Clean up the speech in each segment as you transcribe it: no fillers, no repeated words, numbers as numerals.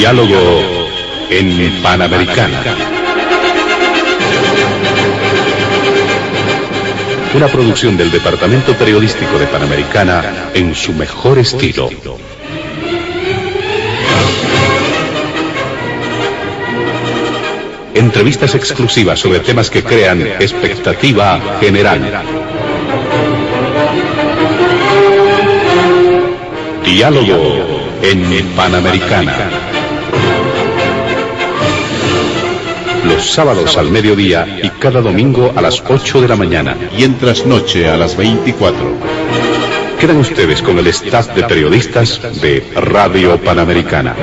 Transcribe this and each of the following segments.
Diálogo en Panamericana. Una producción del Departamento Periodístico de Panamericana en su mejor estilo. Entrevistas exclusivas sobre temas que crean expectativa general. Diálogo en Panamericana. Los sábados al mediodía y cada domingo a las 8 de la mañana. Y en trasnoche a las 24. Quedan ustedes con el staff de periodistas de Radio Panamericana.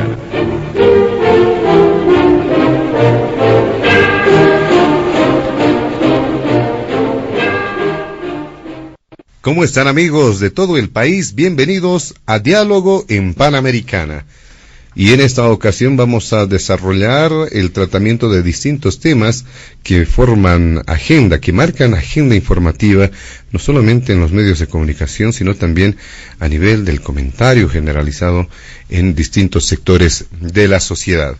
¿Cómo están, amigos de todo el país? Bienvenidos a Diálogo en Panamericana. Y en esta ocasión vamos a desarrollar el tratamiento de distintos temas que forman agenda, que marcan agenda informativa, no solamente en los medios de comunicación, sino también a nivel del comentario generalizado en distintos sectores de la sociedad.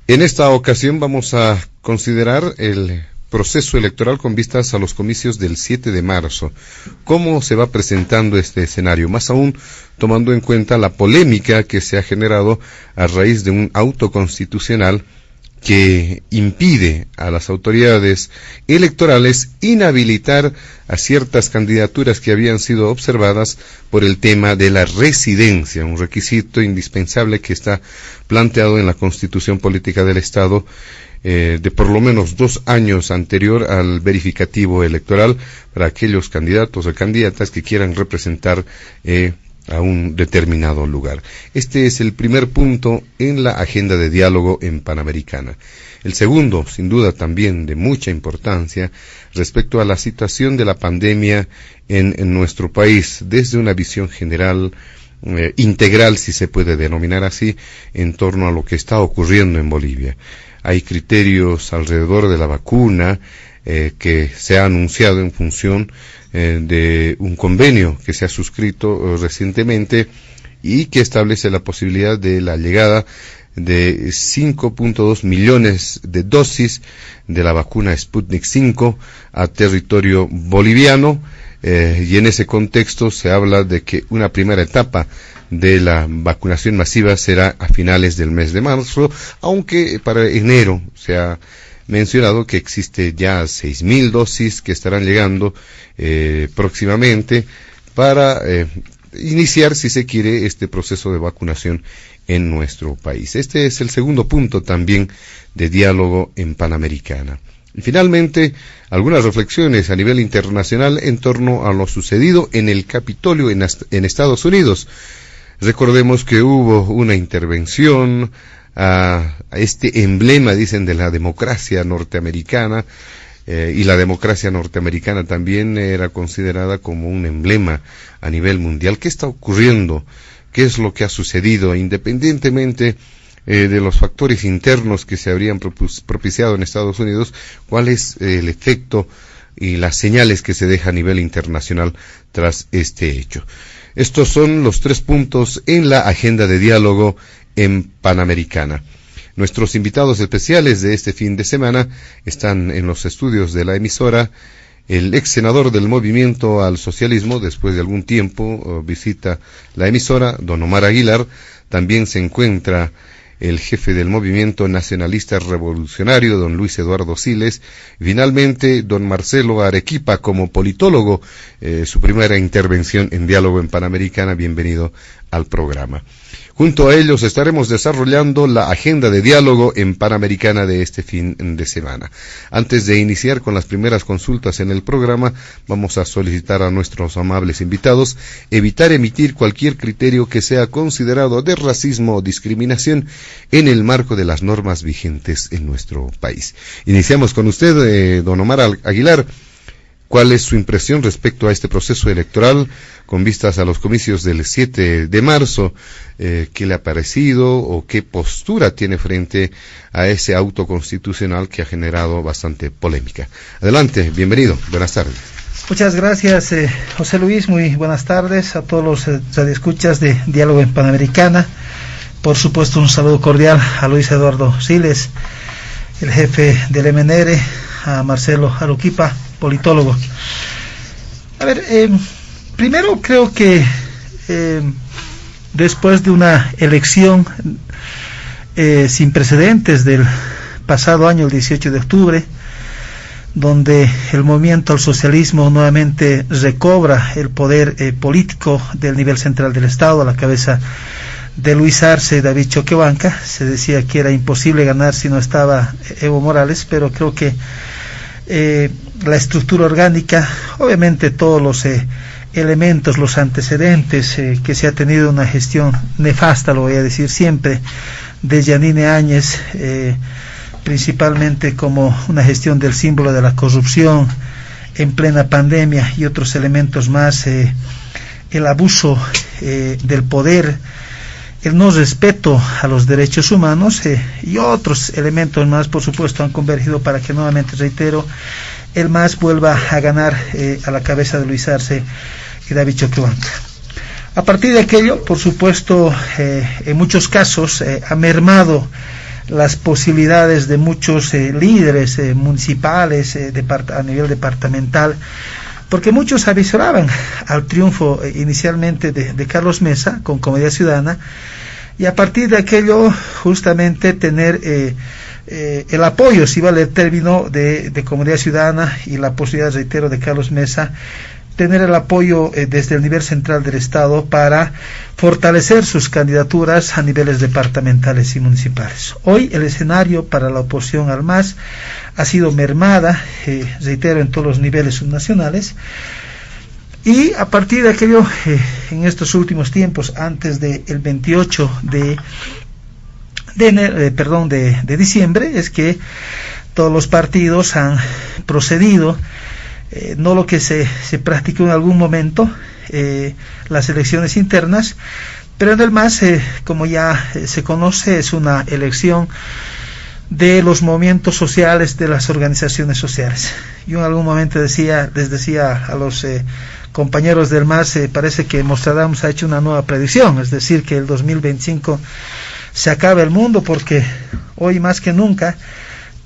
En esta ocasión vamos a considerar el proceso electoral con vistas a los comicios del 7 de marzo. ¿Cómo se va presentando este escenario? Más aún, tomando en cuenta la polémica que se ha generado a raíz de un auto constitucional que impide a las autoridades electorales inhabilitar a ciertas candidaturas que habían sido observadas por el tema de la residencia, un requisito indispensable que está planteado en la Constitución Política del Estado, de por lo menos 2 años anterior al verificativo electoral para aquellos candidatos o candidatas que quieran representar a un determinado lugar. Este es el primer punto en la agenda de diálogo en Panamericana. El segundo, sin duda también de mucha importancia, respecto a la situación de la pandemia en nuestro país, desde una visión general, integral, si se puede denominar así, en torno a lo que está ocurriendo en Bolivia. Hay criterios alrededor de la vacuna que se ha anunciado en función de un convenio que se ha suscrito recientemente y que establece la posibilidad de la llegada de 5.2 millones de dosis de la vacuna Sputnik 5 a territorio boliviano, y en ese contexto se habla de que una primera etapa de la vacunación masiva será a finales del mes de marzo, aunque para enero se ha mencionado que existe ya 6.000 dosis que estarán llegando próximamente para iniciar, si se quiere, este proceso de vacunación en nuestro país. Este es el segundo punto también de diálogo en Panamericana. Y finalmente, algunas reflexiones a nivel internacional en torno a lo sucedido en el Capitolio en Estados Unidos. Recordemos que hubo una intervención a este emblema, dicen, de la democracia norteamericana, y la democracia norteamericana también era considerada como un emblema a nivel mundial. ¿Qué está ocurriendo? ¿Qué es lo que ha sucedido? Independientemente de los factores internos que se habrían propiciado en Estados Unidos, ¿cuál es el efecto y las señales que se deja a nivel internacional tras este hecho? Estos son los 3 puntos en la agenda de diálogo en Panamericana. Nuestros invitados especiales de este fin de semana están en los estudios de la emisora. El ex senador del Movimiento al Socialismo, después de algún tiempo, visita la emisora, don Omar Aguilar. También se encuentra el jefe del Movimiento Nacionalista Revolucionario, don Luis Eduardo Siles. Finalmente, don Marcelo Arequipa, como politólogo, su primera intervención en Diálogo en Panamericana. Bienvenido al programa. Junto a ellos estaremos desarrollando la agenda de diálogo en Panamericana de este fin de semana. Antes de iniciar con las primeras consultas en el programa, vamos a solicitar a nuestros amables invitados evitar emitir cualquier criterio que sea considerado de racismo o discriminación en el marco de las normas vigentes en nuestro país. Iniciamos con usted, don Omar Aguilar. ¿Cuál es su impresión respecto a este proceso electoral con vistas a los comicios del 7 de marzo? ¿Qué le ha parecido o qué postura tiene frente a ese auto constitucional que ha generado bastante polémica? Adelante, bienvenido, buenas tardes. Muchas gracias, José Luis, muy buenas tardes a todos los radioescuchas de Diálogo en Panamericana. por supuesto un saludo cordial a Luis Eduardo Siles, el jefe del MNR, a Marcelo Aruquipa, politólogo. A ver, primero creo que después de una elección sin precedentes del pasado año, el 18 de octubre, donde el movimiento al socialismo nuevamente recobra el poder político del nivel central del Estado, a la cabeza de Luis Arce y David Choquehuanca. Se decía que era imposible ganar si no estaba Evo Morales, pero creo que la estructura orgánica, obviamente todos los elementos, los antecedentes que se ha tenido una gestión nefasta, lo voy a decir siempre, de Yanine Áñez, principalmente como una gestión del símbolo de la corrupción en plena pandemia y otros elementos más, el abuso del poder, el no respeto a los derechos humanos y otros elementos más, por supuesto, han convergido para que nuevamente, reitero, el MAS vuelva a ganar a la cabeza de Luis Arce y David Choquehuanca. A partir de aquello, por supuesto, en muchos casos ha mermado las posibilidades de muchos líderes municipales a nivel departamental, porque muchos avisoraban al triunfo inicialmente de Carlos Mesa con Comunidad Ciudadana, y a partir de aquello justamente tener el apoyo, si vale el término, de Comunidad Ciudadana y la posibilidad, reitero, de Carlos Mesa, tener el apoyo desde el nivel central del Estado para fortalecer sus candidaturas a niveles departamentales y municipales. Hoy el escenario para la oposición al MAS ha sido mermada, reitero, en todos los niveles subnacionales, y a partir de aquello, en estos últimos tiempos, antes del 28 de diciembre, es que todos los partidos han procedido, no lo que se practicó en algún momento, las elecciones internas, pero en el MAS, como ya se conoce, es una elección de los movimientos sociales, de las organizaciones sociales. Yo en algún momento les decía a los compañeros del MAS, parece que Nostradamus ha hecho una nueva predicción, es decir, que el 2025 se acaba el mundo, porque hoy más que nunca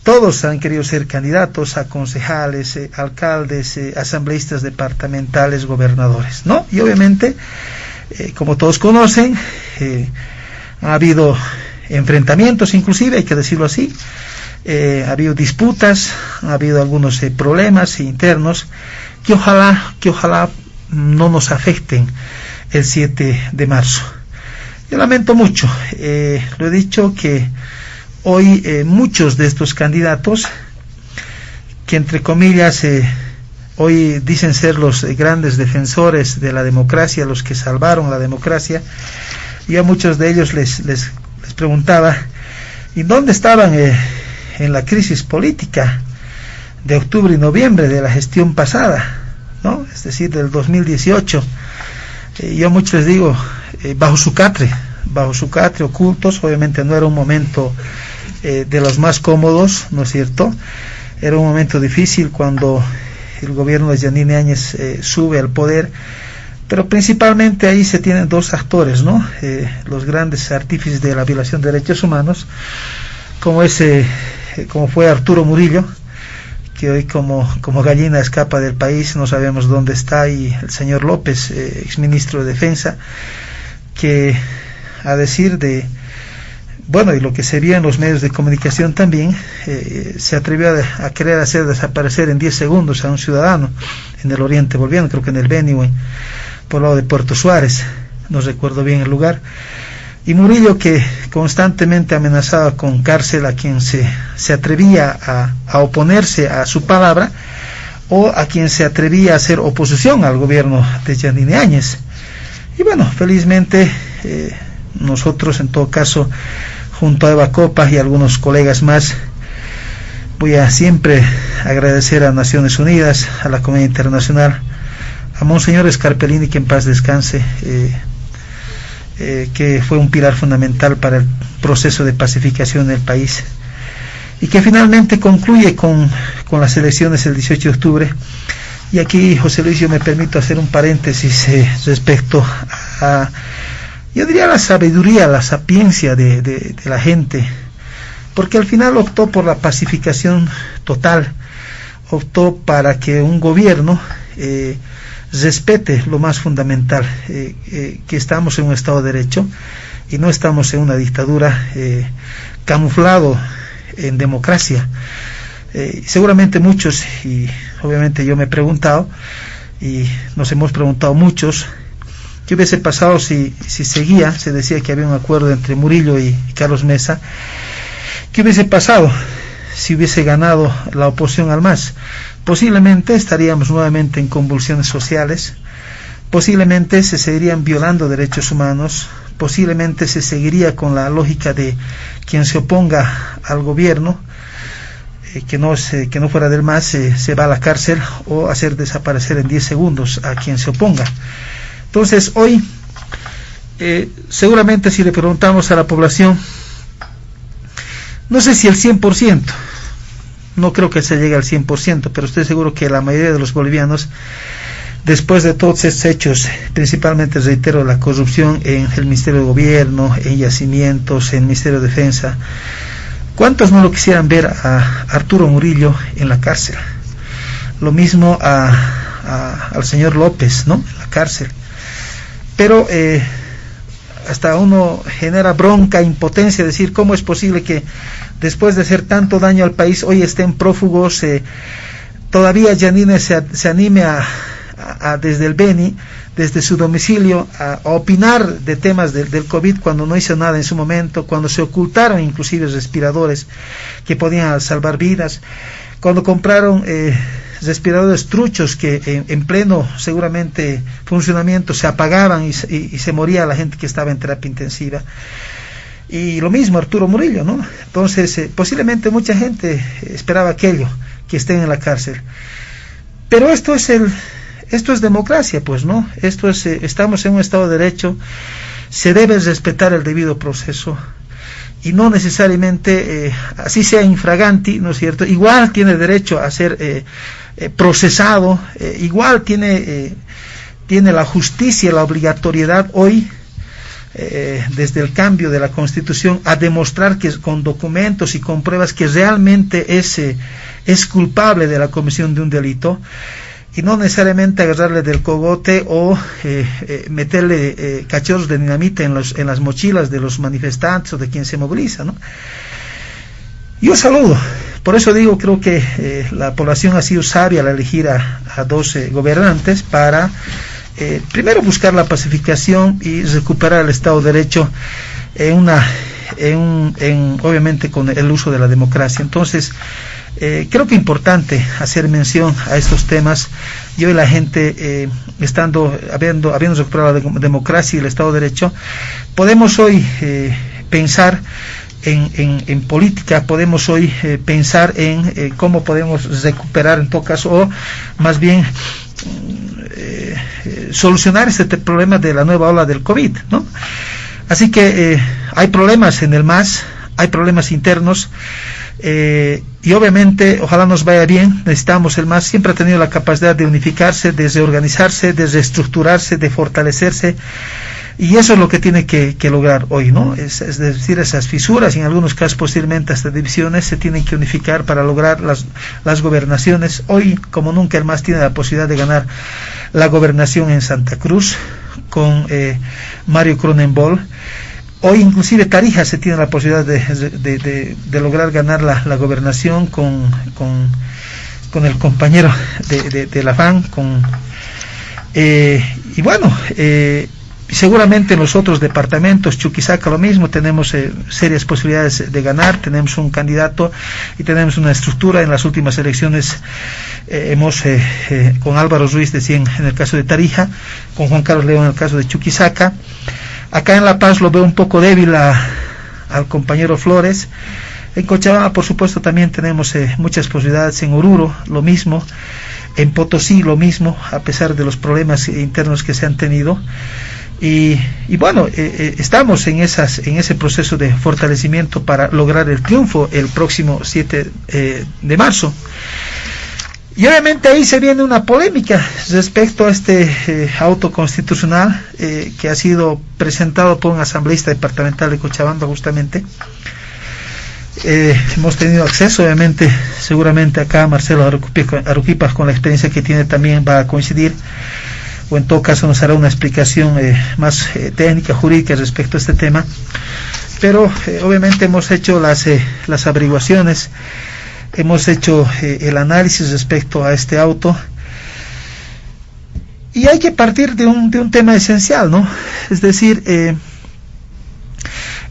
todos han querido ser candidatos a concejales, alcaldes, asambleístas departamentales, gobernadores, ¿no? Y obviamente, como todos conocen, ha habido enfrentamientos, inclusive, hay que decirlo así, ha habido disputas, ha habido algunos problemas internos que ojalá no nos afecten el 7 de marzo. Yo lamento mucho, lo he dicho, que hoy muchos de estos candidatos, que entre comillas hoy dicen ser los grandes defensores de la democracia, los que salvaron la democracia, yo a muchos de ellos les preguntaba, ¿y dónde estaban en la crisis política de octubre y noviembre de la gestión pasada, ¿no? Es decir, del 2018? Yo a muchos les digo, bajo su catre, ocultos. Obviamente no era un momento de los más cómodos, ¿no es cierto? Era un momento difícil cuando el gobierno de Yanine Áñez sube al poder, pero principalmente ahí se tienen dos actores, ¿no? Los grandes artífices de la violación de derechos humanos, como fue Arturo Murillo, que hoy como gallina escapa del país, no sabemos dónde está, y el señor López, exministro de Defensa, que a decir de, bueno, y lo que se vio en los medios de comunicación también, se atrevió a querer hacer desaparecer en 10 segundos a un ciudadano en el oriente boliviano, creo que en el Beni, por el lado de Puerto Suárez, no recuerdo bien el lugar. Y Murillo, que constantemente amenazaba con cárcel a quien se atrevía a oponerse a su palabra, o a quien se atrevía a hacer oposición al gobierno de Yanine Áñez. Y bueno, felizmente nosotros, en todo caso, junto a Eva Copa y algunos colegas más, voy a siempre agradecer a Naciones Unidas, a la comunidad internacional, a Monseñor Scarpellini, que en paz descanse, que fue un pilar fundamental para el proceso de pacificación del país, y que finalmente concluye con las elecciones el 18 de octubre. Y aquí, José Luis, yo me permito hacer un paréntesis respecto yo diría la sabiduría, la sapiencia de la gente, porque al final optó por la pacificación total, optó para que un gobierno respete lo más fundamental, que estamos en un Estado de Derecho y no estamos en una dictadura camuflado en democracia. Seguramente muchos, y obviamente yo me he preguntado, y nos hemos preguntado muchos, ¿qué hubiese pasado si seguía? Se decía que había un acuerdo entre Murillo y Carlos Mesa. ¿Qué hubiese pasado si hubiese ganado la oposición al MAS? Posiblemente estaríamos nuevamente en convulsiones sociales, posiblemente se seguirían violando derechos humanos, posiblemente se seguiría con la lógica de quien se oponga al gobierno, que no fuera del MAS, se va a la cárcel o hacer desaparecer en 10 segundos a quien se oponga. Entonces hoy, seguramente si le preguntamos a la población, no sé si el 100%, no creo que se llegue al 100%, pero estoy seguro que la mayoría de los bolivianos, después de todos estos hechos, principalmente, reitero, la corrupción en el Ministerio de Gobierno, en yacimientos, en el Ministerio de Defensa, ¿cuántos no lo quisieran ver a Arturo Murillo en la cárcel? Lo mismo al señor López, ¿no?, en la cárcel. Pero hasta uno genera bronca, impotencia, decir cómo es posible que después de hacer tanto daño al país hoy estén prófugos, todavía Yanine se anime a desde el Beni, desde su domicilio, a opinar de temas del COVID cuando no hizo nada en su momento, cuando se ocultaron inclusive respiradores que podían salvar vidas, cuando compraron respiradores truchos que en pleno seguramente funcionamiento se apagaban y se moría la gente que estaba en terapia intensiva. Y lo mismo Arturo Murillo, ¿no? Entonces posiblemente mucha gente esperaba aquello, que estén en la cárcel. Pero esto es democracia, pues, ¿no? Estamos en un Estado de Derecho, se debe respetar el debido proceso y no necesariamente, así sea infraganti, ¿no es cierto? Igual tiene derecho a ser procesado, igual tiene la justicia, la obligatoriedad hoy, desde el cambio de la Constitución, a demostrar que con documentos y con pruebas que realmente es culpable de la comisión de un delito, y no necesariamente agarrarle del cogote o meterle cachorros de dinamita en las mochilas de los manifestantes o de quien se moviliza, ¿no? Yo saludo, por eso digo, creo que la población ha sido sabia al elegir a 12 gobernantes para primero buscar la pacificación y recuperar el Estado de Derecho obviamente con el uso de la democracia. Entonces creo que es importante hacer mención a estos temas, y hoy la gente habiendo recuperado la democracia y el Estado de Derecho, podemos hoy pensar en política, podemos hoy pensar en cómo podemos recuperar en todo caso, o más bien solucionar este problema de la nueva ola del COVID, ¿no? Así que hay problemas en el MAS, hay problemas internos, y obviamente ojalá nos vaya bien. Necesitamos, el MAS siempre ha tenido la capacidad de unificarse, de reorganizarse, de reestructurarse, de fortalecerse, y eso es lo que tiene que lograr hoy, ¿no? Es decir, esas fisuras, y en algunos casos posiblemente hasta divisiones, se tienen que unificar para lograr las gobernaciones. Hoy, como nunca, el MAS tiene la posibilidad de ganar la gobernación en Santa Cruz con Mario Cronenbol. Hoy inclusive Tarija se tiene la posibilidad de lograr ganar la gobernación con el compañero de la FAN, y bueno, seguramente en los otros departamentos, Chuquisaca lo mismo, tenemos serias posibilidades de ganar, tenemos un candidato y tenemos una estructura. En las últimas elecciones hemos con Álvaro Ruiz en el caso de Tarija, con Juan Carlos León en el caso de Chuquisaca. Acá en La Paz lo veo un poco débil al compañero Flores. En Cochabamba, por supuesto, también tenemos muchas posibilidades. En Oruro lo mismo, en Potosí lo mismo, a pesar de los problemas internos que se han tenido. Y bueno, estamos en ese proceso de fortalecimiento para lograr el triunfo el próximo 7 de marzo. Y obviamente ahí se viene una polémica respecto a este auto constitucional que ha sido presentado por un asambleísta departamental de Cochabamba justamente. Hemos tenido acceso, obviamente, seguramente acá Marcelo Aruquipas, con la experiencia que tiene, también va a coincidir, o en todo caso nos hará una explicación más técnica, jurídica respecto a este tema. Pero obviamente hemos hecho las averiguaciones, hemos hecho el análisis respecto a este auto, y hay que partir de un tema esencial, ¿no? Es decir,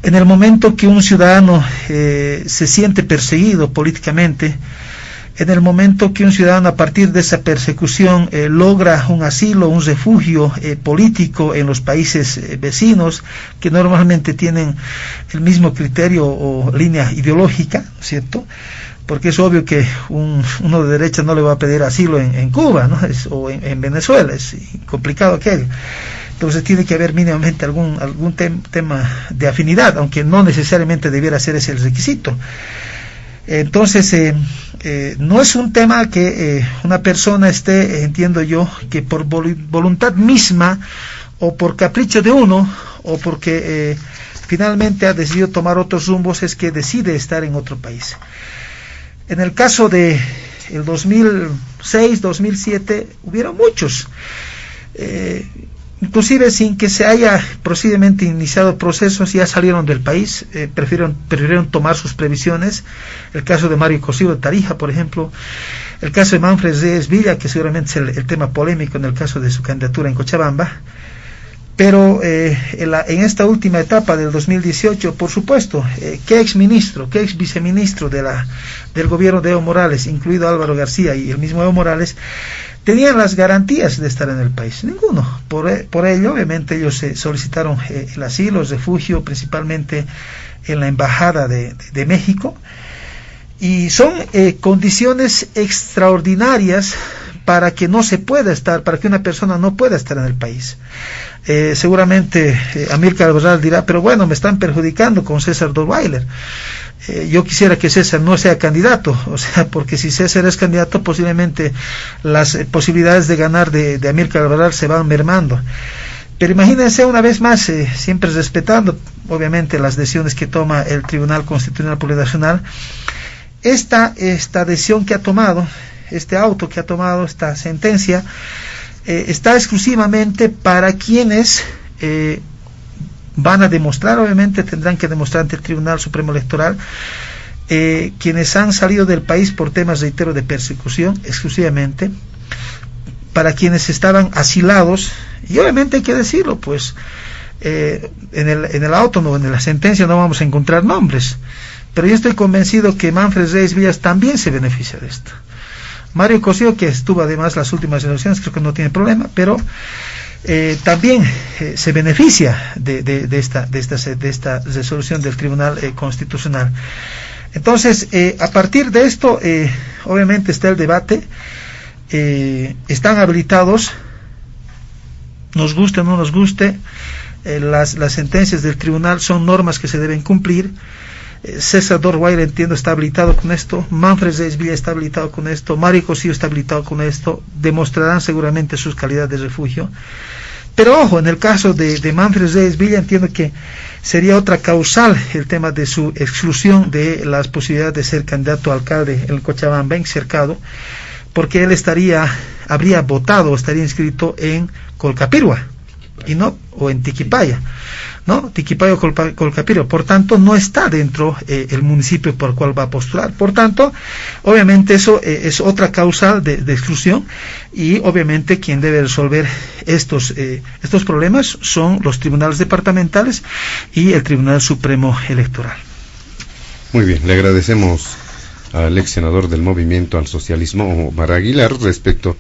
en el momento que un ciudadano se siente perseguido políticamente, en el momento que un ciudadano a partir de esa persecución logra un asilo, un refugio político en los países vecinos, que normalmente tienen el mismo criterio o línea ideológica, ¿cierto? Porque es obvio que uno de derecha no le va a pedir asilo en Cuba, ¿no? O en Venezuela, es complicado aquello. Entonces tiene que haber mínimamente algún tema de afinidad, aunque no necesariamente debiera ser ese el requisito. Entonces no es un tema que una persona esté, entiendo yo, que por voluntad misma o por capricho de uno o porque finalmente ha decidido tomar otros rumbos, es que decide estar en otro país. En el caso de el 2006, 2007 hubieron muchos, inclusive sin que se haya procedimiento iniciado procesos, ya salieron del país, prefirieron tomar sus previsiones. El caso de Mario Cosío de Tarija, por ejemplo, el caso de Manfred Reyes Villa, que seguramente es el tema polémico en el caso de su candidatura en Cochabamba. Pero en esta última etapa del 2018, por supuesto, ¿qué ex viceministro del gobierno de Evo Morales, incluido Álvaro García y el mismo Evo Morales, tenían las garantías de estar en el país? Ninguno. Por ello, obviamente, ellos solicitaron el asilo, el refugio, principalmente en la Embajada de México, y son condiciones extraordinarias para que no se pueda estar, para que una persona no pueda estar en el país. Seguramente Amílcar Cabral dirá, pero bueno, me están perjudicando con César Dorweiler. Yo quisiera que César no sea candidato, o sea, porque si César es candidato, posiblemente las posibilidades de ganar de Amílcar Cabral se van mermando. Pero imagínense una vez más, siempre respetando obviamente las decisiones que toma el Tribunal Constitucional Plurinacional, esta decisión que ha tomado, este auto que ha tomado, esta sentencia, está exclusivamente para quienes van a demostrar, obviamente tendrán que demostrar ante el Tribunal Supremo Electoral, quienes han salido del país por temas, reitero, de persecución, exclusivamente, para quienes estaban asilados, y obviamente hay que decirlo, pues, en el auto, no, en la sentencia no vamos a encontrar nombres, pero yo estoy convencido que Manfred Reyes Villas también se beneficia de esto. Mario Cosío, que estuvo además las últimas elecciones, creo que no tiene problema, pero también se beneficia de esta resolución del Tribunal Constitucional. Entonces, a partir de esto, obviamente está el debate, están habilitados, nos guste o no nos guste, las sentencias del tribunal son normas que se deben cumplir. César Dorweiler, entiendo, está habilitado con esto, Manfred Reyes Villa está habilitado con esto, Mario Cosío está habilitado con esto, demostrarán seguramente sus calidades de refugio. Pero ojo, en el caso de Manfred Reyes Villa, entiendo que sería otra causal el tema de su exclusión de las posibilidades de ser candidato a alcalde en Cochabamba, en Cercado, porque él habría votado, estaría inscrito en Colcapirua, y no, o en Tiquipaya, ¿no? Tiquipaya o Colcapirua, por tanto no está dentro el municipio por el cual va a postular. Por tanto, obviamente eso es otra causa de exclusión, y obviamente quien debe resolver estos problemas son los tribunales departamentales y el Tribunal Supremo Electoral. Muy bien, le agradecemos al ex senador del Movimiento al Socialismo, Omar Aguilar, respecto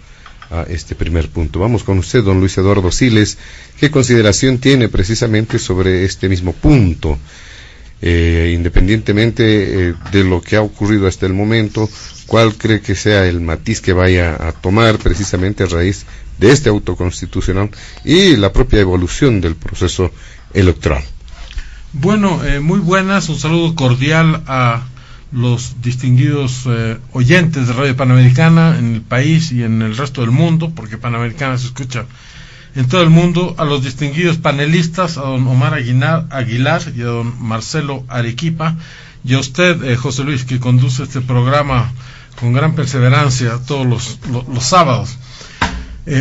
a este primer punto. Vamos con usted, don Luis Eduardo Siles. ¿Qué consideración tiene precisamente sobre este mismo punto? Independientemente de lo que ha ocurrido hasta el momento, ¿cuál cree que sea el matiz que vaya a tomar precisamente a raíz de este auto constitucional y la propia evolución del proceso electoral? Bueno, muy buenas, un saludo cordial a los distinguidos oyentes de Radio Panamericana en el país y en el resto del mundo, porque Panamericana se escucha en todo el mundo, a los distinguidos panelistas, a don Omar Aguilar y a don Marcelo Arequipa, y a usted, José Luis, que conduce este programa con gran perseverancia todos los sábados.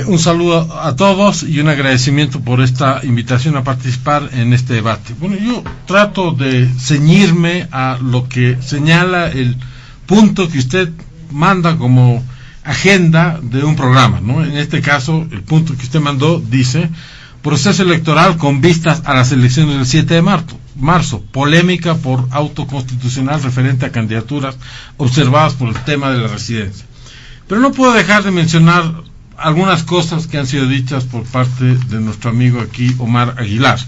Un saludo a todos y un agradecimiento por esta invitación a participar en este debate. Bueno, yo trato de ceñirme a lo que señala el punto que usted manda como agenda de un programa, ¿no? En este caso, el punto que usted mandó dice: proceso electoral con vistas a las elecciones del 7 de marzo, polémica por auto constitucional referente a candidaturas observadas por el tema de la residencia. Pero no puedo dejar de mencionar algunas cosas que han sido dichas por parte de nuestro amigo aquí, Omar Aguilar,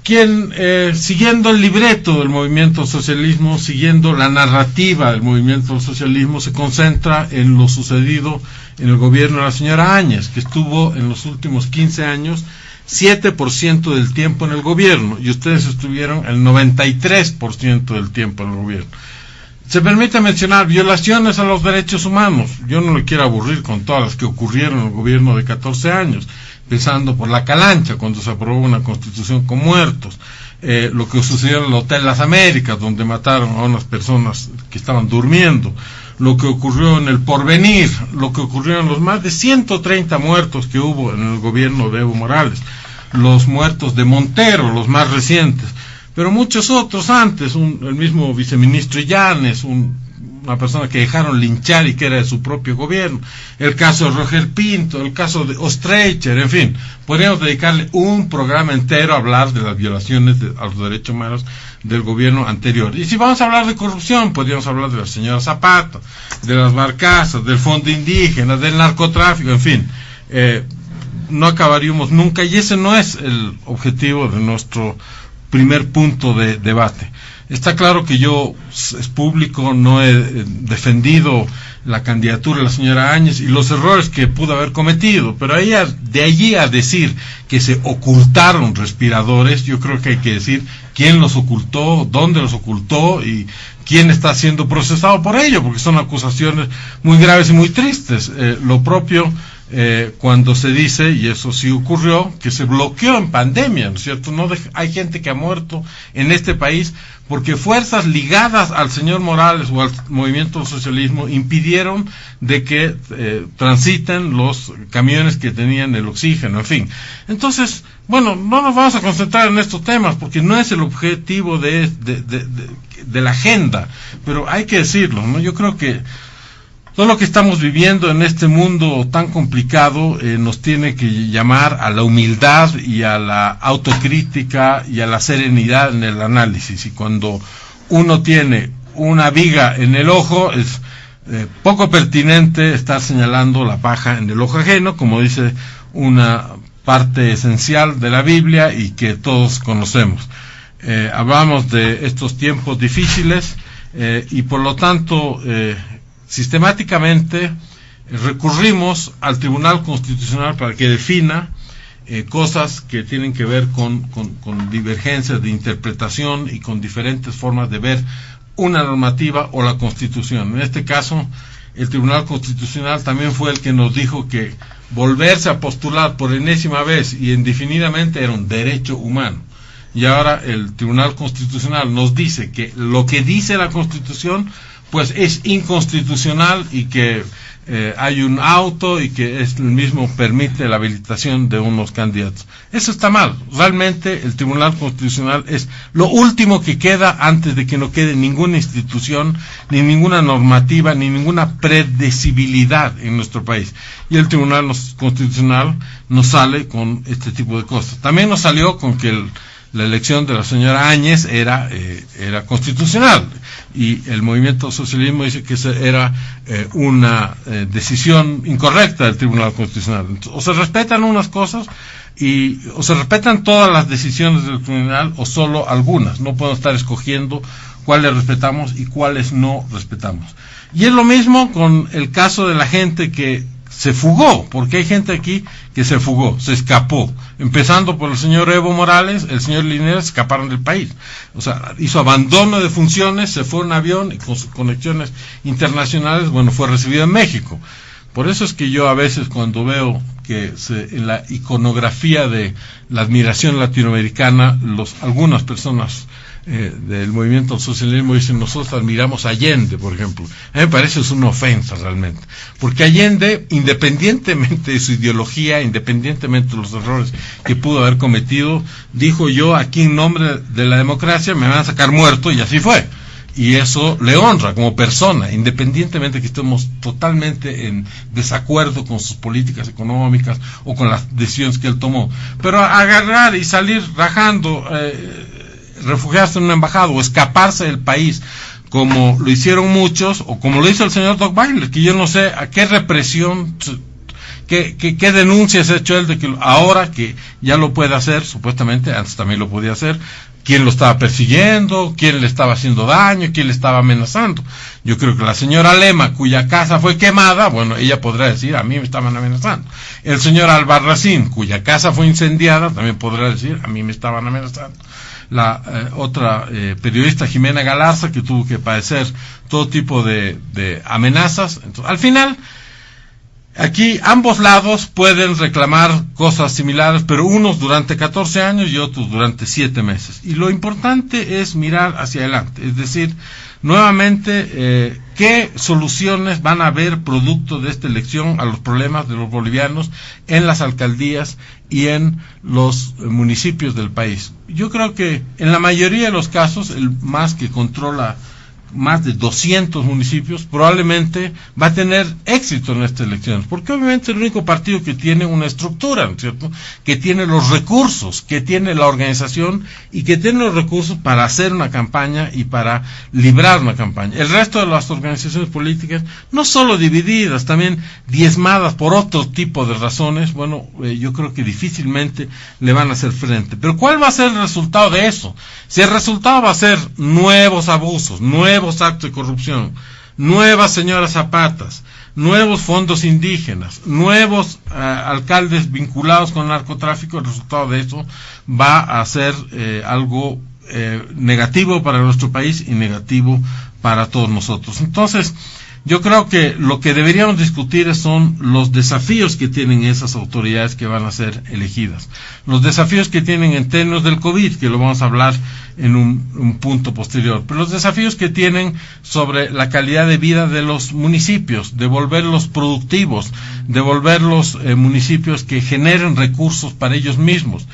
quien, siguiendo el libreto del movimiento socialismo, siguiendo la narrativa del movimiento socialismo, se concentra en lo sucedido en el gobierno de la señora Áñez, que estuvo en los últimos 15 años 7% del tiempo en el gobierno, y ustedes estuvieron el 93% del tiempo en el gobierno. Se permite mencionar violaciones a los derechos humanos. Yo no le quiero aburrir con todas las que ocurrieron en el gobierno de 14 años, empezando por la Calancha, cuando se aprobó una constitución con muertos, lo que sucedió en el Hotel Las Américas, donde mataron a unas personas que estaban durmiendo, lo que ocurrió en el Porvenir, lo que ocurrió en los más de 130 muertos que hubo en el gobierno de Evo Morales, los muertos de Montero, los más recientes, pero muchos otros antes, el mismo viceministro Illanes, una persona que dejaron linchar y que era de su propio gobierno, el caso de Roger Pinto, el caso de Ostreicher, en fin, podríamos dedicarle un programa entero a hablar de las violaciones a los derechos humanos del gobierno anterior. Y si vamos a hablar de corrupción, podríamos hablar de la señora Zapata, de las barcazas, del fondo indígena, del narcotráfico, en fin, no acabaríamos nunca, y ese no es el objetivo de nuestro primer punto de debate. Está claro que yo, es público, no he defendido la candidatura de la señora Áñez y los errores que pudo haber cometido, pero de allí a decir que se ocultaron respiradores, yo creo que hay que decir quién los ocultó, dónde los ocultó y quién está siendo procesado por ello, porque son acusaciones muy graves y muy tristes. Lo propio cuando se dice, y eso sí ocurrió, que se bloqueó en pandemia, ¿no es cierto? Hay gente que ha muerto en este país porque fuerzas ligadas al señor Morales o al movimiento del socialismo impidieron de que transiten los camiones que tenían el oxígeno, en fin. Entonces, bueno, no nos vamos a concentrar en estos temas porque no es el objetivo de la agenda, pero hay que decirlo, ¿no? Yo creo que todo lo que estamos viviendo en este mundo tan complicado nos tiene que llamar a la humildad y a la autocrítica y a la serenidad en el análisis. Y cuando uno tiene una viga en el ojo, es poco pertinente estar señalando la paja en el ojo ajeno, como dice una parte esencial de la Biblia y que todos conocemos. Hablamos de estos tiempos difíciles y por lo tanto sistemáticamente recurrimos al Tribunal Constitucional para que defina cosas que tienen que ver con divergencias de interpretación y con diferentes formas de ver una normativa o la Constitución. En este caso, el Tribunal Constitucional también fue el que nos dijo que volverse a postular por enésima vez y indefinidamente era un derecho humano. Y ahora el Tribunal Constitucional nos dice que lo que dice la Constitución pues es inconstitucional y que hay un auto y que el mismo permite la habilitación de unos candidatos. Eso está mal. Realmente el Tribunal Constitucional es lo último que queda antes de que no quede ninguna institución, ni ninguna normativa, ni ninguna predecibilidad en nuestro país. Y el Tribunal Constitucional nos sale con este tipo de cosas. También nos salió con que la elección de la señora Áñez era constitucional y el movimiento socialismo dice que era una decisión incorrecta del Tribunal Constitucional. Entonces, o se respetan unas cosas o se respetan todas las decisiones del tribunal o solo algunas. No podemos estar escogiendo cuáles respetamos y cuáles no respetamos. Y es lo mismo con el caso de la gente que se fugó, porque hay gente aquí que se fugó, se escapó, empezando por el señor Evo Morales, el señor Liniers, escaparon del país, o sea, hizo abandono de funciones, se fue en avión y con sus conexiones internacionales, bueno, fue recibido en México. Por eso es que yo a veces cuando veo que en la iconografía de la admiración latinoamericana, algunas personas del movimiento al socialismo dicen, nosotros admiramos a Allende, por ejemplo. A mí me parece es una ofensa realmente, porque Allende, independientemente de su ideología, independientemente de los errores que pudo haber cometido, dijo: yo aquí en nombre de la democracia me van a sacar muerto, y así fue. Y eso le honra como persona, independientemente que estemos totalmente en desacuerdo con sus políticas económicas o con las decisiones que él tomó. Pero agarrar y salir rajando, refugiarse en una embajada o escaparse del país, como lo hicieron muchos, o como lo hizo el señor Dockweiler, que yo no sé a qué represión, qué denuncias ha hecho él de que ahora que ya lo puede hacer, supuestamente antes también lo podía hacer, quién lo estaba persiguiendo, quién le estaba haciendo daño, quién le estaba amenazando. Yo creo que la señora Lema, cuya casa fue quemada, bueno, ella podrá decir: a mí me estaban amenazando. El señor Albarracín, cuya casa fue incendiada, también podrá decir: a mí me estaban amenazando. La otra periodista, Jimena Galarza, que tuvo que padecer todo tipo de amenazas. Entonces, al final, aquí ambos lados pueden reclamar cosas similares, pero unos durante 14 años y otros durante 7 meses. Y lo importante es mirar hacia adelante, es decir, nuevamente, ¿qué soluciones van a haber producto de esta elección a los problemas de los bolivianos en las alcaldías y en los municipios del país? Yo creo que en la mayoría de los casos, el MAS, que controla más de 200 municipios, probablemente va a tener éxito en estas elecciones, porque obviamente es el único partido que tiene una estructura, ¿no es cierto?, que tiene los recursos, que tiene la organización y que tiene los recursos para hacer una campaña y para librar una campaña. El resto de las organizaciones políticas, no solo divididas, también diezmadas por otro tipo de razones, bueno, yo creo que difícilmente le van a hacer frente. Pero ¿cuál va a ser el resultado de eso? Si el resultado va a ser nuevos abusos, nuevos actos de corrupción, nuevas señoras Zapatas, nuevos fondos indígenas, nuevos alcaldes vinculados con el narcotráfico, el resultado de eso va a ser algo negativo para nuestro país y negativo para todos nosotros. Entonces, yo creo que lo que deberíamos discutir son los desafíos que tienen esas autoridades que van a ser elegidas, los desafíos que tienen en términos del COVID, que lo vamos a hablar en un punto posterior, pero los desafíos que tienen sobre la calidad de vida de los municipios, de volverlos productivos, de volverlos municipios que generen recursos para ellos mismos.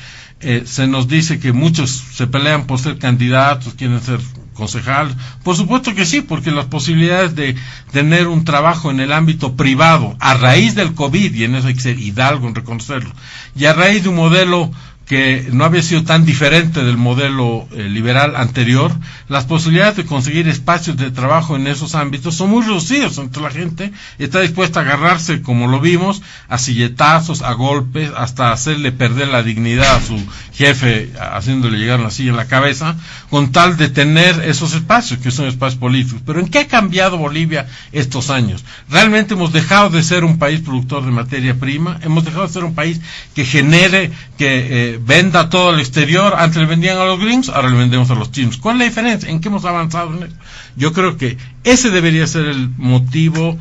Se nos dice que muchos se pelean por ser candidatos, quieren ser concejal. Por supuesto que sí, porque las posibilidades de tener un trabajo en el ámbito privado a raíz del COVID, y en eso hay que ser hidalgo en reconocerlo, y a raíz de un modelo que no había sido tan diferente del modelo liberal anterior, las posibilidades de conseguir espacios de trabajo en esos ámbitos son muy reducidos. Entonces la gente está dispuesta a agarrarse, como lo vimos, a silletazos, a golpes, hasta hacerle perder la dignidad a su jefe, haciéndole llegar una silla en la cabeza, con tal de tener esos espacios, que son espacios políticos. Pero ¿en qué ha cambiado Bolivia estos años? Realmente hemos dejado de ser un país productor de materia prima, hemos dejado de ser un país que genere, que venda todo al exterior. Antes le vendían a los gringos, ahora le vendemos a los chinos. ¿Cuál es la diferencia? ¿En qué hemos avanzado en eso? Yo creo que ese debería ser el motivo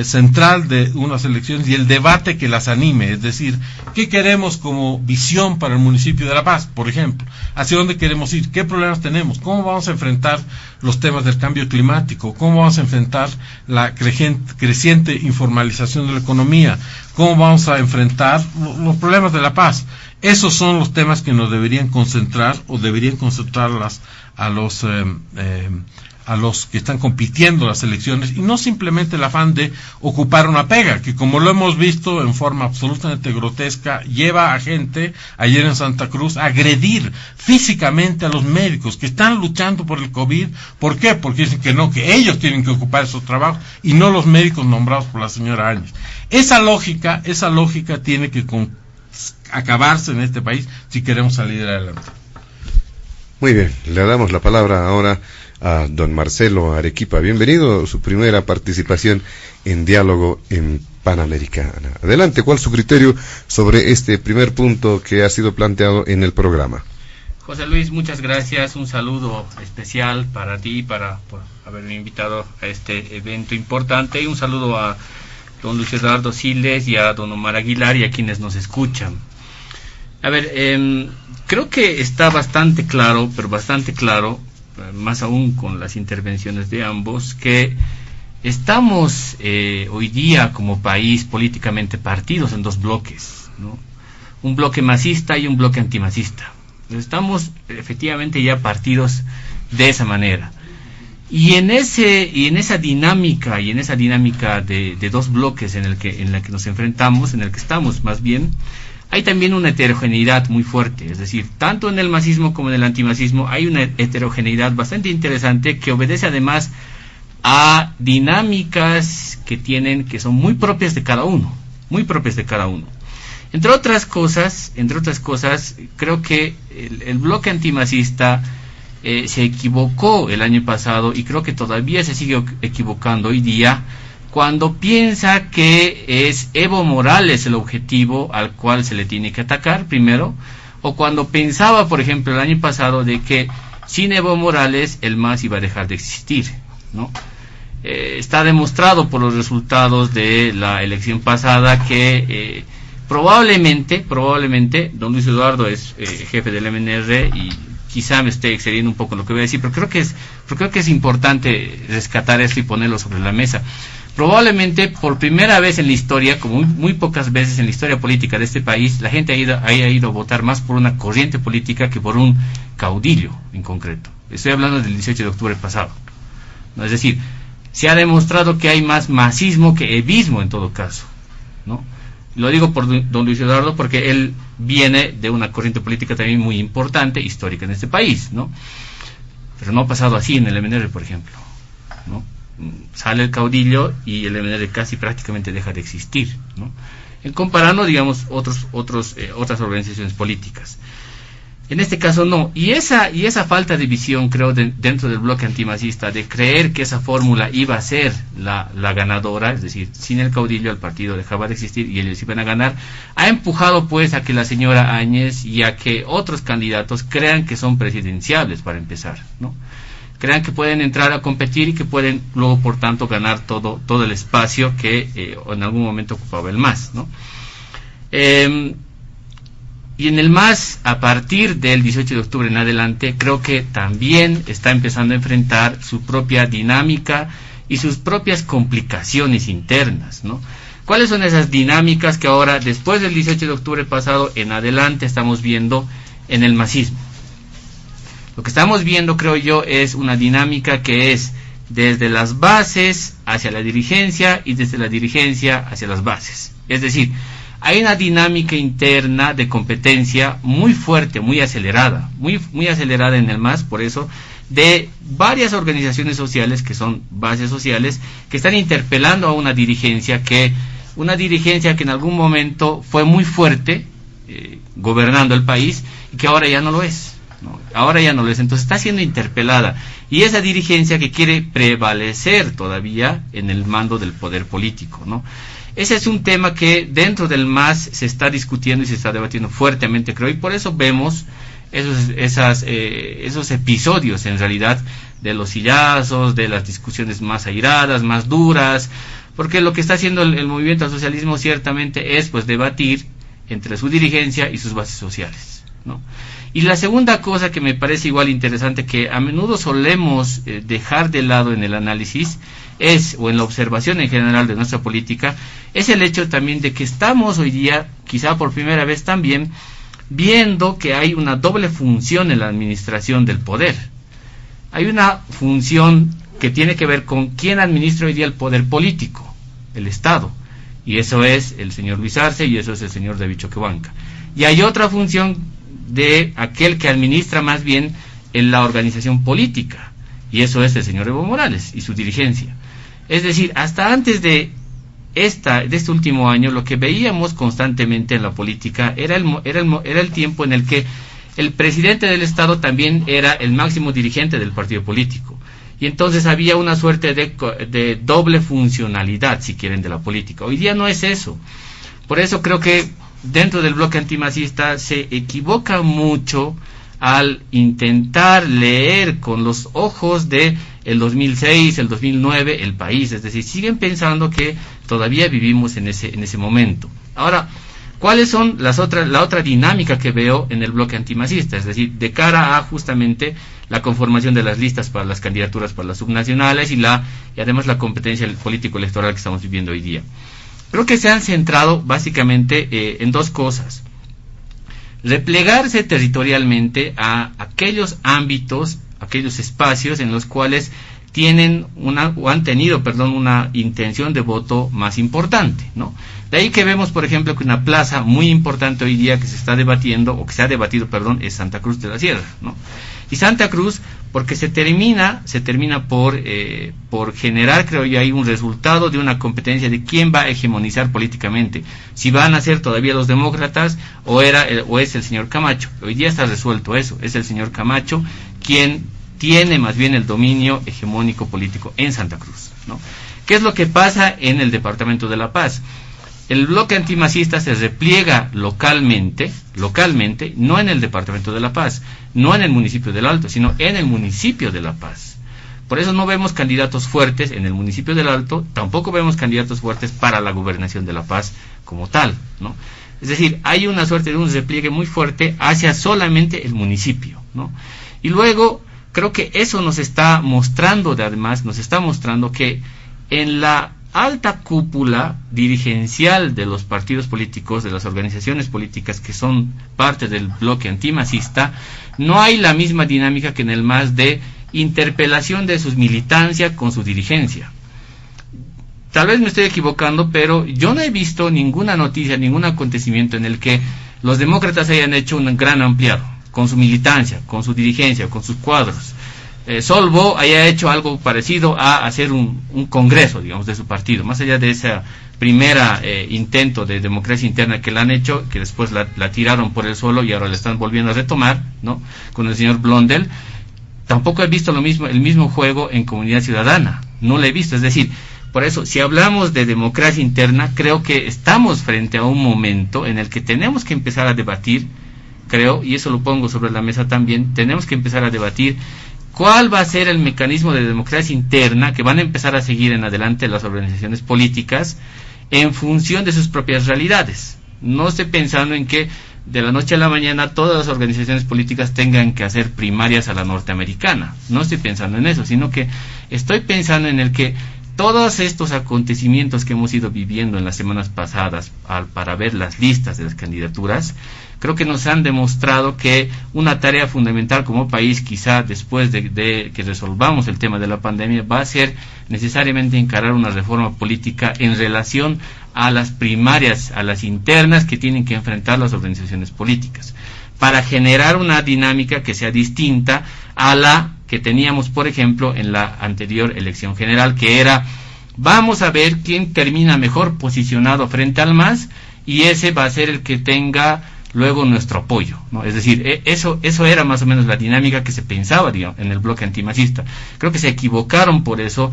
central de unas elecciones y el debate que las anime, es decir, ¿qué queremos como visión para el municipio de La Paz, por ejemplo? ¿Hacia dónde queremos ir? ¿Qué problemas tenemos? ¿Cómo vamos a enfrentar los temas del cambio climático? ¿Cómo vamos a enfrentar la creciente informalización de la economía? ¿Cómo vamos a enfrentar los problemas de La Paz? Esos son los temas que nos deberían concentrar, o deberían concentrarlas a los que están compitiendo las elecciones, y no simplemente el afán de ocupar una pega, que como lo hemos visto en forma absolutamente grotesca, lleva a gente, ayer en Santa Cruz, a agredir físicamente a los médicos que están luchando por el COVID. ¿Por qué? Porque dicen que no, que ellos tienen que ocupar esos trabajos y no los médicos nombrados por la señora Áñez. Esa lógica tiene que acabarse en este país si queremos salir adelante. Muy bien, le damos la palabra ahora a don Marcelo Arequipa. Bienvenido, su primera participación en Diálogo en Panamericana. Adelante, ¿cuál es su criterio sobre este primer punto que ha sido planteado en el programa? José Luis, muchas gracias. Un saludo especial para ti, por haberme invitado a este evento importante, y un saludo a don Luis Eduardo Siles y a don Omar Aguilar y a quienes nos escuchan. A ver, creo que está bastante claro, más aún con las intervenciones de ambos, que estamos hoy día como país políticamente partidos en dos bloques, ¿no? Un bloque masista y un bloque antimacista. Estamos efectivamente ya partidos de esa manera. Y en esa dinámica de dos bloques en la que nos enfrentamos, en el que estamos más bien, hay también una heterogeneidad muy fuerte. Es decir, tanto en el masismo como en el antimasismo hay una heterogeneidad bastante interesante, que obedece además a dinámicas que son muy propias de cada uno. Entre otras cosas, creo que el bloque antimacista se equivocó el año pasado, y creo que todavía se sigue equivocando hoy día, cuando piensa que es Evo Morales el objetivo al cual se le tiene que atacar primero, o cuando pensaba, por ejemplo, el año pasado, de que sin Evo Morales el MAS iba a dejar de existir, ¿no? Está demostrado por los resultados de la elección pasada que probablemente don Luis Eduardo es jefe del MNR, y quizá me esté excediendo un poco en lo que voy a decir, pero creo que es importante rescatar esto y ponerlo sobre la mesa. Probablemente por primera vez en la historia, como muy pocas veces en la historia política de este país, la gente haya ido a votar más por una corriente política que por un caudillo en concreto. Estoy hablando del 18 de octubre pasado, ¿no? Es decir, se ha demostrado que hay más masismo que evismo en todo caso, ¿no? Lo digo por don Luis Eduardo porque él viene de una corriente política también muy importante, histórica en este país, ¿no? Pero no ha pasado así en el MNR, por ejemplo, ¿no? Sale el caudillo y el MNR casi prácticamente deja de existir, ¿no? En comparando, digamos, otras organizaciones políticas. En este caso no, y esa falta de visión, creo, dentro del bloque antimacista, de creer que esa fórmula iba a ser la ganadora, es decir, sin el caudillo el partido dejaba de existir y ellos iban a ganar, ha empujado pues a que la señora Áñez y a que otros candidatos crean que son presidenciables, para empezar, ¿no? Crean que pueden entrar a competir y que pueden luego, por tanto, ganar todo el espacio que en algún momento ocupaba el MAS, ¿no? Y en el MAS, a partir del 18 de octubre en adelante, creo que también está empezando a enfrentar su propia dinámica y sus propias complicaciones internas, ¿no? ¿Cuáles son esas dinámicas que ahora, después del 18 de octubre pasado en adelante, estamos viendo en el masismo? Lo que estamos viendo, creo yo, es una dinámica que es desde las bases hacia la dirigencia y desde la dirigencia hacia las bases. Es decir, hay una dinámica interna de competencia muy fuerte, muy acelerada en el MAS, por eso, de varias organizaciones sociales que son bases sociales, que están interpelando a una dirigencia que en algún momento fue muy fuerte, gobernando el país, y que ahora ya no lo es, ¿no? Entonces está siendo interpelada, y esa dirigencia que quiere prevalecer todavía en el mando del poder político, ¿no? Ese es un tema que dentro del MAS se está discutiendo y se está debatiendo fuertemente, creo, y por eso vemos esos episodios, en realidad, de los sillazos, de las discusiones más airadas, más duras, porque lo que está haciendo el movimiento al socialismo ciertamente es, pues, debatir entre su dirigencia y sus bases sociales, ¿no? Y la segunda cosa que me parece igual interesante, que a menudo solemos dejar de lado en el análisis, o en la observación en general de nuestra política, es el hecho también de que estamos hoy día, quizá por primera vez también, viendo que hay una doble función en la administración del poder. Hay una función que tiene que ver con quién administra hoy día el poder político, el Estado, y eso es el señor Luis Arce y eso es el señor David Choquehuanca. Y hay otra función de aquel que administra más bien en la organización política, y eso es el señor Evo Morales y su dirigencia. Es decir, hasta antes de este último año, lo que veíamos constantemente en la política era el tiempo en el que el presidente del Estado también era el máximo dirigente del partido político. y entonces había una suerte de doble funcionalidad, si quieren, de la política. Hoy día no es eso. Por eso creo que dentro del bloque antimacista se equivoca mucho al intentar leer con los ojos de el 2006, el 2009, el país. Es decir, siguen pensando que todavía vivimos en ese momento. Ahora, ¿cuáles son la otra dinámica que veo en el bloque antimacista? Es decir, de cara a justamente la conformación de las listas para las candidaturas para las subnacionales y además la competencia político-electoral que estamos viviendo hoy día. Creo que se han centrado básicamente en dos cosas. Replegarse territorialmente a aquellos ámbitos, aquellos espacios en los cuales han tenido una intención de voto más importante, ¿no? De ahí que vemos, por ejemplo, que una plaza muy importante hoy día que se está debatiendo, o que se ha debatido, es Santa Cruz de la Sierra, ¿no? Y Santa Cruz, porque se termina por generar, creo yo, ahí un resultado de una competencia de quién va a hegemonizar políticamente, si van a ser todavía los demócratas o es el señor Camacho. Hoy día está resuelto eso, es el señor Camacho quien tiene más bien el dominio hegemónico político en Santa Cruz, ¿no? ¿Qué es lo que pasa en el departamento de La Paz? El bloque antimacista se repliega localmente, no en el departamento de La Paz, no en el municipio del Alto, sino en el municipio de La Paz. Por eso no vemos candidatos fuertes en el municipio del Alto, tampoco vemos candidatos fuertes para la gobernación de La Paz como tal, ¿no? Es decir, hay una suerte de un repliegue muy fuerte hacia solamente el municipio, ¿no? Y luego, creo que eso nos está mostrando que en la alta cúpula dirigencial de los partidos políticos, de las organizaciones políticas que son parte del bloque antimacista, no hay la misma dinámica que en el MAS de interpelación de sus militancia con su dirigencia. Tal vez me estoy equivocando, pero yo no he visto ninguna noticia, ningún acontecimiento en el que los demócratas hayan hecho un gran ampliado con su militancia, con su dirigencia, con sus cuadros. Solvo haya hecho algo parecido a hacer un congreso, digamos, de su partido, más allá de esa primera intento de democracia interna que la han hecho, que después la tiraron por el suelo y ahora la están volviendo a retomar, ¿no? Con el señor Blondel. Tampoco he visto el mismo juego en Comunidad Ciudadana, no lo he visto. Es decir, por eso, si hablamos de democracia interna, creo que estamos frente a un momento en el que tenemos que empezar a debatir, creo, y eso lo pongo sobre la mesa también, tenemos que empezar a debatir ¿cuál va a ser el mecanismo de democracia interna que van a empezar a seguir en adelante las organizaciones políticas en función de sus propias realidades? No estoy pensando en que de la noche a la mañana todas las organizaciones políticas tengan que hacer primarias a la norteamericana. No estoy pensando en eso, sino que estoy pensando en el que todos estos acontecimientos que hemos ido viviendo en las semanas pasadas para ver las listas de las candidaturas, creo que nos han demostrado que una tarea fundamental como país, quizá después de que resolvamos el tema de la pandemia, va a ser necesariamente encarar una reforma política en relación a las primarias, a las internas que tienen que enfrentar las organizaciones políticas, para generar una dinámica que sea distinta a la que teníamos, por ejemplo, en la anterior elección general, que era, vamos a ver quién termina mejor posicionado frente al MAS, y ese va a ser el que tenga luego nuestro apoyo, ¿no? Es decir, eso era más o menos la dinámica que se pensaba, digamos, en el bloque antimacista. Creo que se equivocaron por eso.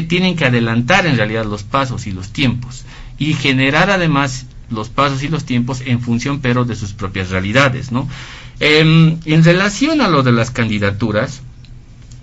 Tienen que adelantar en realidad los pasos y los tiempos, y generar además los pasos y los tiempos en función, pero de sus propias realidades, ¿no? En relación a lo de las candidaturas,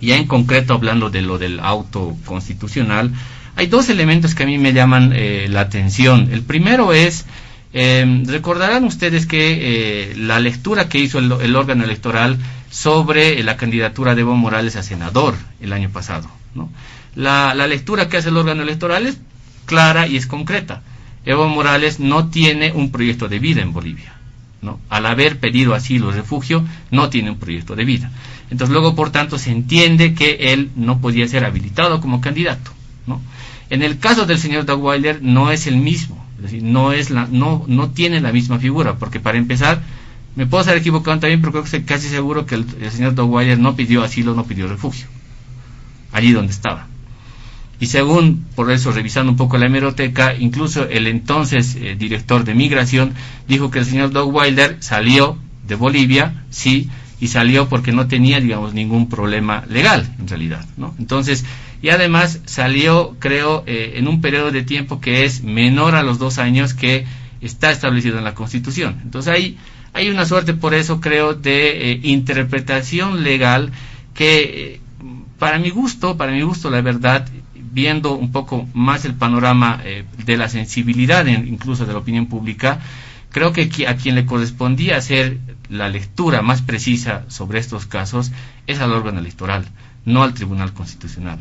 ya en concreto hablando de lo del auto constitucional, hay dos elementos que a mí me llaman la atención. El primero es, recordarán ustedes que la lectura que hizo el órgano electoral sobre la candidatura de Evo Morales a senador el año pasado, ¿no? La lectura que hace el órgano electoral es clara y es concreta. Evo Morales no tiene un proyecto de vida en Bolivia, ¿no? Al haber pedido asilo o refugio, no tiene un proyecto de vida. Entonces luego, por tanto, se entiende que él no podía ser habilitado como candidato, ¿no? En el caso del señor Dagweiler no es el mismo, es decir, no tiene la misma figura, porque para empezar, me puedo estar equivocando también, pero creo que estoy casi seguro que el señor Dagweiler no pidió asilo, no pidió refugio, allí donde estaba. Y según, por eso, revisando un poco la hemeroteca, incluso el entonces director de Migración dijo que el señor Dagweiler salió de Bolivia, sí, y salió porque no tenía, digamos, ningún problema legal, en realidad, ¿no? Entonces, y además salió, creo, en un periodo de tiempo que es menor a los 2 años que está establecido en la Constitución. Entonces, hay una suerte, por eso creo, de interpretación legal que, para mi gusto, la verdad, viendo un poco más el panorama de la sensibilidad, incluso de la opinión pública, creo que a quien le correspondía hacer la lectura más precisa sobre estos casos es al órgano electoral, no al Tribunal Constitucional.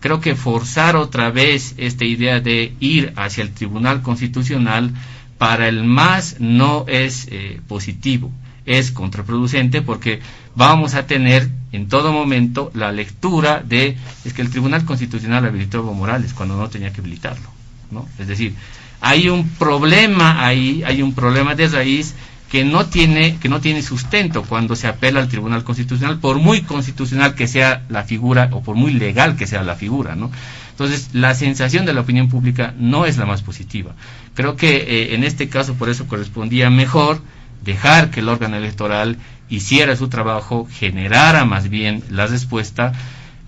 Creo que forzar otra vez esta idea de ir hacia el Tribunal Constitucional para el MAS no es positivo, es contraproducente, porque vamos a tener en todo momento la lectura de, es que el Tribunal Constitucional habilitó a Evo Morales cuando no tenía que habilitarlo, ¿no? Es decir, hay un problema ahí, hay un problema de raíz que no tiene sustento cuando se apela al Tribunal Constitucional, por muy constitucional que sea la figura o por muy legal que sea la figura, ¿no? Entonces, la sensación de la opinión pública no es la más positiva. Creo que en este caso, por eso correspondía mejor dejar que el órgano electoral hiciera su trabajo, generara más bien la respuesta.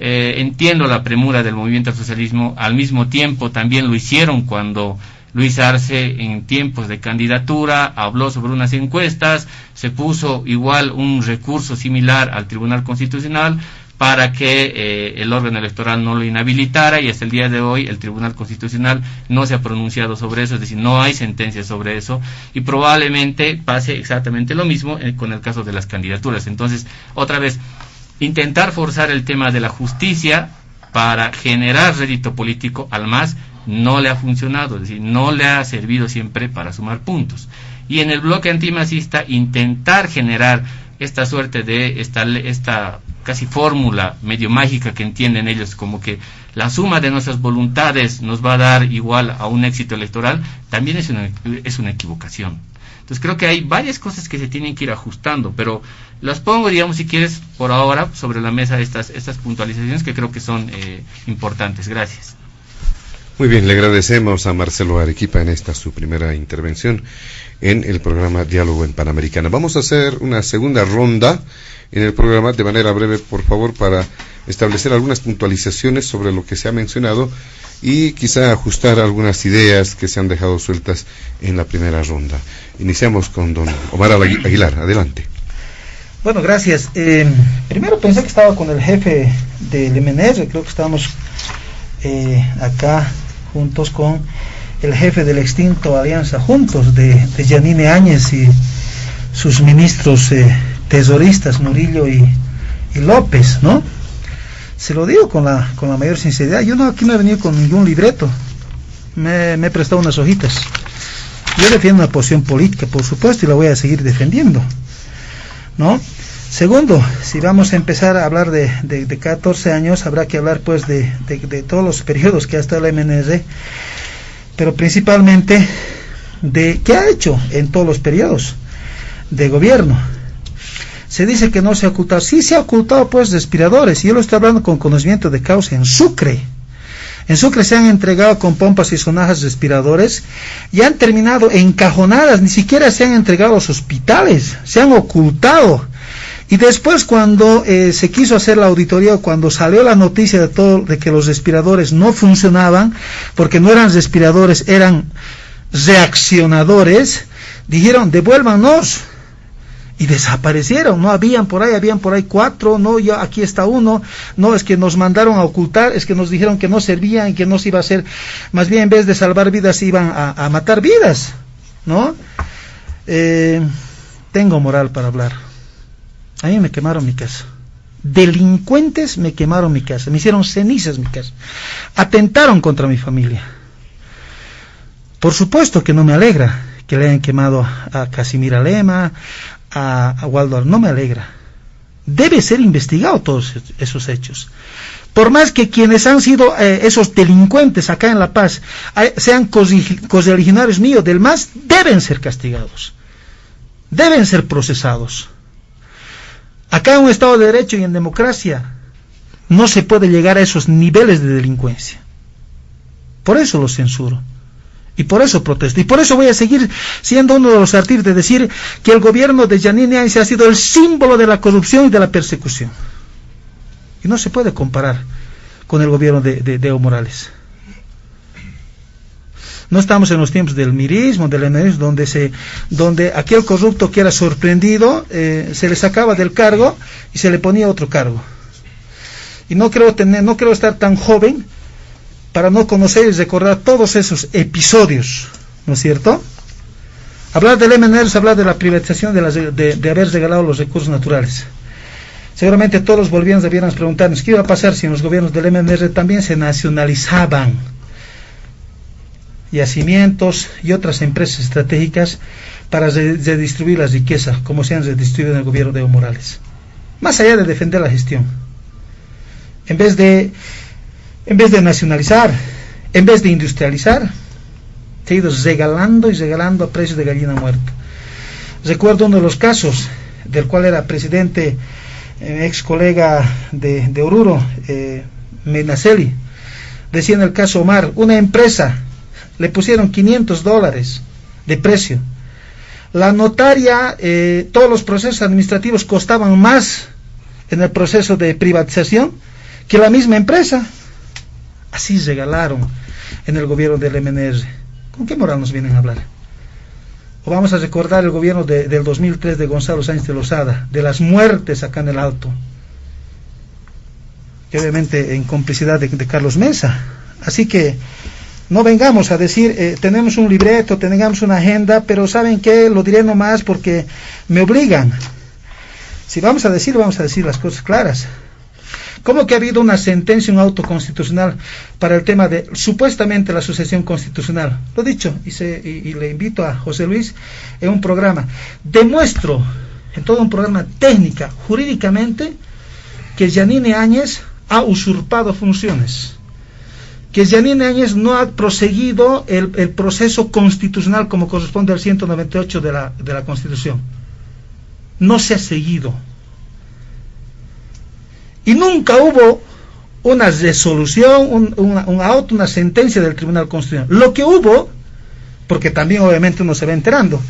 Entiendo la premura del movimiento al socialismo, al mismo tiempo también lo hicieron cuando Luis Arce, en tiempos de candidatura, habló sobre unas encuestas, se puso igual un recurso similar al Tribunal Constitucional para que el órgano electoral no lo inhabilitara, y hasta el día de hoy el Tribunal Constitucional no se ha pronunciado sobre eso, es decir, no hay sentencia sobre eso, y probablemente pase exactamente lo mismo con el caso de las candidaturas. Entonces, otra vez, intentar forzar el tema de la justicia para generar rédito político al MAS no le ha funcionado, es decir, no le ha servido siempre para sumar puntos. Y en el bloque antimacista, intentar generar esta suerte de esta casi fórmula medio mágica que entienden ellos, como que la suma de nuestras voluntades nos va a dar igual a un éxito electoral, también es una equivocación. Entonces creo que hay varias cosas que se tienen que ir ajustando, pero las pongo, digamos, si quieres, por ahora sobre la mesa estas puntualizaciones que creo que son importantes. Gracias. Muy bien, le agradecemos a Marcelo Arequipa en esta su primera intervención en el programa Diálogo en Panamericana. Vamos a hacer una segunda ronda en el programa de manera breve, por favor, para establecer algunas puntualizaciones sobre lo que se ha mencionado y quizá ajustar algunas ideas que se han dejado sueltas en la primera ronda. Iniciamos con don Omar Aguilar, adelante. Bueno, gracias. Primero pensé que estaba con el jefe del MNR, creo que estábamos acá juntos con el jefe del extinto Alianza Juntos de Yanine Áñez y sus ministros tesoristas Murillo y López, ¿no? Se lo digo con la mayor sinceridad. Yo aquí no he venido con ningún libreto, me he prestado unas hojitas. Yo defiendo una posición política, por supuesto, y la voy a seguir defendiendo, ¿no? Segundo, si vamos a empezar a hablar de 14 años, habrá que hablar pues de todos los periodos que ha estado la MNR, pero principalmente de qué ha hecho en todos los periodos de gobierno. Se dice que no se ha ocultado, sí se ha ocultado pues respiradores, y yo lo estoy hablando con conocimiento de causa. En Sucre se han entregado con pompas y sonajas respiradores y han terminado encajonadas, ni siquiera se han entregado a los hospitales, se han ocultado. Y después, cuando se quiso hacer la auditoría, cuando salió la noticia de que los respiradores no funcionaban, porque no eran respiradores, eran reaccionadores, dijeron, devuélvanos, y desaparecieron. No habían por ahí 4, no, ya aquí está uno, no, es que nos mandaron a ocultar, es que nos dijeron que no servían, que no se iba a hacer, más bien en vez de salvar vidas iban a matar vidas, ¿no? Tengo moral para hablar. A mí me quemaron mi casa. Delincuentes me quemaron mi casa, me hicieron cenizas mi casa, atentaron contra mi familia. Por supuesto que no me alegra que le hayan quemado a Casimira Lema, a Waldo, no me alegra. Debe ser investigado todos esos hechos. Por más que quienes han sido esos delincuentes acá en La Paz sean correligionarios míos del MAS, deben ser castigados, deben ser procesados. Acá en un Estado de Derecho y en democracia no se puede llegar a esos niveles de delincuencia. Por eso los censuro. Y por eso protesto. Y por eso voy a seguir siendo uno de los artífices de decir que el gobierno de Yanine Áñez ha sido el símbolo de la corrupción y de la persecución. Y no se puede comparar con el gobierno de Evo Morales. No estamos en los tiempos del mirismo, del enemismo, donde aquel corrupto que era sorprendido se le sacaba del cargo y se le ponía otro cargo. Y no creo estar tan joven para no conocer y recordar todos esos episodios, ¿no es cierto? Hablar del MNR es hablar de la privatización de haber regalado los recursos naturales. Seguramente todos los bolivianos debieran preguntarnos qué iba a pasar si en los gobiernos del MNR también se nacionalizaban yacimientos y otras empresas estratégicas para redistribuir la riqueza, como se han redistribuido en el gobierno de Evo Morales. Más allá de defender la gestión, en vez de nacionalizar, en vez de industrializar, se ha ido regalando y regalando a precios de gallina muerta. Recuerdo uno de los casos del cual era presidente ex colega de Oruro, Medinaceli. Decía en el caso Omar, una empresa le pusieron $500 de precio. La notaria, todos los procesos administrativos costaban más en el proceso de privatización que la misma empresa. Así regalaron en el gobierno del MNR. ¿Con qué moral nos vienen a hablar? O vamos a recordar el gobierno del 2003 de Gonzalo Sánchez de Lozada, de las muertes acá en el Alto, que obviamente en complicidad de Carlos Mesa. Así que no vengamos a decir, tenemos un libreto, tengamos una agenda, pero ¿saben qué? Lo diré nomás porque me obligan. Si vamos a decir las cosas claras. ¿Cómo que ha habido una sentencia, un auto constitucional para el tema de supuestamente la sucesión constitucional? Lo he dicho y le invito a José Luis en un programa. Demuestro en todo un programa técnica, jurídicamente, que Yanine Áñez ha usurpado funciones. Que Yanine Áñez no ha proseguido el proceso constitucional como corresponde al 198 de la Constitución. No se ha seguido. Y nunca hubo una resolución, un auto, una sentencia del Tribunal Constitucional. Lo que hubo, porque también obviamente uno se va enterando,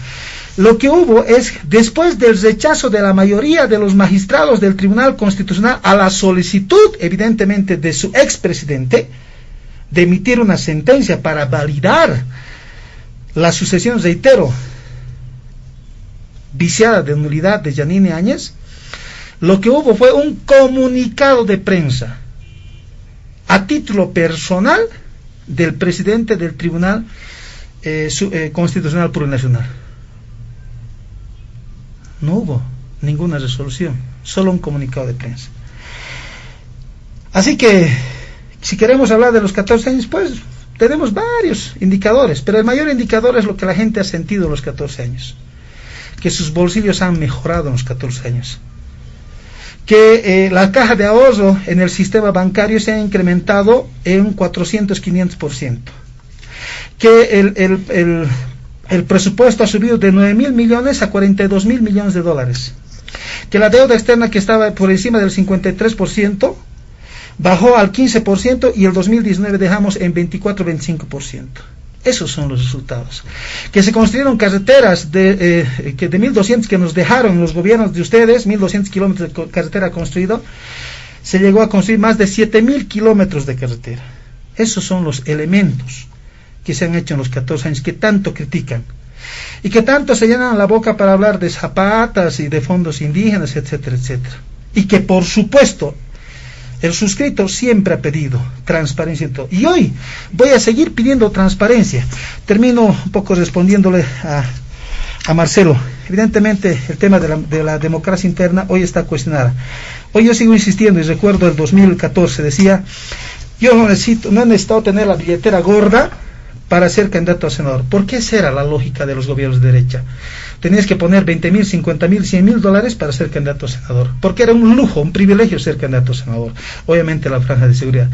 lo que hubo es, después del rechazo de la mayoría de los magistrados del Tribunal Constitucional a la solicitud, evidentemente, de su expresidente, de emitir una sentencia para validar la sucesión, reitero, viciada de nulidad de Yanine Áñez, lo que hubo fue un comunicado de prensa a título personal del presidente del Tribunal Constitucional Plurinacional. No hubo ninguna resolución, solo un comunicado de prensa. Así que si queremos hablar de los 14 años, pues tenemos varios indicadores, pero el mayor indicador es lo que la gente ha sentido en los 14 años, que sus bolsillos han mejorado en los 14 años, que la caja de ahorro en el sistema bancario se ha incrementado en 400-500%, que el presupuesto ha subido de 9.000 millones a 42.000 millones de dólares, que la deuda externa, que estaba por encima del 53%, bajó al 15% y el 2019 dejamos en 24-25%. Esos son los resultados. Que se construyeron carreteras de 1.200 que nos dejaron los gobiernos de ustedes, 1.200 kilómetros de carretera construido, se llegó a construir más de 7.000 kilómetros de carretera. Esos son los elementos que se han hecho en los 14 años, que tanto critican, y que tanto se llenan la boca para hablar de zapatas y de fondos indígenas, etcétera, etcétera. Y que por supuesto el suscrito siempre ha pedido transparencia en todo. Y hoy voy a seguir pidiendo transparencia. Termino un poco respondiéndole a Marcelo. Evidentemente el tema de la democracia interna hoy está cuestionada. Hoy yo sigo insistiendo, y recuerdo el 2014, decía, yo no he necesitado tener la billetera gorda para ser candidato a senador. ¿Por qué esa era la lógica de los gobiernos de derecha? Tenías que poner 20.000, 50.000, 100.000 dólares para ser candidato a senador, porque era un lujo, un privilegio ser candidato a senador. Obviamente la franja de seguridad.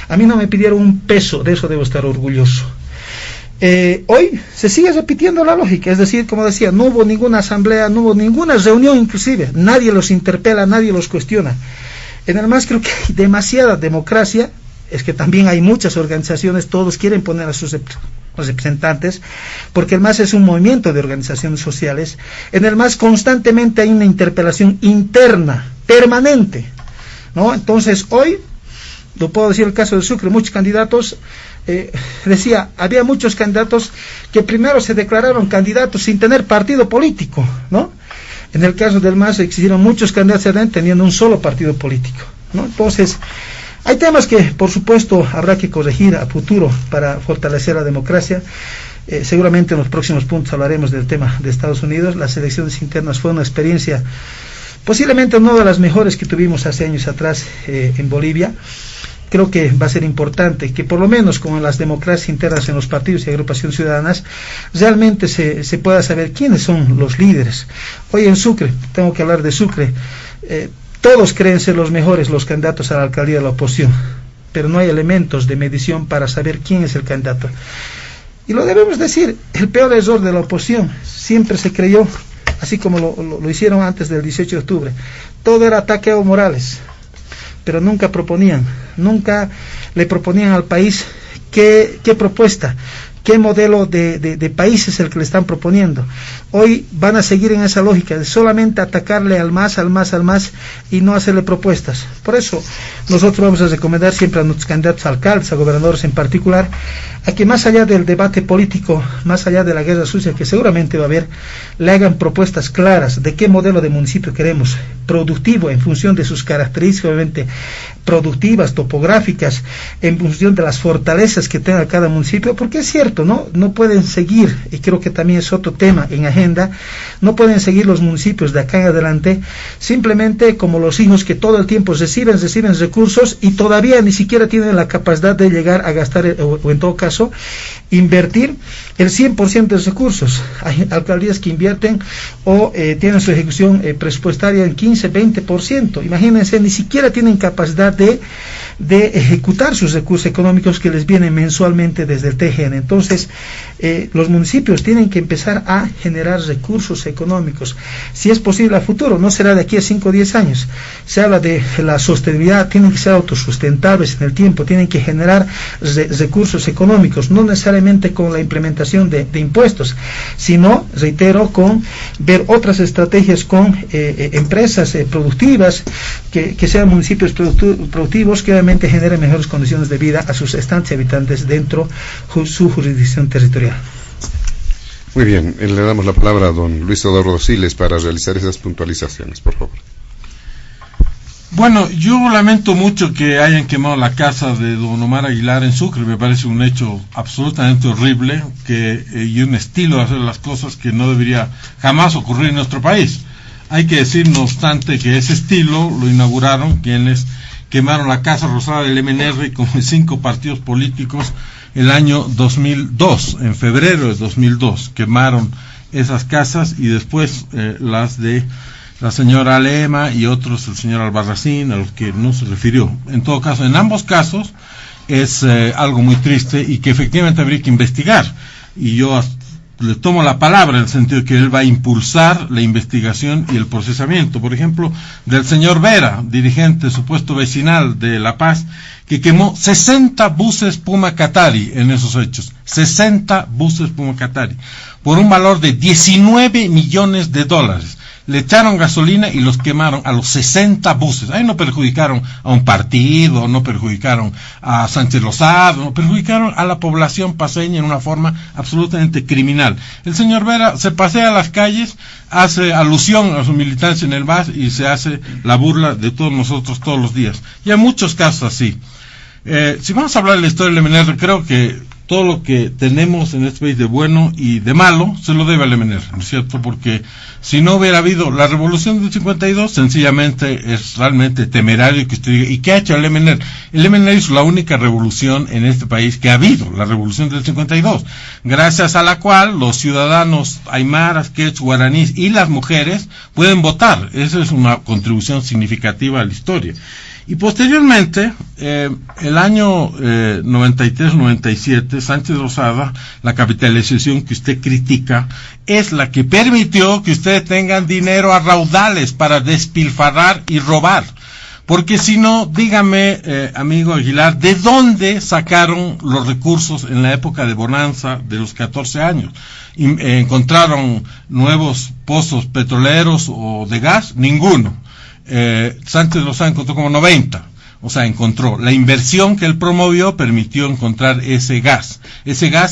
A mí no me pidieron un peso, de eso debo estar orgulloso. Hoy se sigue repitiendo la lógica, es decir, como decía, no hubo ninguna asamblea, no hubo ninguna reunión inclusive, nadie los interpela, nadie los cuestiona. En el MAS creo que hay demasiada democracia es que también hay muchas organizaciones, todos quieren poner a sus representantes, porque el MAS es un movimiento de organizaciones sociales. En el MAS constantemente hay una interpelación interna, permanente, ¿no? Entonces hoy, lo puedo decir el caso de Sucre, muchos candidatos, había muchos candidatos que primero se declararon candidatos sin tener partido político, ¿no? En el caso del MAS existieron muchos candidatos teniendo un solo partido político, ¿no? Entonces, hay temas que, por supuesto, habrá que corregir a futuro para fortalecer la democracia. Seguramente en los próximos puntos hablaremos del tema de Estados Unidos. Las elecciones internas fue una experiencia, posiblemente una de las mejores que tuvimos hace años atrás en Bolivia. Creo que va a ser importante que por lo menos como en las democracias internas en los partidos y agrupaciones ciudadanas, realmente se pueda saber quiénes son los líderes. Hoy en Sucre, tengo que hablar de Sucre, todos creen ser los mejores los candidatos a la alcaldía de la oposición, pero no hay elementos de medición para saber quién es el candidato. Y lo debemos decir, el peor error de la oposición, siempre se creyó, así como lo hicieron antes del 18 de octubre, todo era ataque a Evo Morales, pero nunca le proponían al país qué propuesta, qué modelo de país es el que le están proponiendo. Hoy van a seguir en esa lógica de solamente atacarle al MAS y no hacerle propuestas. Por eso nosotros vamos a recomendar siempre a nuestros candidatos a alcaldes, a gobernadores en particular, a que más allá del debate político, más allá de la guerra sucia que seguramente va a haber, le hagan propuestas claras de qué modelo de municipio queremos, productivo en función de sus características, obviamente productivas, topográficas, en función de las fortalezas que tenga cada municipio, porque es cierto, no pueden seguir, y creo que también es otro tema en agenda, no pueden seguir los municipios de acá en adelante simplemente como los hijos que todo el tiempo reciben recursos y todavía ni siquiera tienen la capacidad de llegar a gastar o en todo caso invertir el 100% de los recursos. Hay alcaldías que invierten o tienen su ejecución presupuestaria en 15-20%. Imagínense, ni siquiera tienen capacidad de ejecutar sus recursos económicos que les vienen mensualmente desde el TGN. Entonces, los municipios tienen que empezar a generar recursos económicos. Si es posible a futuro, no será de aquí a 5 o 10 años. Se habla de la sostenibilidad, tienen que ser autosustentables en el tiempo, tienen que generar recursos económicos, no necesariamente con la implementación de impuestos, sino, reitero, con ver otras estrategias con empresas productivas, que sean municipios productivos, que obviamente generen mejores condiciones de vida a sus estantes y habitantes dentro de su jurisdicción territorial. Muy bien, le damos la palabra a don Luis Eduardo Siles para realizar esas puntualizaciones, por favor. Bueno, yo lamento mucho que hayan quemado la casa de don Omar Aguilar en Sucre. Me parece un hecho absolutamente horrible y un estilo de hacer las cosas que no debería jamás ocurrir en nuestro país. Hay que decir, no obstante, que ese estilo lo inauguraron quienes quemaron la Casa Rosada del MNR con 5 partidos políticos el año 2002, en febrero de 2002, quemaron esas casas y después las de la señora Lema y otros, el señor Albarracín, a los que no se refirió. En todo caso, en ambos casos es algo muy triste y que efectivamente habría que investigar. Y yo le tomo la palabra en el sentido de que él va a impulsar la investigación y el procesamiento. Por ejemplo, del señor Vera, dirigente supuesto vecinal de La Paz, que quemó 60 buses Puma Qatari en esos hechos. 60 buses Puma Qatari. Por un valor de $19 millones. Le echaron gasolina y los quemaron a los 60 buses. Ahí no perjudicaron a un partido, no perjudicaron a Sánchez Lozada, no perjudicaron a la población paceña en una forma absolutamente criminal. El señor Vera se pasea a las calles, hace alusión a su militancia en el MAS y se hace la burla de todos nosotros todos los días. Y hay muchos casos así. Si vamos a hablar de la historia del MNR, creo que todo lo que tenemos en este país de bueno y de malo se lo debe al MNR, ¿no es cierto? Porque si no hubiera habido la revolución del 52, sencillamente es realmente temerario que usted diga, ¿y qué ha hecho el MNR? El MNR es la única revolución en este país que ha habido, la revolución del 52, gracias a la cual los ciudadanos aymaras, quechuas, guaraníes y las mujeres pueden votar. Esa es una contribución significativa a la historia. Y posteriormente, el año 93-97, Sánchez Lozada, la capitalización que usted critica, es la que permitió que ustedes tengan dinero a raudales para despilfarrar y robar. Porque si no, dígame, amigo Aguilar, ¿de dónde sacaron los recursos en la época de bonanza de los 14 años? ¿Encontraron nuevos pozos petroleros o de gas? Ninguno. Sánchez Lozano encontró como 90. O sea, encontró. La inversión que él promovió permitió encontrar ese gas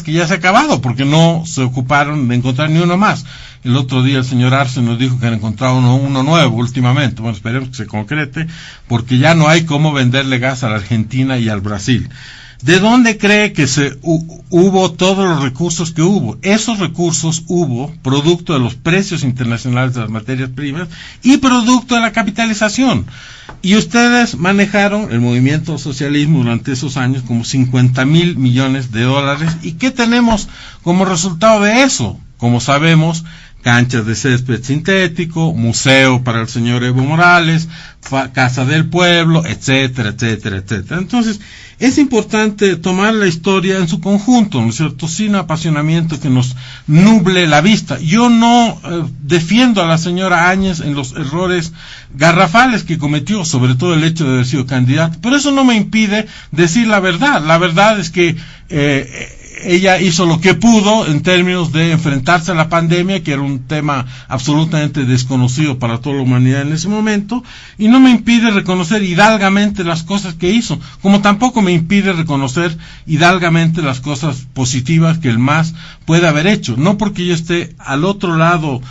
que ya se ha acabado porque no se ocuparon de encontrar ni uno más. El otro día el señor Arce nos dijo que han encontrado uno nuevo últimamente. Bueno, esperemos que se concrete, porque ya no hay cómo venderle gas a la Argentina y al Brasil. ¿De dónde cree que hubo todos los recursos que hubo? Esos recursos hubo producto de los precios internacionales de las materias primas y producto de la capitalización. Y ustedes manejaron el movimiento socialismo durante esos años como 50,000 millones de dólares. ¿Y qué tenemos como resultado de eso? Como sabemos, canchas de césped sintético, museo para el señor Evo Morales, Casa del Pueblo, etcétera, etcétera, etcétera. Entonces, es importante tomar la historia en su conjunto, ¿no es cierto?, sin apasionamiento que nos nuble la vista. Yo no defiendo a la señora Áñez en los errores garrafales que cometió, sobre todo el hecho de haber sido candidata, pero eso no me impide decir la verdad. La verdad es que ella hizo lo que pudo en términos de enfrentarse a la pandemia, que era un tema absolutamente desconocido para toda la humanidad en ese momento, y no me impide reconocer hidalgamente las cosas que hizo, como tampoco me impide reconocer hidalgamente las cosas positivas que el MAS puede haber hecho. No porque yo esté al otro lado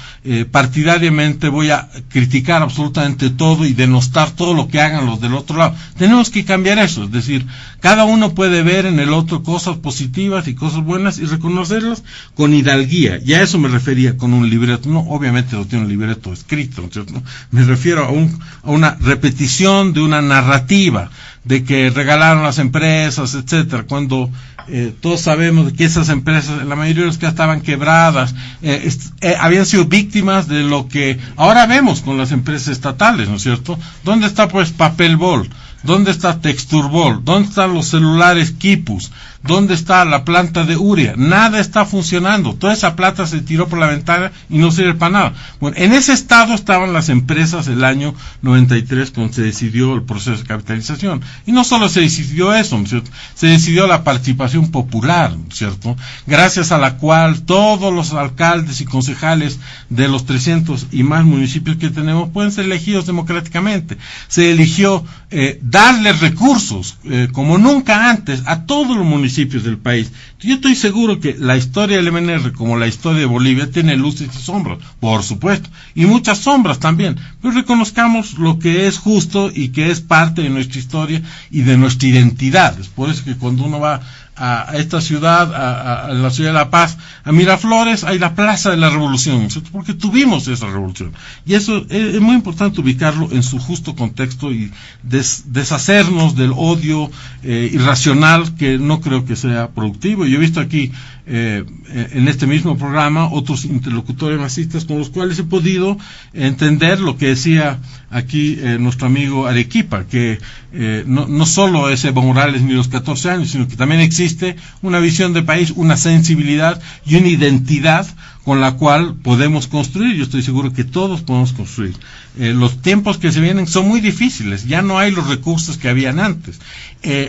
partidariamente voy a criticar absolutamente todo y denostar todo lo que hagan los del otro lado. Tenemos que cambiar eso, es decir, cada uno puede ver en el otro cosas positivas y cosas buenas y reconocerlas con hidalguía. Y a eso me refería con un libreto. No, obviamente no tiene un libreto escrito, ¿no es cierto? Me refiero a una repetición de una narrativa de que regalaron las empresas, etcétera, cuando todos sabemos que esas empresas, la mayoría de las que estaban quebradas, habían sido víctimas de lo que ahora vemos con las empresas estatales, ¿no es cierto? ¿Dónde está pues Papelbol? ¿Dónde está Texturbol? ¿Dónde están los celulares Quipus? ¿Dónde está la planta de Uria? Nada está funcionando. Toda esa plata se tiró por la ventana y no sirve para nada. Bueno, en ese estado estaban las empresas el año 93 cuando se decidió el proceso de capitalización. Y no solo se decidió eso, ¿no es cierto? Se decidió la participación popular, ¿no es cierto? Gracias a la cual todos los alcaldes y concejales de los 300 y más municipios que tenemos pueden ser elegidos democráticamente. Se eligió darle recursos como nunca antes a todos los municipios del país. Yo estoy seguro que la historia del MNR, como la historia de Bolivia, tiene luces y sombras, por supuesto, y muchas sombras también, pero reconozcamos lo que es justo y que es parte de nuestra historia y de nuestra identidad. Es por eso que cuando uno va a esta ciudad, a la ciudad de La Paz, a Miraflores, hay la Plaza de la Revolución, ¿cierto? Porque tuvimos esa revolución. Y eso es muy importante ubicarlo en su justo contexto y deshacernos del odio irracional que no creo que sea productivo. Yo he visto aquí en este mismo programa otros interlocutores masistas con los cuales he podido entender lo que decía aquí nuestro amigo Arequipa, que no solo es Evo Morales ni los 14 años, sino que también existe una visión de país, una sensibilidad y una identidad con la cual podemos construir. Yo estoy seguro que todos podemos construir. Los tiempos que se vienen son muy difíciles, ya no hay los recursos que habían antes.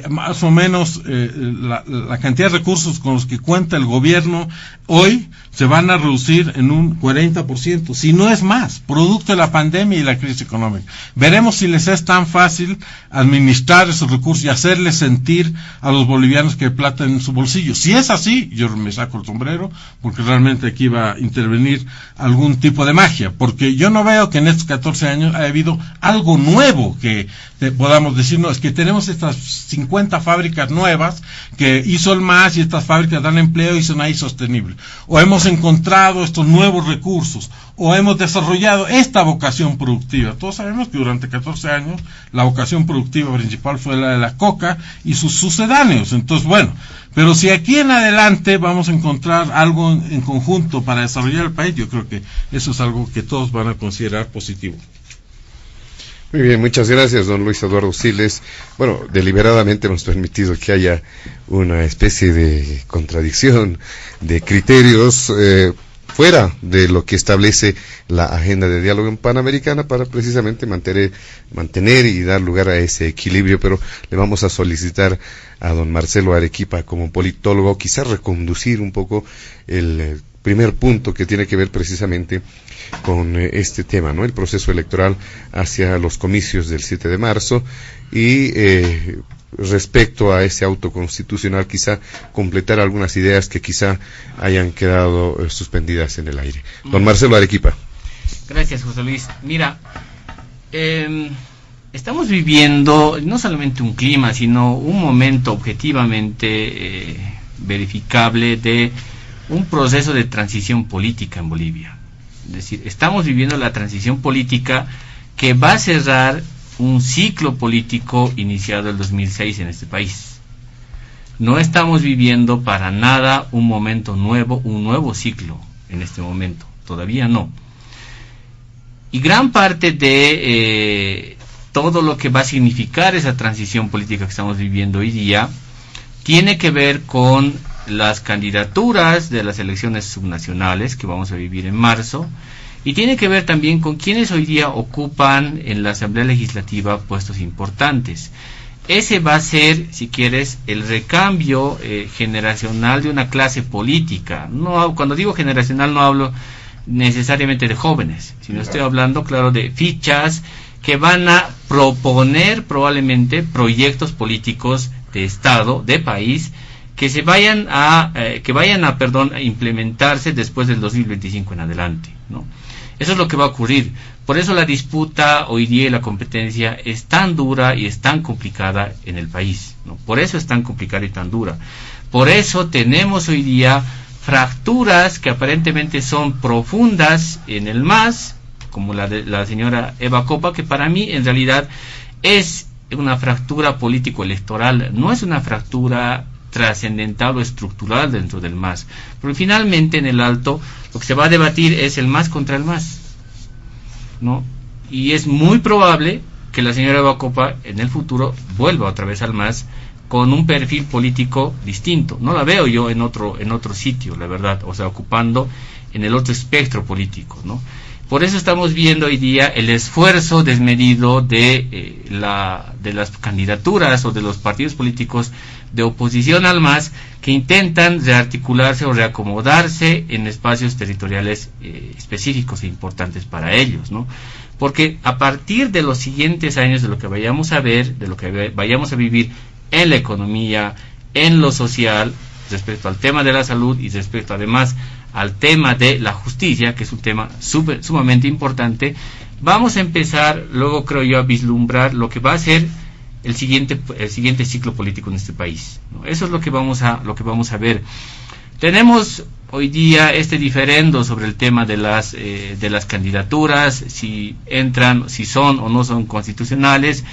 Más o menos la cantidad de recursos con los que cuenta el gobierno hoy se van a reducir en un 40%, si no es más, producto de la pandemia y la crisis económica. Veremos si les es tan fácil administrar esos recursos y hacerles sentir a los bolivianos que hay plata en su bolsillo. Si es así, yo me saco el sombrero, porque realmente aquí va a intervenir algún tipo de magia, porque yo no veo que en estos 14 años haya habido algo nuevo que podamos decir, no, es que tenemos estas 50 fábricas nuevas que hizo el MAS y estas fábricas dan empleo y son ahí sostenibles. O hemos encontrado estos nuevos recursos, o hemos desarrollado esta vocación productiva. Todos sabemos que durante 14 años la vocación productiva principal fue la de la coca y sus sucedáneos. Entonces, bueno, pero si aquí en adelante vamos a encontrar algo en conjunto para desarrollar el país, yo creo que eso es algo que todos van a considerar positivo. Muy bien, muchas gracias, don Luis Eduardo Siles. Bueno, deliberadamente hemos permitido que haya una especie de contradicción de criterios, fuera de lo que establece la agenda de diálogo en Panamericana para precisamente mantener y dar lugar a ese equilibrio. Pero le vamos a solicitar a don Marcelo Arequipa, como politólogo, quizás reconducir un poco el primer punto que tiene que ver precisamente con este tema, ¿no? El proceso electoral hacia los comicios del 7 de marzo y respecto a ese auto constitucional, quizá completar algunas ideas que quizá hayan quedado suspendidas en el aire. Don Marcelo Arequipa. Gracias, José Luis. Mira, estamos viviendo no solamente un clima, sino un momento objetivamente verificable de un proceso de transición política en Bolivia. Es decir, estamos viviendo la transición política que va a cerrar un ciclo político iniciado en 2006 en este país. No estamos viviendo para nada un momento nuevo, un nuevo ciclo en este momento, todavía no. Y gran parte de todo lo que va a significar esa transición política que estamos viviendo hoy día tiene que ver con las candidaturas de las elecciones subnacionales que vamos a vivir en marzo, y tiene que ver también con quienes hoy día ocupan en la Asamblea Legislativa puestos importantes. Ese va a ser, si quieres, el recambio generacional de una clase política. No, cuando digo generacional no hablo necesariamente de jóvenes, sino estoy hablando, claro, de fichas que van a proponer probablemente proyectos políticos de Estado, de país, que se vayan a implementarse después del 2025 en adelante, ¿no? Eso es lo que va a ocurrir. Por eso la disputa hoy día y la competencia es tan dura y es tan complicada en el país, ¿no? Por eso es tan complicada y tan dura. Por eso tenemos hoy día fracturas que aparentemente son profundas en el MAS, como la de la señora Eva Copa, que para mí en realidad es una fractura político-electoral, no es una fractura trascendental o estructural dentro del MAS, porque finalmente en el Alto lo que se va a debatir es el MAS contra el MAS, ¿no? Y es muy probable que la señora Eva Copa en el futuro vuelva otra vez al MAS con un perfil político distinto. No la veo yo en otro sitio, la verdad, o sea, ocupando en el otro espectro político, ¿no? Por eso estamos viendo hoy día el esfuerzo desmedido de las candidaturas o de los partidos políticos de oposición al MAS, que intentan rearticularse o reacomodarse en espacios territoriales específicos e importantes para ellos, ¿no? Porque a partir de los siguientes años, de lo que vayamos a ver, de lo que vayamos a vivir en la economía, en lo social, respecto al tema de la salud y respecto además al tema de la justicia, que es un tema sumamente importante, vamos a empezar, luego creo yo, a vislumbrar lo que va a ser el siguiente ciclo político en este país, ¿no? Eso es lo que vamos a ver. Tenemos hoy día este diferendo sobre el tema de las candidaturas, si entran, si son o no son constitucionales.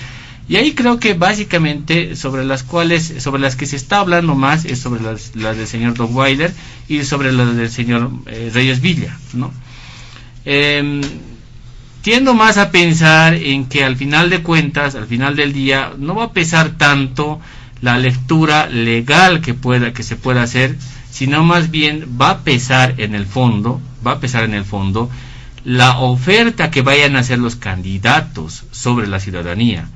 Y ahí creo que básicamente sobre las que se está hablando más es sobre las del señor Dockweiler y sobre las del señor Reyes Villa, ¿no? Tiendo más a pensar en que al final de cuentas, al final del día, no va a pesar tanto la lectura legal que se pueda hacer, sino más bien va a pesar en el fondo la oferta que vayan a hacer los candidatos sobre la ciudadanía.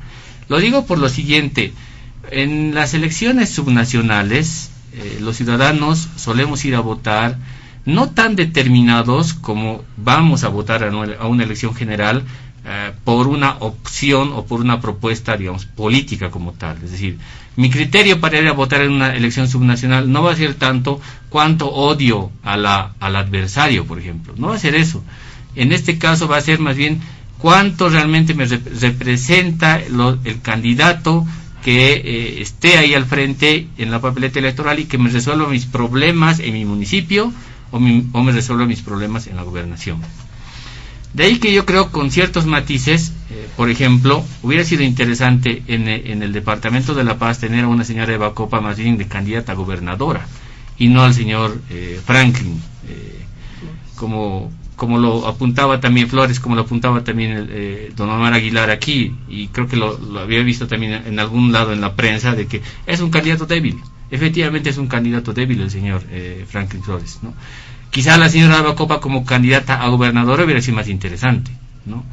Lo digo por lo siguiente: en las elecciones subnacionales, los ciudadanos solemos ir a votar no tan determinados como vamos a votar a una elección general por una opción o por una propuesta, digamos, política como tal. Es decir, mi criterio para ir a votar en una elección subnacional no va a ser tanto cuánto odio al adversario, por ejemplo. No va a ser eso. En este caso va a ser más bien cuánto realmente me representa el candidato que esté ahí al frente en la papeleta electoral y que me resuelva mis problemas en mi municipio o me resuelva mis problemas en la gobernación. De ahí que yo creo, con ciertos matices, por ejemplo, hubiera sido interesante en el departamento de La Paz tener a una señora Eva Copa más bien de candidata a gobernadora y no al señor Franklin, como lo apuntaba también Flores, como lo apuntaba también don Omar Aguilar aquí, y creo que lo había visto también en algún lado en la prensa, de que es un candidato débil. Efectivamente es un candidato débil el señor Franklin Flores, ¿no? quizá la señora Alba Copa como candidata a gobernadora hubiera sido más interesante, ¿no?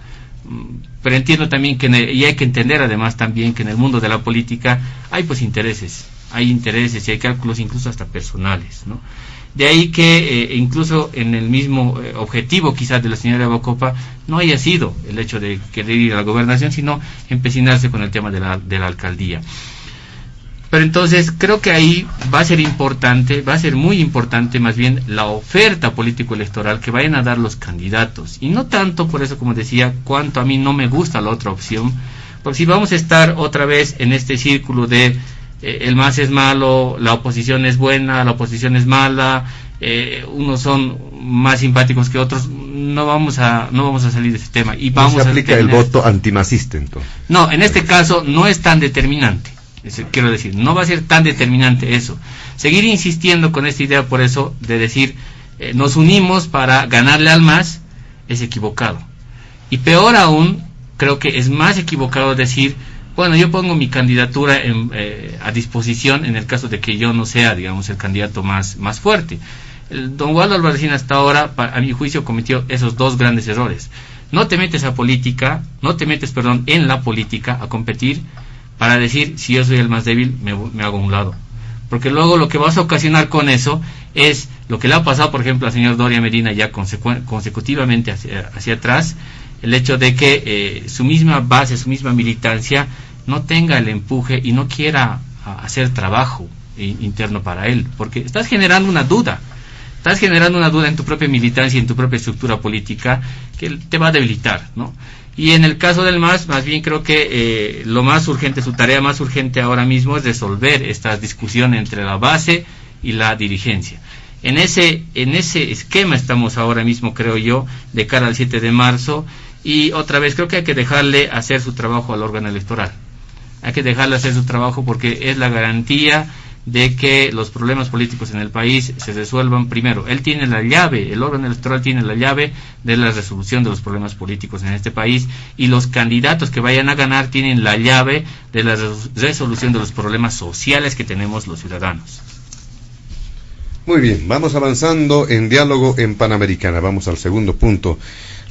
Pero entiendo también que y hay que entender además también que en el mundo de la política hay pues intereses y hay cálculos incluso hasta personales, ¿no? De ahí que incluso en el mismo objetivo quizás de la señora Alba Copa no haya sido el hecho de querer ir a la gobernación, sino empecinarse con el tema de la alcaldía. Pero entonces creo que ahí va a ser muy importante más bien la oferta político-electoral que vayan a dar los candidatos. Y no tanto por eso, como decía, cuanto a mí no me gusta la otra opción, porque si vamos a estar otra vez en este círculo de el MAS es malo, la oposición es buena, la oposición es mala, unos son más simpáticos que otros, no vamos a salir de ese tema. Y vamos no se aplica el voto antimasista entonces. No, en este caso no es tan determinante. Quiero decir, no va a ser tan determinante eso. Seguir insistiendo con esta idea, por eso, de decir, nos unimos para ganarle al MAS, es equivocado. Y peor aún, creo que es más equivocado decir, bueno, yo pongo mi candidatura a disposición en el caso de que yo no sea, digamos, el candidato más fuerte. Don Waldo Albarracín hasta ahora, a mi juicio, cometió esos dos grandes errores. No te metes en la política a competir, para decir, si yo soy el más débil, me hago a un lado. Porque luego lo que vas a ocasionar con eso es lo que le ha pasado, por ejemplo, al señor Doria Medina ya consecutivamente hacia atrás, el hecho de que su misma base, su misma militancia, no tenga el empuje y no quiera hacer trabajo interno para él. Porque estás generando una duda en tu propia militancia y en tu propia estructura política que te va a debilitar, ¿no? Y en el caso del MAS, más bien creo que lo más urgente, su tarea más urgente ahora mismo es resolver esta discusión entre la base y la dirigencia. En ese esquema estamos ahora mismo, creo yo, de cara al 7 de marzo, y otra vez creo que hay que dejarle hacer su trabajo al órgano electoral. Hay que dejarle hacer su trabajo porque es la garantía de que los problemas políticos en el país se resuelvan primero. Él tiene la llave, el órgano electoral tiene la llave de la resolución de los problemas políticos en este país, y los candidatos que vayan a ganar tienen la llave de la resolución de los problemas sociales que tenemos los ciudadanos. Muy bien, vamos avanzando en Diálogo en Panamericana. Vamos al segundo punto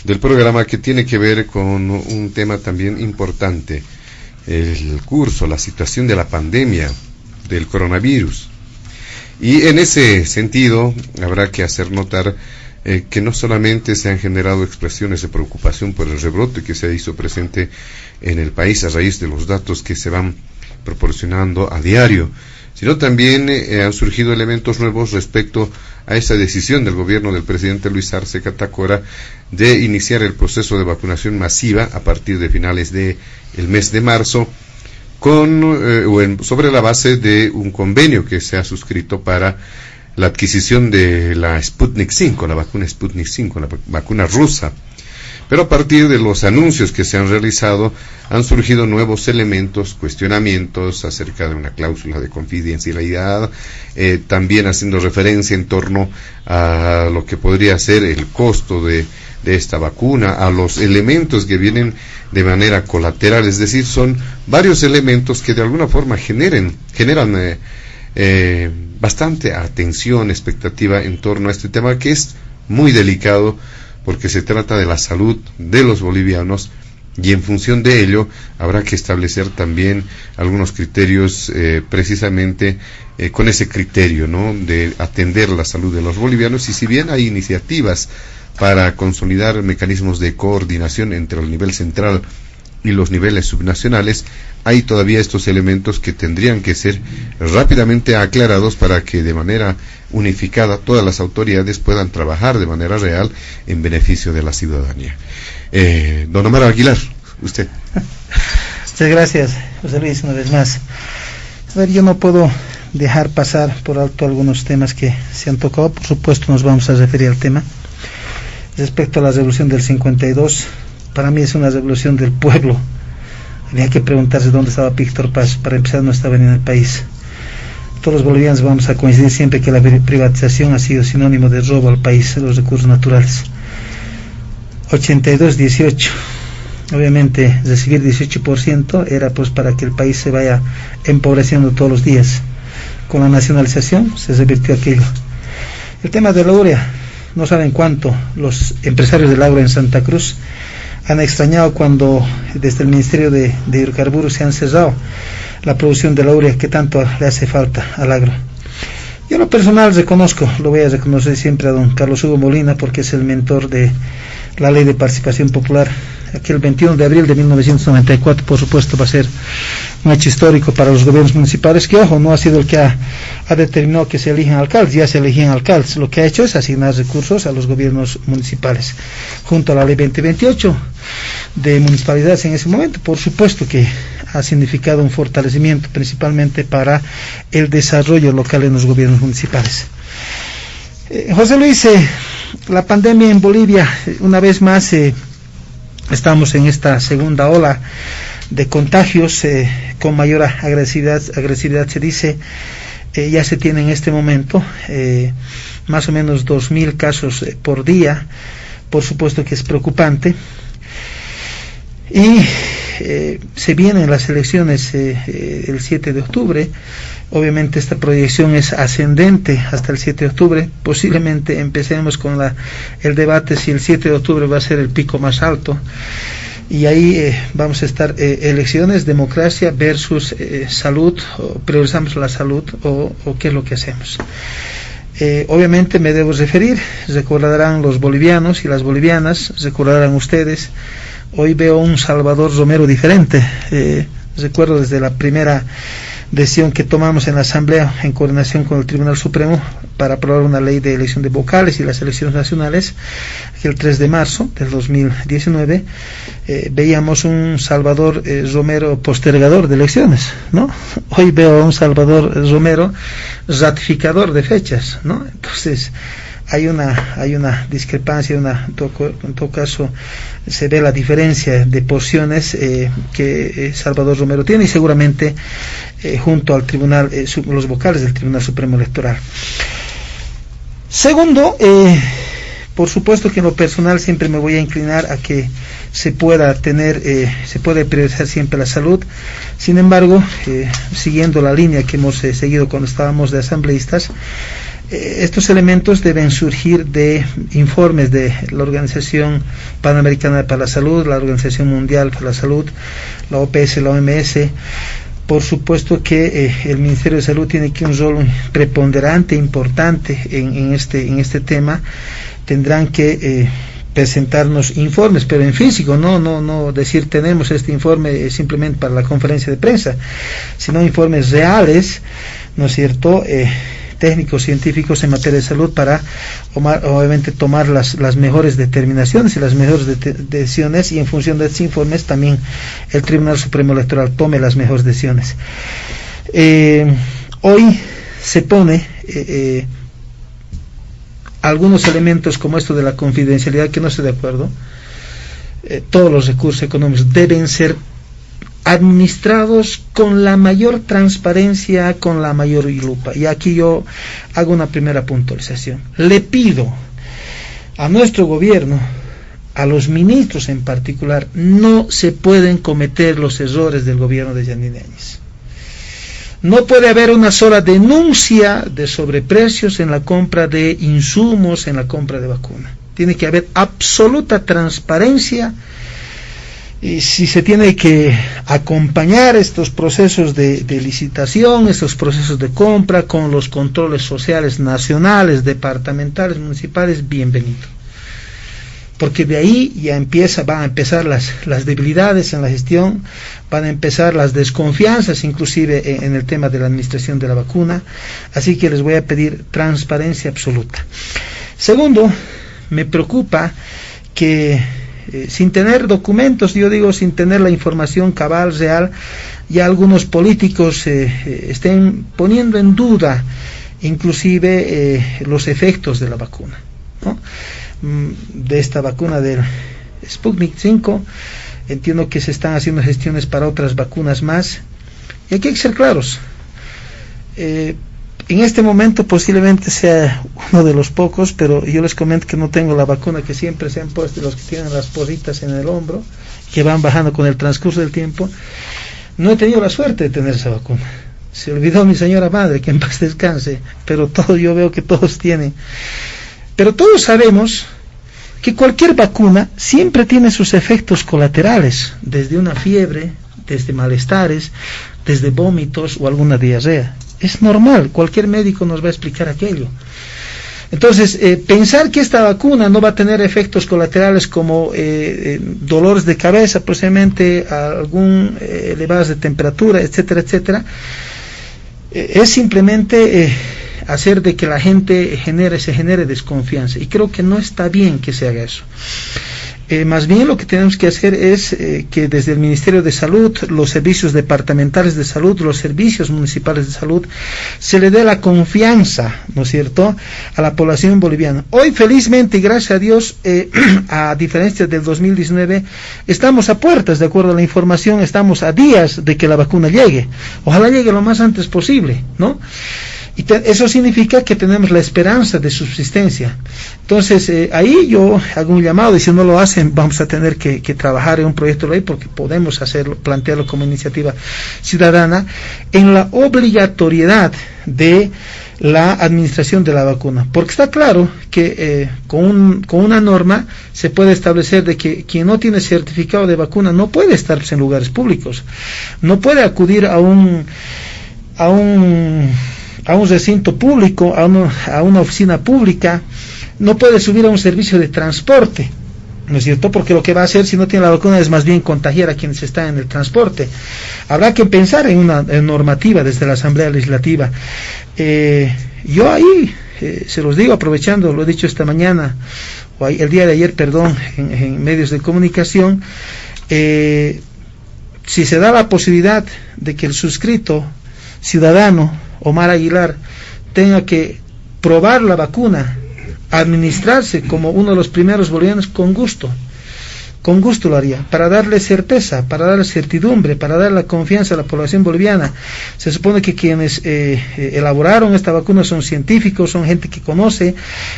del programa, que tiene que ver con un tema también importante: el curso, la situación de la pandemia del coronavirus. Y en ese sentido habrá que hacer notar que no solamente se han generado expresiones de preocupación por el rebrote que se hizo presente en el país a raíz de los datos que se van proporcionando a diario, sino también han surgido elementos nuevos respecto a esa decisión del gobierno del presidente Luis Arce Catacora de iniciar el proceso de vacunación masiva a partir de finales del mes de marzo, sobre la base de un convenio que se ha suscrito para la adquisición de la Sputnik 5, la vacuna Sputnik 5, la vacuna rusa. Pero a partir de los anuncios que se han realizado, han surgido nuevos elementos, cuestionamientos acerca de una cláusula de confidencialidad, también haciendo referencia en torno a lo que podría ser el costo de esta vacuna, a los elementos que vienen de manera colateral, es decir, son varios elementos que de alguna forma generan bastante atención, expectativa en torno a este tema, que es muy delicado porque se trata de la salud de los bolivianos, y en función de ello habrá que establecer también algunos criterios, precisamente con ese criterio, ¿no?, de atender la salud de los bolivianos. Y si bien hay iniciativas para consolidar mecanismos de coordinación entre el nivel central y los niveles subnacionales, hay todavía estos elementos que tendrían que ser rápidamente aclarados para que de manera unificada todas las autoridades puedan trabajar de manera real en beneficio de la ciudadanía. Don Omar Aguilar, usted. Muchas gracias, José Luis, una vez más. A ver, yo no puedo dejar pasar por alto algunos temas que se han tocado. Por supuesto nos vamos a referir al tema. Respecto a la revolución del 52, para mí es una revolución del pueblo. Había que preguntarse dónde estaba Víctor Paz. Para empezar, no estaba en el país. Todos los bolivianos vamos a coincidir siempre que la privatización ha sido sinónimo de robo al país de los recursos naturales. 82-18. Obviamente, recibir 18% era pues para que el país se vaya empobreciendo todos los días. Con la nacionalización se revirtió aquello. El tema de la urea, no saben cuánto los empresarios del agro en Santa Cruz han extrañado cuando desde el Ministerio de Hidrocarburos se han cerrado la producción de la urea que tanto le hace falta al agro. Yo en lo personal lo voy a reconocer siempre a don Carlos Hugo Molina, porque es el mentor de la Ley de Participación Popular. Aquel 21 de abril de 1994, por supuesto, va a ser un hecho histórico para los gobiernos municipales, que, ojo, no ha sido el que ha determinado que se elijan alcaldes, ya se eligían alcaldes. Lo que ha hecho es asignar recursos a los gobiernos municipales, junto a la Ley 2028 de municipalidades en ese momento. Por supuesto que ha significado un fortalecimiento, principalmente para el desarrollo local en los gobiernos municipales. José Luis, la pandemia en Bolivia, una vez más, estamos en esta segunda ola de contagios con mayor agresividad se dice. Ya se tiene en este momento más o menos 2.000 casos por día. Por supuesto que es preocupante. Y se vienen las elecciones el 7 de octubre. Obviamente esta proyección es ascendente hasta el 7 de octubre. Posiblemente empecemos con el debate si el 7 de octubre va a ser el pico más alto. Y ahí vamos a estar elecciones, democracia versus salud, o priorizamos la salud o qué es lo que hacemos. Obviamente me debo recordarán los bolivianos y las bolivianas, recordarán ustedes, hoy veo un Salvador Romero diferente. Recuerdo desde la primera decisión que tomamos en la Asamblea en coordinación con el Tribunal Supremo para aprobar una ley de elección de vocales y las elecciones nacionales, el 3 de marzo del 2019, veíamos un Salvador Romero postergador de elecciones, ¿no? Hoy veo a un Salvador Romero ratificador de fechas, ¿no? Entonces hay una discrepancia, en todo caso se ve la diferencia de posiciones que Salvador Romero tiene, y seguramente junto al tribunal, los vocales del Tribunal Supremo Electoral. Segundo, por supuesto que en lo personal siempre me voy a inclinar a que se puede priorizar siempre la salud. Sin embargo, siguiendo la línea que hemos seguido cuando estábamos de asambleístas, estos elementos deben surgir de informes de la Organización Panamericana para la Salud, la Organización Mundial para la Salud, la OPS, la OMS. Por supuesto que el Ministerio de Salud tiene que un rol preponderante, importante en este tema. Tendrán que presentarnos informes, pero en físico, no decir tenemos este informe simplemente para la conferencia de prensa, sino informes reales, ¿no es cierto?, técnicos, científicos en materia de salud, para obviamente tomar las mejores determinaciones y las mejores decisiones, y en función de estos informes también el Tribunal Supremo Electoral tome las mejores decisiones. Hoy se pone algunos elementos como esto de la confidencialidad, que no estoy de acuerdo. Todos los recursos económicos deben ser administrados con la mayor transparencia, con la mayor lupa. Y aquí yo hago una primera puntualización. Le pido a nuestro gobierno, a los ministros en particular, no se pueden cometer los errores del gobierno de Yanine Áñez. No puede haber una sola denuncia de sobreprecios en la compra de insumos, en la compra de vacunas. Tiene que haber absoluta transparencia. Y si se tiene que acompañar estos procesos de licitación, estos procesos de compra con los controles sociales nacionales, departamentales, municipales, bienvenido. Porque de ahí ya van a empezar las debilidades en la gestión, van a empezar las desconfianzas, inclusive en el tema de la administración de la vacuna. Así que les voy a pedir transparencia absoluta. Segundo, me preocupa que sin tener documentos, yo digo sin tener la información cabal, real, ya algunos políticos estén poniendo en duda inclusive los efectos de la vacuna, ¿no? De esta vacuna del Sputnik 5, entiendo que se están haciendo gestiones para otras vacunas más, y aquí hay que ser claros. En este momento posiblemente sea uno de los pocos, pero yo les comento que no tengo la vacuna que siempre se han puesto los que tienen las porritas en el hombro, que van bajando con el transcurso del tiempo. No he tenido la suerte de tener esa vacuna. Se olvidó mi señora madre, que en paz descanse, pero yo veo que todos tienen. Pero todos sabemos que cualquier vacuna siempre tiene sus efectos colaterales, desde una fiebre, desde malestares, desde vómitos o alguna diarrea. Es normal, cualquier médico nos va a explicar aquello. Entonces, pensar que esta vacuna no va a tener efectos colaterales como dolores de cabeza, posiblemente algún elevadas de temperatura, etcétera, etcétera, es simplemente hacer de que la gente se genere desconfianza. Y creo que no está bien que se haga eso. Más bien lo que tenemos que hacer es que desde el Ministerio de Salud, los servicios departamentales de salud, los servicios municipales de salud, se le dé la confianza, ¿no es cierto?, a la población boliviana. Hoy, felizmente y gracias a Dios, a diferencia del 2019, estamos a puertas, de acuerdo a la información, estamos a días de que la vacuna llegue. Ojalá llegue lo más antes posible, ¿no? Y eso significa que tenemos la esperanza de subsistencia. Entonces, ahí yo hago un llamado, y si no lo hacen, vamos a tener que trabajar en un proyecto de ley, porque podemos hacerlo, plantearlo como iniciativa ciudadana, en la obligatoriedad de la administración de la vacuna. Porque está claro que con una norma se puede establecer de que quien no tiene certificado de vacuna no puede estar en lugares públicos, no puede acudir a un recinto público, a una oficina pública, no puede subir a un servicio de transporte, ¿no es cierto? Porque lo que va a hacer si no tiene la vacuna es más bien contagiar a quienes están en el transporte. Habrá que pensar en una normativa desde la Asamblea Legislativa. Yo ahí, se los digo aprovechando, lo he dicho esta mañana, o el día de ayer, perdón, en medios de comunicación, si se da la posibilidad de que el suscrito ciudadano Omar Aguilar tenga que probar la vacuna, administrarse como uno de los primeros bolivianos, con gusto lo haría, para darle certeza, para darle certidumbre, para darle la confianza a la población boliviana. Se supone que quienes elaboraron esta vacuna son científicos, son gente que conoce,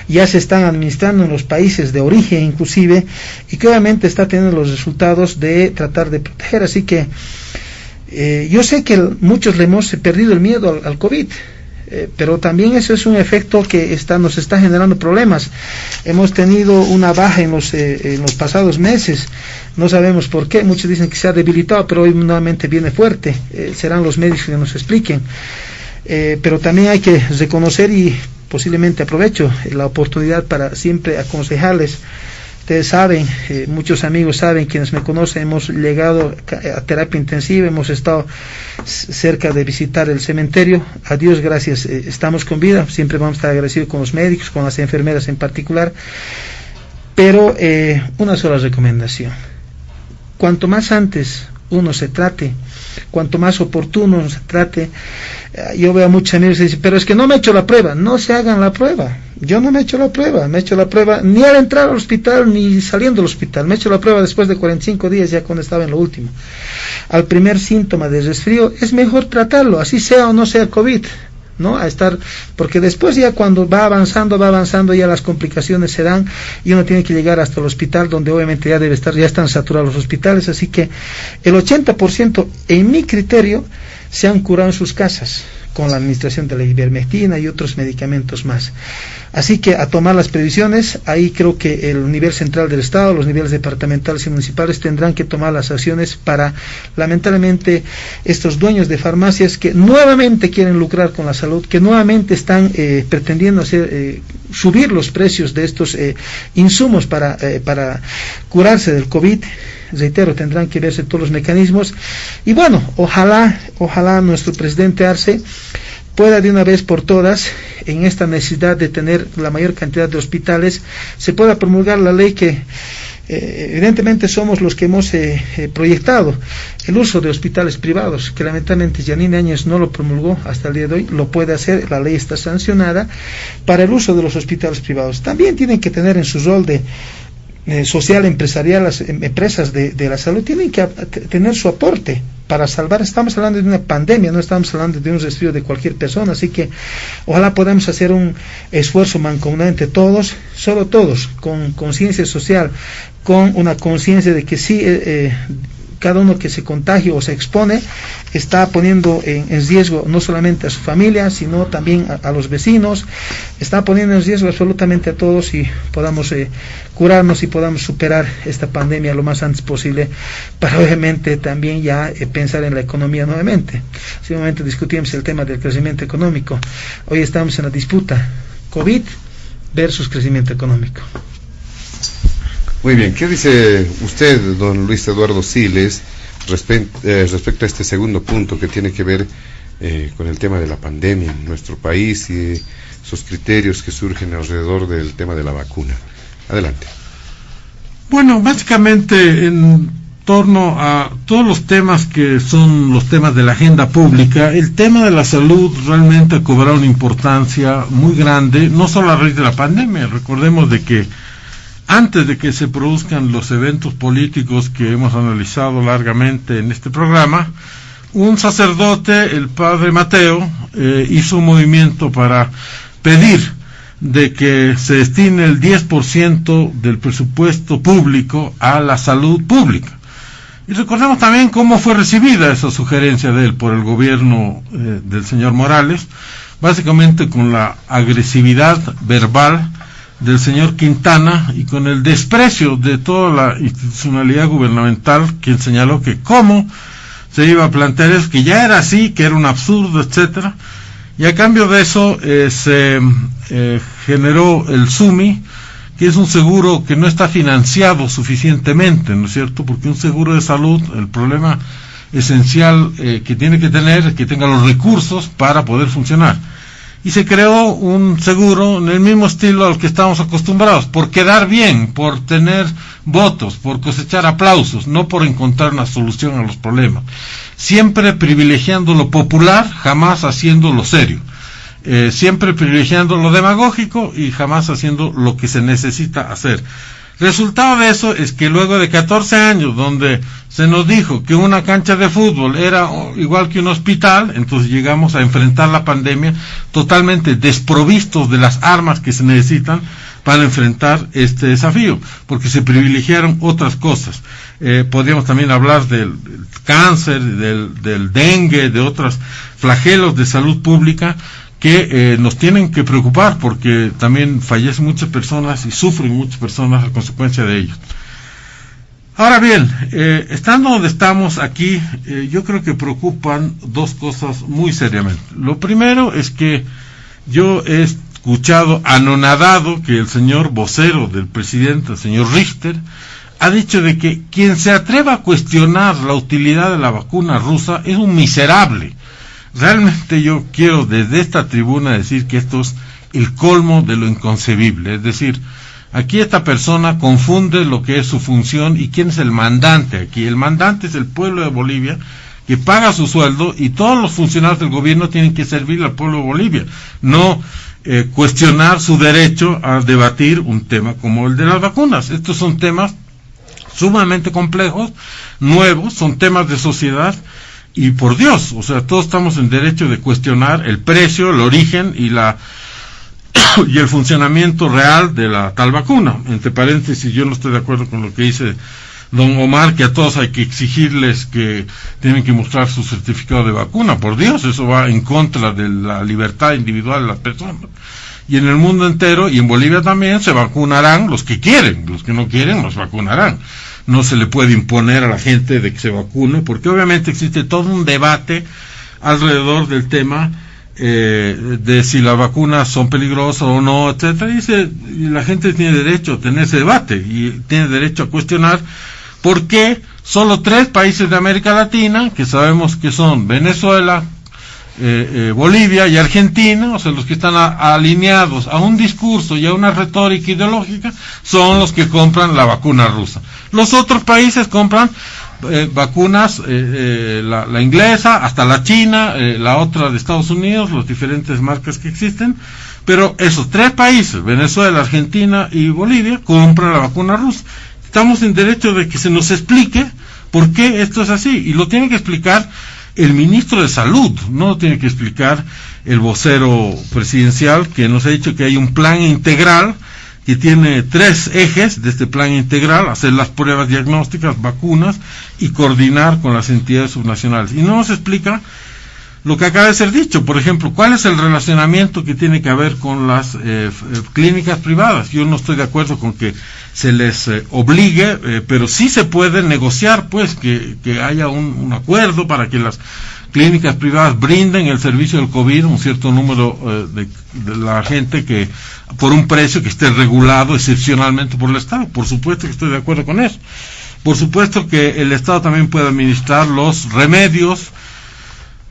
ya se están administrando en los países de origen inclusive, y que obviamente está teniendo los resultados de tratar de proteger. Así que yo sé que muchos le hemos perdido el miedo al COVID, pero también eso es un efecto que nos está generando problemas. Hemos tenido una baja en los pasados meses, no sabemos por qué, muchos dicen que se ha debilitado, pero hoy nuevamente viene fuerte. Serán los médicos que nos expliquen, pero también hay que reconocer, y posiblemente aprovecho la oportunidad para siempre aconsejarles. Ustedes saben, muchos amigos saben, quienes me conocen, hemos llegado a terapia intensiva, hemos estado cerca de visitar el cementerio. A Dios gracias, estamos con vida, siempre vamos a estar agradecidos con los médicos, con las enfermeras en particular. Pero una sola recomendación: cuanto más antes uno se trate, cuanto más oportuno uno se trate. Yo veo a muchos amigos que dicen, pero es que no me he hecho la prueba. No se hagan la prueba. Yo no me he hecho la prueba, me he hecho la prueba ni al entrar al hospital ni saliendo del hospital, me he hecho la prueba después de 45 días, ya cuando estaba en lo último. Al primer síntoma de resfrío es mejor tratarlo, así sea o no sea COVID, ¿no? Porque después ya cuando va avanzando ya las complicaciones se dan y uno tiene que llegar hasta el hospital, donde obviamente ya están saturados los hospitales. Así que el 80%, en mi criterio, se han curado en sus casas con la administración de la ivermectina y otros medicamentos más. Así que a tomar las previsiones. Ahí creo que el nivel central del Estado, los niveles departamentales y municipales tendrán que tomar las acciones para, lamentablemente, estos dueños de farmacias que nuevamente quieren lucrar con la salud, que nuevamente están pretendiendo subir los precios de estos insumos para curarse del COVID. Reitero, tendrán que verse todos los mecanismos, y bueno, ojalá nuestro presidente Arce pueda de una vez por todas, en esta necesidad de tener la mayor cantidad de hospitales, se pueda promulgar la ley que evidentemente somos los que hemos proyectado el uso de hospitales privados, que lamentablemente Yanine Áñez no lo promulgó hasta el día de hoy. Lo puede hacer, la ley está sancionada para el uso de los hospitales privados. También tienen que tener en su rol de social, empresarial, las empresas de la salud tienen que tener su aporte para salvar. Estamos hablando de una pandemia, no estamos hablando de un resfrío de cualquier persona, así que ojalá podamos hacer un esfuerzo mancomunado entre todos, solo todos, con conciencia social, con una conciencia de que sí, cada uno que se contagie o se expone está poniendo en riesgo no solamente a su familia, sino también a los vecinos, está poniendo en riesgo absolutamente a todos, y podamos curarnos y podamos superar esta pandemia lo más antes posible, para obviamente también ya pensar en la economía nuevamente. Hace un momento discutíamos el tema del crecimiento económico. Hoy estamos en la disputa COVID versus crecimiento económico. Muy bien, ¿qué dice usted, don Luis Eduardo Siles, respecto a este segundo punto que tiene que ver con el tema de la pandemia en nuestro país y esos criterios que surgen alrededor del tema de la vacuna? Adelante. Bueno, básicamente en torno a todos los temas que son los temas de la agenda pública, el tema de la salud realmente ha cobrado una importancia muy grande, no solo a raíz de la pandemia. Recordemos de que antes de que se produzcan los eventos políticos que hemos analizado largamente en este programa, un sacerdote, el padre Mateo, hizo un movimiento para pedir de que se destine el 10% del presupuesto público a la salud pública. Y recordemos también cómo fue recibida esa sugerencia de él por el gobierno del señor Morales, básicamente con la agresividad verbal del señor Quintana y con el desprecio de toda la institucionalidad gubernamental, quien señaló que cómo se iba a plantear eso, que ya era así, que era un absurdo, etcétera. Y a cambio de eso se generó el SUMI, que es un seguro que no está financiado suficientemente, ¿no es cierto? Porque un seguro de salud, el problema esencial que tiene que tener es que tenga los recursos para poder funcionar. Y se creó un seguro en el mismo estilo al que estamos acostumbrados, por quedar bien, por tener votos, por cosechar aplausos, no por encontrar una solución a los problemas. Siempre privilegiando lo popular, jamás haciendo lo serio. Siempre privilegiando lo demagógico y jamás haciendo lo que se necesita hacer. Resultado de eso es que luego de 14 años donde se nos dijo que una cancha de fútbol era igual que un hospital, entonces llegamos a enfrentar la pandemia totalmente desprovistos de las armas que se necesitan para enfrentar este desafío, porque se privilegiaron otras cosas. Podríamos también hablar del cáncer, del dengue, de otros flagelos de salud pública que nos tienen que preocupar, porque también fallecen muchas personas y sufren muchas personas a consecuencia de ello. Ahora bien, estando donde estamos aquí, yo creo que preocupan dos cosas muy seriamente. Lo primero es que yo he escuchado anonadado que el señor vocero del presidente, el señor Richter, ha dicho de que quien se atreva a cuestionar la utilidad de la vacuna rusa es un miserable. Realmente yo quiero desde esta tribuna decir que esto es el colmo de lo inconcebible. Es decir, aquí esta persona confunde lo que es su función y quién es el mandante aquí. El mandante es el pueblo de Bolivia, que paga su sueldo, y todos los funcionarios del gobierno tienen que servir al pueblo de Bolivia, no cuestionar su derecho a debatir un tema como el de las vacunas. Estos son temas sumamente complejos, nuevos, son temas de sociedad. Y por Dios, o sea, todos estamos en derecho de cuestionar el precio, el origen y y el funcionamiento real de la tal vacuna. Entre paréntesis, yo no estoy de acuerdo con lo que dice don Omar, que a todos hay que exigirles que tienen que mostrar su certificado de vacuna. Por Dios, eso va en contra de la libertad individual de las personas. Y en el mundo entero, y en Bolivia también, se vacunarán los que quieren, los que no quieren los vacunarán. No se le puede imponer a la gente de que se vacune, porque obviamente existe todo un debate alrededor del tema de si las vacunas son peligrosas o no, etcétera. Y la gente tiene derecho a tener ese debate y tiene derecho a cuestionar por qué solo 3 países de América Latina, que sabemos que son Venezuela, Bolivia y Argentina, o sea, los que están alineados a un discurso y a una retórica ideológica, son los que compran la vacuna rusa. Los otros países compran vacunas, la inglesa, hasta la china, la otra de Estados Unidos, las diferentes marcas que existen, pero esos 3 países, Venezuela, Argentina y Bolivia, compran la vacuna rusa. Estamos en derecho de que se nos explique por qué esto es así, y lo tiene que explicar el ministro de Salud, no lo tiene que explicar el vocero presidencial, que nos ha dicho que hay un plan integral que tiene 3 ejes de este plan integral: hacer las pruebas diagnósticas, vacunas y coordinar con las entidades subnacionales. Y no nos explica lo que acaba de ser dicho. Por ejemplo, ¿cuál es el relacionamiento que tiene que haber con las clínicas privadas? Yo no estoy de acuerdo con que se les obligue, pero sí se puede negociar, pues, que haya un acuerdo para que las clínicas privadas brinden el servicio del COVID, un cierto número de la gente, que por un precio que esté regulado excepcionalmente por el Estado. Por supuesto que estoy de acuerdo con eso. Por supuesto que el Estado también puede administrar los remedios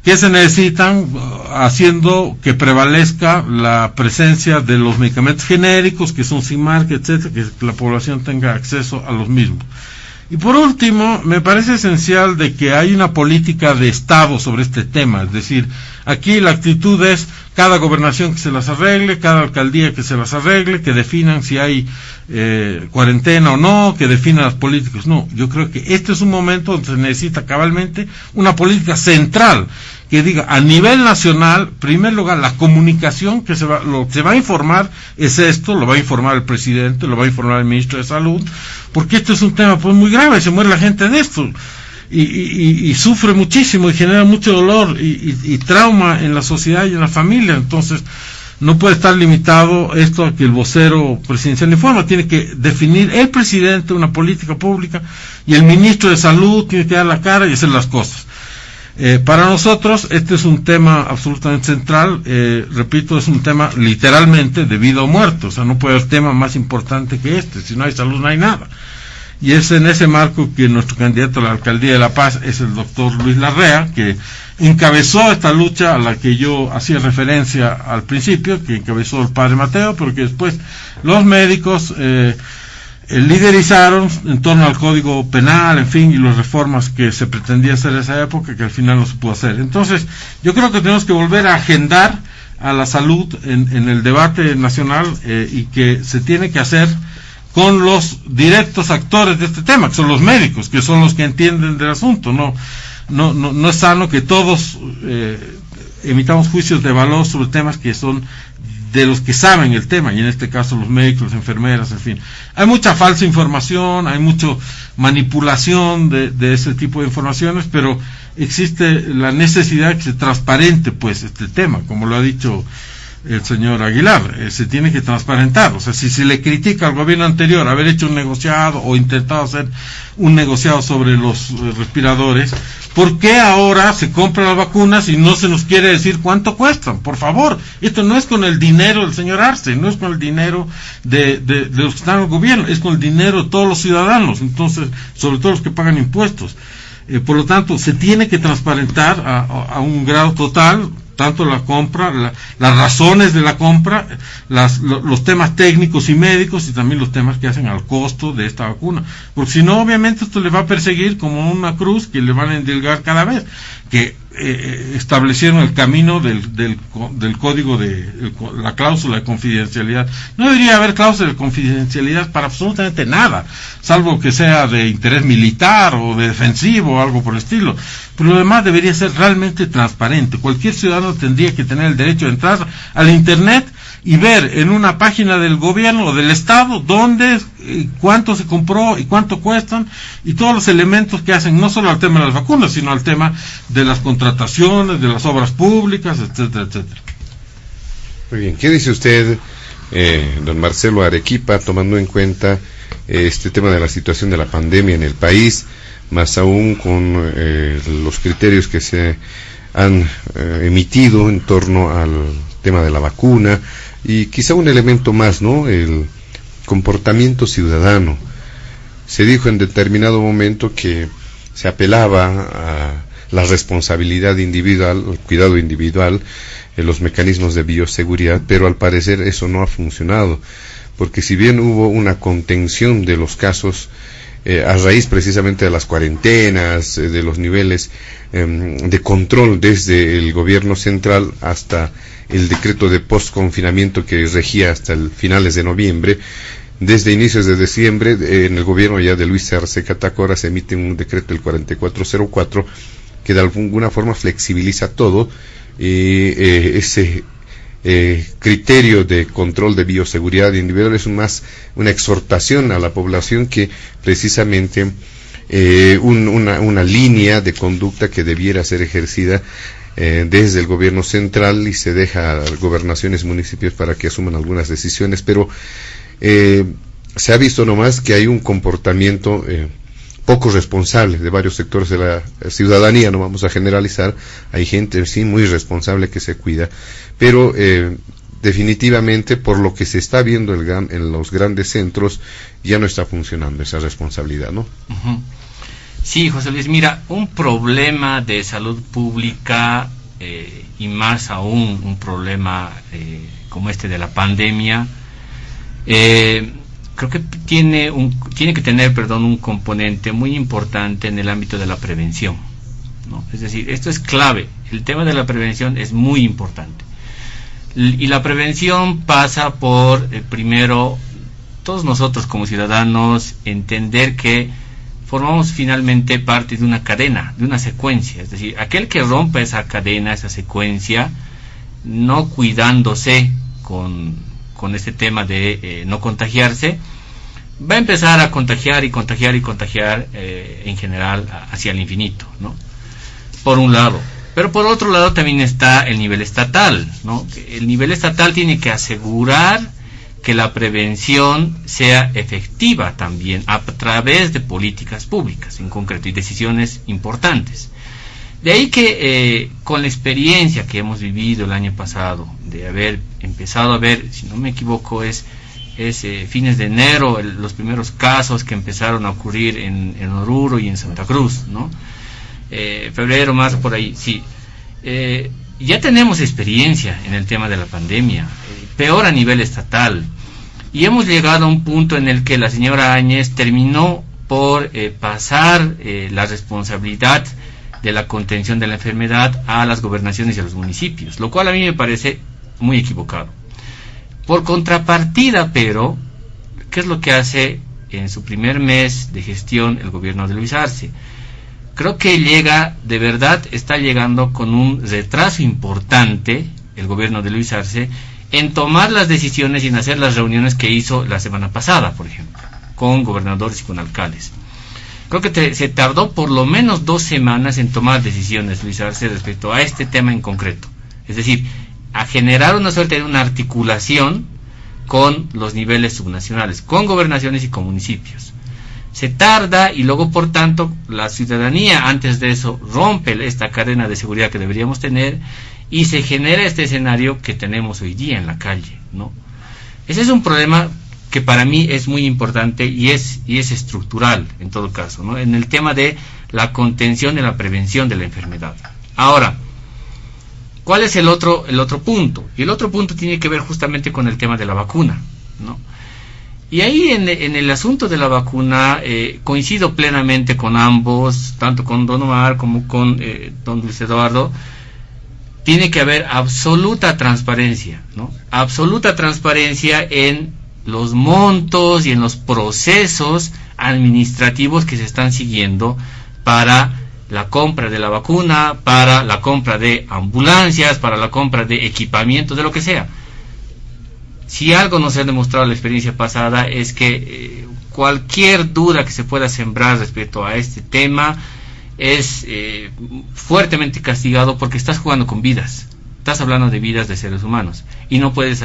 que se necesitan, haciendo que prevalezca la presencia de los medicamentos genéricos, que son sin marca, etcétera, que la población tenga acceso a los mismos. Y por último, me parece esencial de que hay una política de Estado sobre este tema. Es decir, aquí la actitud es cada gobernación que se las arregle, cada alcaldía que se las arregle, que definan si hay cuarentena o no, que definan las políticas. No, yo creo que este es un momento donde se necesita cabalmente una política central que diga a nivel nacional, en primer lugar, la comunicación que lo que se va a informar es esto, lo va a informar el presidente, lo va a informar el ministro de Salud, porque esto es un tema pues muy grave, se muere la gente de esto, y sufre muchísimo y genera mucho dolor y trauma en la sociedad y en la familia. Entonces no puede estar limitado esto a que el vocero presidencial informa. Tiene que definir el presidente una política pública y el ministro de Salud tiene que dar la cara y hacer las cosas. Para nosotros este es un tema absolutamente central, repito, es un tema literalmente de vida o muerte. O sea, no puede haber tema más importante que este. Si no hay salud no hay nada. Y es en ese marco que nuestro candidato a la alcaldía de La Paz es el doctor Luis Larrea, que encabezó esta lucha a la que yo hacía referencia al principio, que encabezó el padre Mateo, pero que después los médicos liderizaron en torno al Código Penal, en fin, y las reformas que se pretendía hacer en esa época, que al final no se pudo hacer. Entonces, yo creo que tenemos que volver a agendar a la salud en el debate nacional, y que se tiene que hacer con los directos actores de este tema, que son los médicos, que son los que entienden del asunto. No es sano que todos emitamos juicios de valor sobre temas que son de los que saben el tema, y en este caso los médicos, las enfermeras, en fin. Hay mucha falsa información, hay mucha manipulación de ese tipo de informaciones, pero existe la necesidad de que se transparente pues este tema, como lo ha dicho el señor Aguilar. Se tiene que transparentar. O sea, si se le critica al gobierno anterior haber hecho un negociado o intentado hacer un negociado sobre los respiradores, ¿por qué ahora se compran las vacunas y no se nos quiere decir cuánto cuestan? Por favor, esto no es con el dinero del señor Arce, no es con el dinero de los que están en el gobierno, es con el dinero de todos los ciudadanos, entonces, sobre todo los que pagan impuestos. Por lo tanto, se tiene que transparentar a un grado total, tanto la compra, las razones de la compra, los temas técnicos y médicos, y también los temas que hacen al costo de esta vacuna, porque si no, obviamente esto le va a perseguir como una cruz que le van a endilgar cada vez que establecieron el camino del código de la cláusula de confidencialidad. No debería haber cláusula de confidencialidad para absolutamente nada, salvo que sea de interés militar o de defensivo o algo por el estilo, pero lo demás debería ser realmente transparente. Cualquier ciudadano tendría que tener el derecho de entrar al internet y ver en una página del gobierno o del Estado dónde, cuánto se compró y cuánto cuestan, y todos los elementos que hacen no solo al tema de las vacunas, sino al tema de las contrataciones, de las obras públicas, etcétera, etcétera. Muy bien, ¿qué dice usted, don Marcelo Arequipa, tomando en cuenta este tema de la situación de la pandemia en el país, más aún con los criterios que se han emitido en torno al tema de la vacuna, y quizá un elemento más, ¿no?, el comportamiento ciudadano? Se dijo en determinado momento que se apelaba a la responsabilidad individual, al cuidado individual, los mecanismos de bioseguridad, pero al parecer eso no ha funcionado, porque si bien hubo una contención de los casos a raíz precisamente de las cuarentenas, de los niveles de control desde el gobierno central hasta el decreto de post-confinamiento que regía hasta el finales de noviembre, desde inicios de diciembre, en el gobierno ya de Luis Arce Catacora se emite un decreto, el 4404, que de alguna forma flexibiliza todo. Ese criterio de control de bioseguridad individual, es más una exhortación a la población que precisamente una línea de conducta que debiera ser ejercida desde el gobierno central, y se deja a gobernaciones, municipios para que asuman algunas decisiones, pero se ha visto nomás que hay un comportamiento poco responsable de varios sectores de la ciudadanía. No vamos a generalizar, hay gente sí muy responsable que se cuida, pero definitivamente por lo que se está viendo en los grandes centros ya no está funcionando esa responsabilidad, ¿no? Uh-huh. Sí, José Luis, mira, un problema de salud pública y más aún un problema como este de la pandemia, creo que tiene que tener un componente muy importante en el ámbito de la prevención, ¿no? Es decir, esto es clave, el tema de la prevención es muy importante, y la prevención pasa por primero, todos nosotros como ciudadanos entender que formamos finalmente parte de una cadena, de una secuencia. Es decir, aquel que rompa esa cadena, esa secuencia, no cuidándose con este tema de no contagiarse, va a empezar a contagiar en general hacia el infinito, ¿no? Por un lado. Pero por otro lado también está el nivel estatal, ¿no? El nivel estatal tiene que asegurar que la prevención sea efectiva también a través de políticas públicas en concreto y decisiones importantes. De ahí que con la experiencia que hemos vivido el año pasado, de haber empezado a ver, si no me equivoco, es fines de enero los primeros casos que empezaron a ocurrir en Oruro y en Santa Cruz, ¿no? Febrero, marzo, por ahí, sí. Ya tenemos experiencia en el tema de la pandemia, peor a nivel estatal, y hemos llegado a un punto en el que la señora Áñez terminó por pasar la responsabilidad de la contención de la enfermedad a las gobernaciones y a los municipios, lo cual a mí me parece muy equivocado. Por contrapartida, pero, ¿qué es lo que hace en su primer mes de gestión el gobierno de Luis Arce? Creo que de verdad está llegando con un retraso importante el gobierno de Luis Arce en tomar las decisiones y en hacer las reuniones que hizo la semana pasada, por ejemplo, con gobernadores y con alcaldes. Creo que se tardó por lo menos 2 semanas en tomar decisiones Luis Arce respecto a este tema en concreto. Es decir, a generar una suerte de una articulación con los niveles subnacionales, con gobernaciones y con municipios. Se tarda y luego, por tanto, la ciudadanía antes de eso rompe esta cadena de seguridad que deberíamos tener y se genera este escenario que tenemos hoy día en la calle, ¿no? Ese es un problema que para mí es muy importante y es estructural en todo caso, ¿no? En el tema de la contención y la prevención de la enfermedad. Ahora, ¿cuál es el otro punto? Y el otro punto tiene que ver justamente con el tema de la vacuna, ¿no? Y ahí en el asunto de la vacuna coincido plenamente con ambos, tanto con don Omar como con don Luis Eduardo. Tiene que haber absoluta transparencia, ¿no? Absoluta transparencia en los montos y en los procesos administrativos que se están siguiendo para la compra de la vacuna, para la compra de ambulancias, para la compra de equipamiento, de lo que sea. Si algo nos ha demostrado la experiencia pasada es que cualquier duda que se pueda sembrar respecto a este tema es fuertemente castigado, porque estás jugando con vidas, estás hablando de vidas de seres humanos y no puedes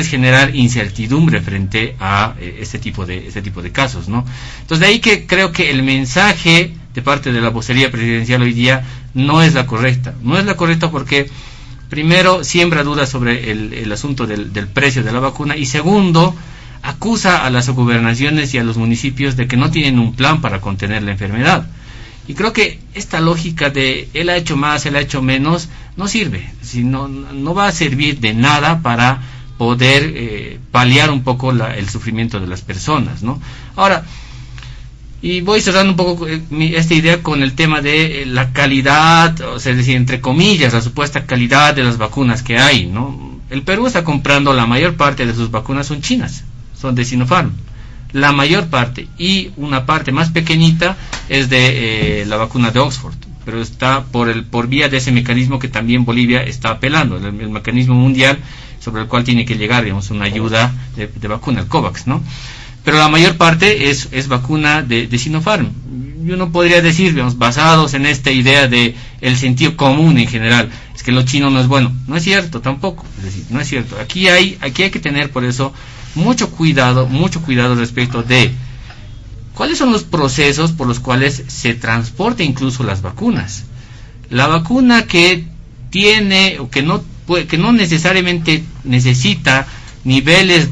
generar incertidumbre frente a este tipo de casos, ¿no? Entonces, de ahí que creo que el mensaje de parte de la vocería presidencial hoy día no es la correcta porque primero siembra dudas sobre el asunto del precio de la vacuna, y segundo, acusa a las gobernaciones y a los municipios de que no tienen un plan para contener la enfermedad. Y creo que esta lógica de él ha hecho más, él ha hecho menos, no sirve, no va a servir de nada para poder paliar un poco el sufrimiento de las personas, ¿no? Ahora, y voy cerrando un poco esta idea con el tema de la calidad, o sea, es decir, entre comillas, la supuesta calidad de las vacunas que hay, ¿no? El Perú está comprando, la mayor parte de sus vacunas son chinas, son de Sinopharm, la mayor parte, y una parte más pequeñita es de la vacuna de Oxford, pero está por vía de ese mecanismo que también Bolivia está apelando, el mecanismo mundial sobre el cual tiene que llegar, digamos, una ayuda de vacuna, el COVAX, ¿no? Pero la mayor parte es vacuna de Sinopharm. Y uno podría decir, digamos, basados en esta idea de el sentido común en general, es que lo chino no es bueno. No es cierto tampoco, es decir, no es cierto. Aquí hay que tener por eso mucho cuidado respecto de cuáles son los procesos por los cuales se transporta incluso las vacunas. La vacuna que tiene o que no necesariamente necesita niveles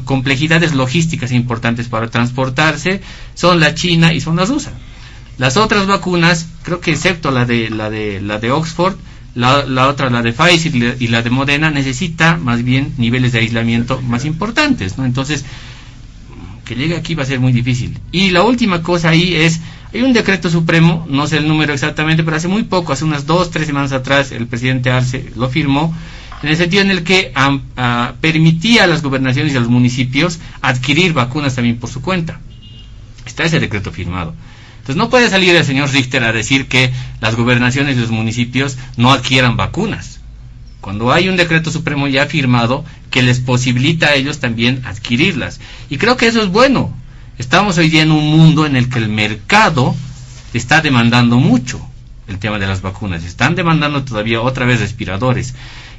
complejidades logísticas importantes para transportarse son la china y son la rusa. Las otras vacunas, creo que excepto la de Oxford, la otra, la de Pfizer y la de Moderna, necesita más bien niveles de aislamiento más importantes, ¿no? Entonces, que llegue aquí va a ser muy difícil. Y la última cosa ahí hay un decreto supremo, no sé el número exactamente, pero hace muy poco, hace unas 2-3 semanas atrás, el presidente Arce lo firmó, en el sentido en el que permitía a las gobernaciones y a los municipios adquirir vacunas también por su cuenta. Está ese decreto firmado. Entonces no puede salir el señor Richter a decir que las gobernaciones y los municipios no adquieran vacunas, cuando hay un decreto supremo ya firmado que les posibilita a ellos también adquirirlas. Y creo que eso es bueno. Estamos hoy día en un mundo en el que el mercado está demandando mucho el tema de las vacunas. Están demandando todavía otra vez respiradores.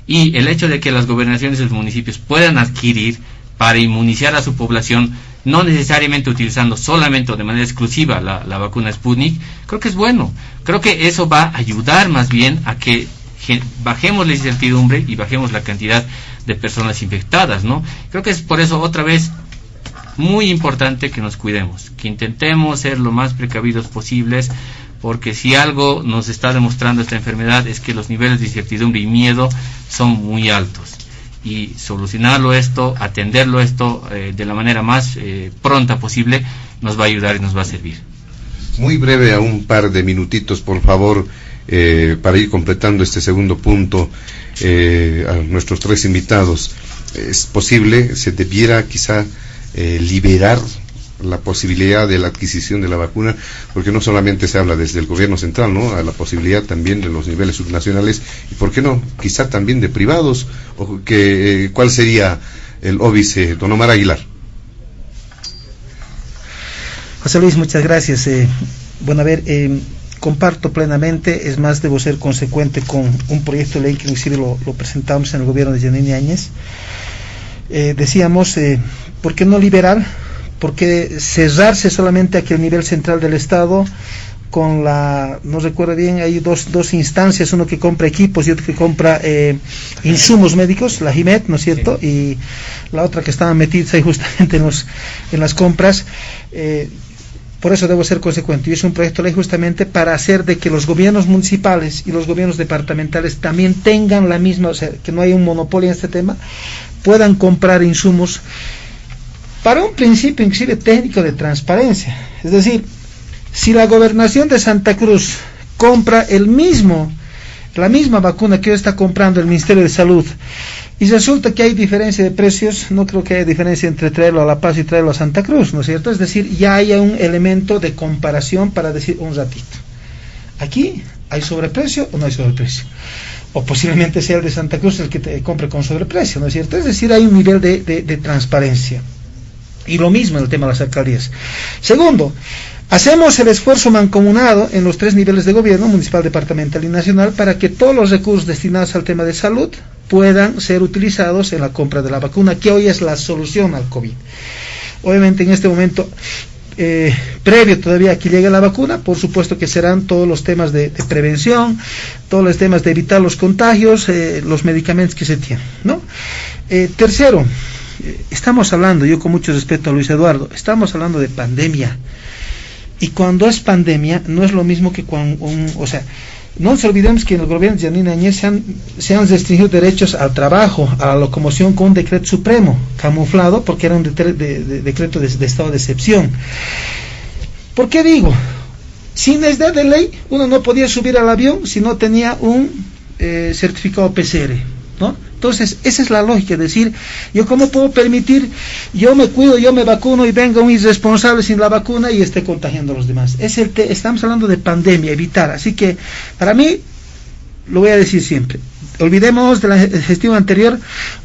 Y el hecho de que las gobernaciones y los municipios puedan adquirir para inmunizar a su población, no necesariamente utilizando solamente o de manera exclusiva la vacuna Sputnik, creo que es bueno. Creo que eso va a ayudar más bien a que bajemos la incertidumbre y bajemos la cantidad de personas infectadas, ¿no? Creo que es por eso otra vez muy importante que nos cuidemos, que intentemos ser lo más precavidos posibles, porque si algo nos está demostrando esta enfermedad es que los niveles de incertidumbre y miedo son muy altos, y solucionarlo esto, atenderlo esto de la manera más pronta posible nos va a ayudar y nos va a servir. Muy breve, a un par de minutitos, por favor, para ir completando este segundo punto, a nuestros tres invitados. ¿Es posible, se debiera quizá liberar la posibilidad de la adquisición de la vacuna? Porque no solamente se habla desde el gobierno central, ¿no?, a la posibilidad también de los niveles subnacionales, y por qué no, quizá también de privados, o ¿cuál sería el óbice, don Omar Aguilar? José Luis, muchas gracias. Bueno, a ver, comparto plenamente, es más, debo ser consecuente con un proyecto de ley que inclusive lo presentamos en el gobierno de Yanine Áñez. Decíamos, ¿por qué no liberar? ¿Por qué cerrarse solamente a que el nivel central del Estado, con no recuerdo bien, hay dos instancias, uno que compra equipos y otro que compra insumos médicos, la JIMED, ¿no es cierto? Sí. Y la otra que estaba metida ahí justamente en las compras. Por eso debo ser consecuente, y es un proyecto de ley justamente para hacer de que los gobiernos municipales y los gobiernos departamentales también tengan la misma, o sea, que no haya un monopolio en este tema, puedan comprar insumos para un principio inclusive técnico de transparencia. Es decir, si la gobernación de Santa Cruz compra la misma vacuna que hoy está comprando el Ministerio de Salud, y resulta que hay diferencia de precios, no creo que haya diferencia entre traerlo a La Paz y traerlo a Santa Cruz, ¿no es cierto? Es decir, ya hay un elemento de comparación para decir un ratito, aquí hay sobreprecio o no hay sobreprecio, o posiblemente sea el de Santa Cruz el que te compre con sobreprecio, ¿no es cierto? Es decir, hay un nivel de transparencia. Y lo mismo en el tema de las alcaldías. Segundo, hacemos el esfuerzo mancomunado en los tres niveles de gobierno, municipal, departamental y nacional, para que todos los recursos destinados al tema de salud puedan ser utilizados en la compra de la vacuna, que hoy es la solución al COVID. Obviamente en este momento, previo todavía a que llegue la vacuna, por supuesto que serán todos los temas de prevención, todos los temas de evitar los contagios, los medicamentos que se tienen, ¿no? Tercero, estamos hablando, yo con mucho respeto a Luis Eduardo, estamos hablando de pandemia, y cuando es pandemia no es lo mismo que cuando no nos olvidemos que en el gobierno de Yanine Áñez se han restringido derechos al trabajo, a la locomoción, con un decreto supremo, camuflado porque era un decreto de estado de excepción. ¿Por qué digo? Sin necesidad de ley, uno no podía subir al avión si no tenía un certificado PCR, ¿no? Entonces, esa es la lógica, decir, yo cómo puedo permitir, yo me cuido, yo me vacuno y venga un irresponsable sin la vacuna y esté contagiando a los demás. Estamos hablando de pandemia, evitar. Así que, para mí, lo voy a decir siempre, olvidemos de la gestión anterior.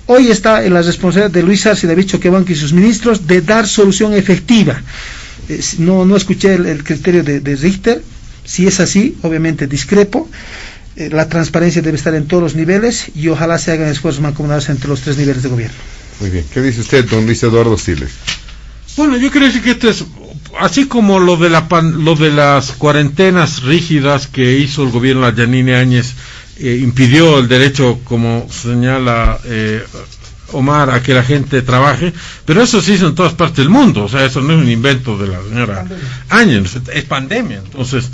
Hoy está en la responsabilidad de Luis Arce, David Choquebanco y sus ministros de dar solución efectiva. No escuché el criterio de Richter. Si es así, obviamente discrepo. La transparencia debe estar en todos los niveles y ojalá se hagan esfuerzos mancomunados entre los 3 niveles de gobierno. Muy bien. ¿Qué dice usted, don Luis Eduardo Siles? Bueno, yo quiero decir que esto es, así como lo de las cuarentenas rígidas que hizo el gobierno de Yanine Áñez, impidió el derecho, como señala Omar, a que la gente trabaje, pero eso se hizo en todas partes del mundo, o sea, eso no es un invento de la señora Áñez, es pandemia. Entonces,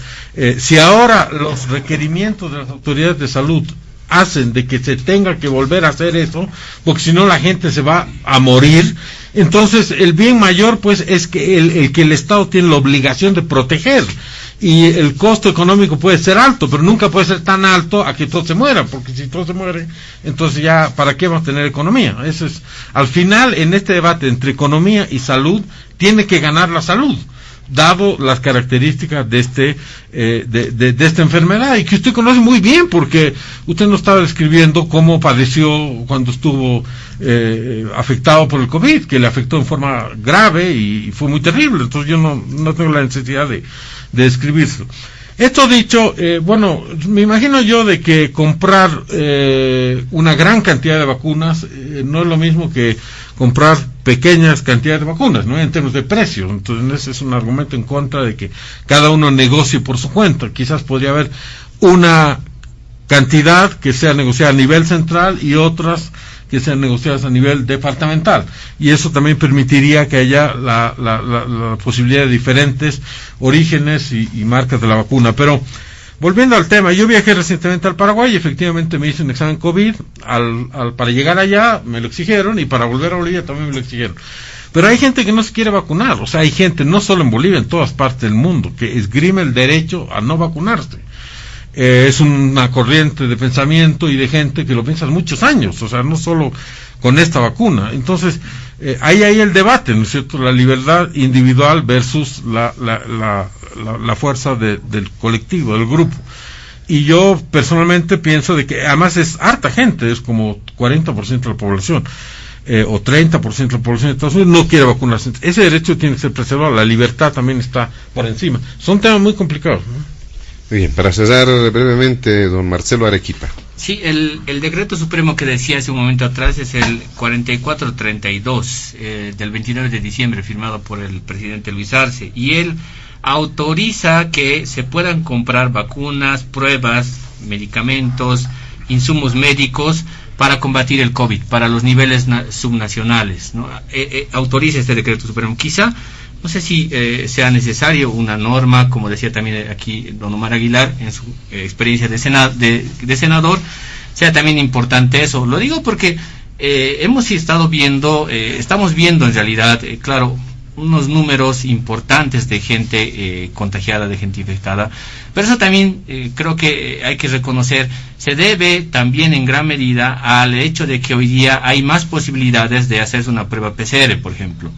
si ahora los requerimientos de las autoridades de salud hacen de que se tenga que volver a hacer eso, porque si no la gente se va a morir, entonces el bien mayor pues es que el Estado tiene la obligación de proteger, y el costo económico puede ser alto, pero nunca puede ser tan alto a que todos se mueran, porque si todos se mueren, entonces ya, ¿para qué vamos a tener economía? Eso es, al final, en este debate entre economía y salud, tiene que ganar la salud, dado las características de esta enfermedad, y que usted conoce muy bien, porque usted nos estaba describiendo cómo padeció cuando estuvo afectado por el COVID, que le afectó en forma grave y fue muy terrible. Entonces yo no tengo la necesidad de describirlo. Esto dicho, bueno, me imagino yo de que comprar una gran cantidad de vacunas no es lo mismo que comprar pequeñas cantidades de vacunas, ¿no? En términos de precio. Entonces ese es un argumento en contra de que cada uno negocie por su cuenta. Quizás podría haber una cantidad que sea negociada a nivel central y otras que sean negociadas a nivel departamental, y eso también permitiría que haya la posibilidad de diferentes orígenes y marcas de la vacuna. Pero volviendo al tema, yo viajé recientemente al Paraguay y efectivamente me hice un examen COVID, para llegar allá me lo exigieron, y para volver a Bolivia también me lo exigieron. Pero hay gente que no se quiere vacunar, o sea, hay gente, no solo en Bolivia, en todas partes del mundo, que esgrime el derecho a no vacunarse. Es una corriente de pensamiento y de gente que lo piensa muchos años, o sea, no solo con esta vacuna. Entonces, ahí hay el debate, ¿no es cierto? La libertad individual versus la fuerza del colectivo, del grupo. Y yo personalmente pienso de que además es harta gente, es como 40% de la población, o 30% de la población de Estados Unidos no quiere vacunarse. Ese derecho tiene que ser preservado, la libertad también está por encima. Son temas muy complicados, ¿no? Bien, para cerrar brevemente, don Marcelo Arequipa. Sí, el decreto supremo que decía hace un momento atrás es el 4432 del 29 de diciembre, firmado por el presidente Luis Arce, y él autoriza que se puedan comprar vacunas, pruebas, medicamentos, insumos médicos para combatir el COVID, para los niveles subnacionales, ¿no? Autoriza este decreto supremo. Quizá no sé si sea necesario una norma, como decía también aquí don Omar Aguilar, en su experiencia de senador, sea también importante eso. Lo digo porque estamos viendo en realidad, claro, unos números importantes de gente contagiada, de gente infectada, pero eso también creo que hay que reconocer, se debe también en gran medida al hecho de que hoy día hay más posibilidades de hacerse una prueba PCR, por ejemplo.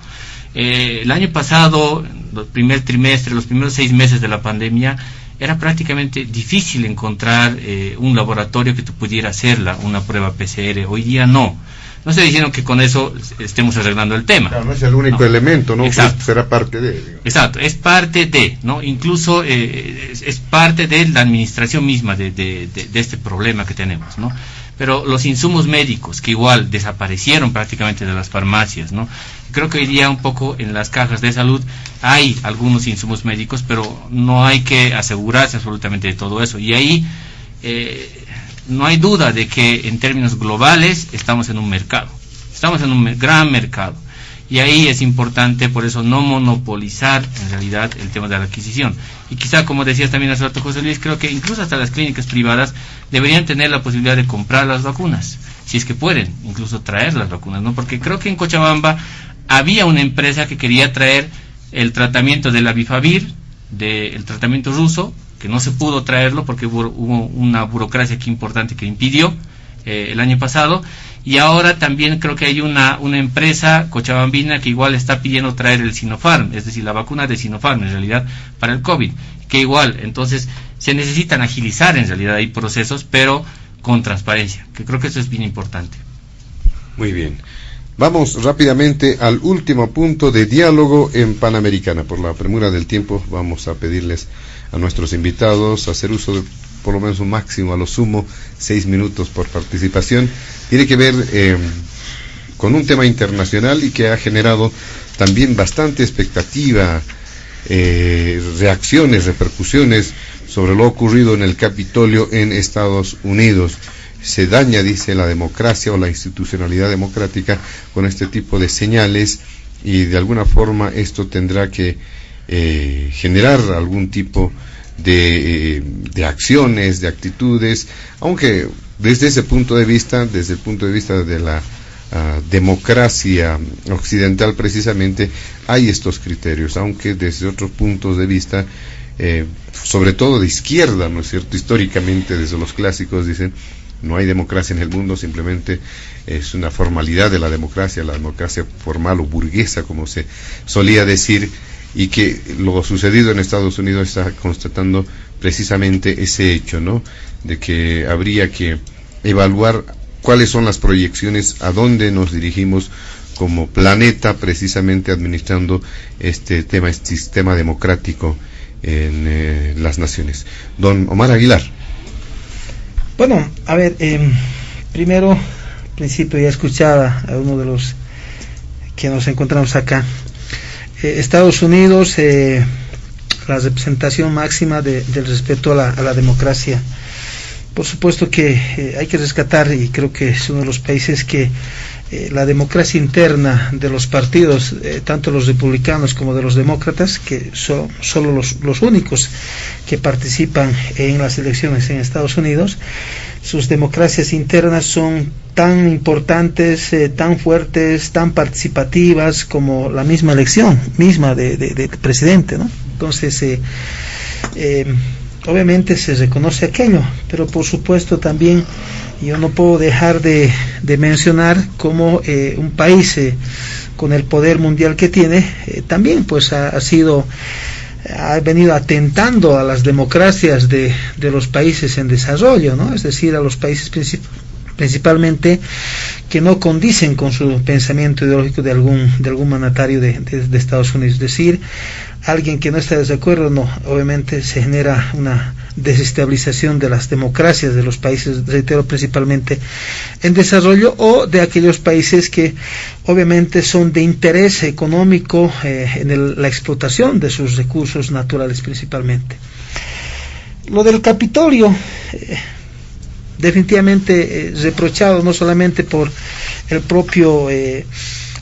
El año pasado, el primer trimestre, los primeros 6 meses de la pandemia, era prácticamente difícil encontrar un laboratorio que pudiera hacerla, una prueba PCR. Hoy día no. No estoy diciendo que con eso estemos arreglando el tema. Claro, no es el único elemento, ¿no? Exacto. Pues será parte de, digamos. Exacto, es parte de, ¿no? Incluso es parte de la administración misma de este problema que tenemos, ¿no? Pero los insumos médicos, que igual desaparecieron prácticamente de las farmacias, ¿no? Creo que hoy día un poco en las cajas de salud hay algunos insumos médicos, pero no hay que asegurarse absolutamente de todo eso. Y ahí no hay duda de que en términos globales estamos en un mercado, estamos en un gran mercado. Y ahí es importante, por eso, no monopolizar en realidad el tema de la adquisición. Y quizá, como decías también hace rato, José Luis, creo que incluso hasta las clínicas privadas deberían tener la posibilidad de comprar las vacunas, si es que pueden, incluso traer las vacunas, ¿no? Porque creo que en Cochabamba había una empresa que quería traer el tratamiento del Avifavir, del tratamiento ruso, que no se pudo traerlo porque hubo una burocracia aquí importante que impidió el año pasado, Y ahora también creo que hay una empresa cochabambina que igual está pidiendo traer el Sinopharm, es decir, la vacuna de Sinopharm en realidad para el COVID, que igual, entonces se necesitan agilizar en realidad hay procesos, pero con transparencia, que creo que eso es bien importante. Muy bien. Vamos rápidamente al último punto de diálogo en Panamericana. Por la premura del tiempo vamos a pedirles a nuestros invitados hacer uso de por lo menos un máximo, a lo sumo 6 minutos por participación. Tiene que ver con un tema internacional y que ha generado también bastante expectativa, reacciones, repercusiones sobre lo ocurrido en el Capitolio en Estados Unidos. Se daña, dice, la democracia o la institucionalidad democrática con este tipo de señales, y de alguna forma esto tendrá que generar algún tipo de acciones, de actitudes, aunque desde ese punto de vista, desde el punto de vista de la democracia occidental precisamente, hay estos criterios, aunque desde otros puntos de vista, sobre todo de izquierda, ¿no es cierto?, históricamente desde los clásicos dicen no hay democracia en el mundo, simplemente es una formalidad de la democracia formal o burguesa, como se solía decir, y que lo sucedido en Estados Unidos está constatando precisamente ese hecho, ¿no?, de que habría que evaluar cuáles son las proyecciones, a dónde nos dirigimos como planeta, precisamente administrando este sistema democrático en las naciones. Don Omar Aguilar. Bueno, a ver, primero, al principio ya escuchaba a uno de los que nos encontramos acá. Estados Unidos, la representación máxima del respeto a la democracia. Por supuesto que hay que rescatar, y creo que es uno de los países que la democracia interna de los partidos, tanto los republicanos como de los demócratas, que son solo los únicos que participan en las elecciones en Estados Unidos, sus democracias internas son tan importantes, tan fuertes, tan participativas como la misma elección misma de presidente, ¿no? Entonces, obviamente se reconoce aquello, pero por supuesto también yo no puedo dejar de mencionar cómo un país con el poder mundial que tiene también pues ha venido atentando a las democracias de los países en desarrollo, ¿no? Es decir, a los países principalmente que no condicen con su pensamiento ideológico de algún mandatario de Estados Unidos. Es decir, alguien que no está de desacuerdo, no, obviamente se genera una desestabilización de las democracias de los países, reitero, principalmente en desarrollo, o de aquellos países que obviamente son de interés económico en la explotación de sus recursos naturales principalmente. Lo del Capitolio, definitivamente reprochado no solamente por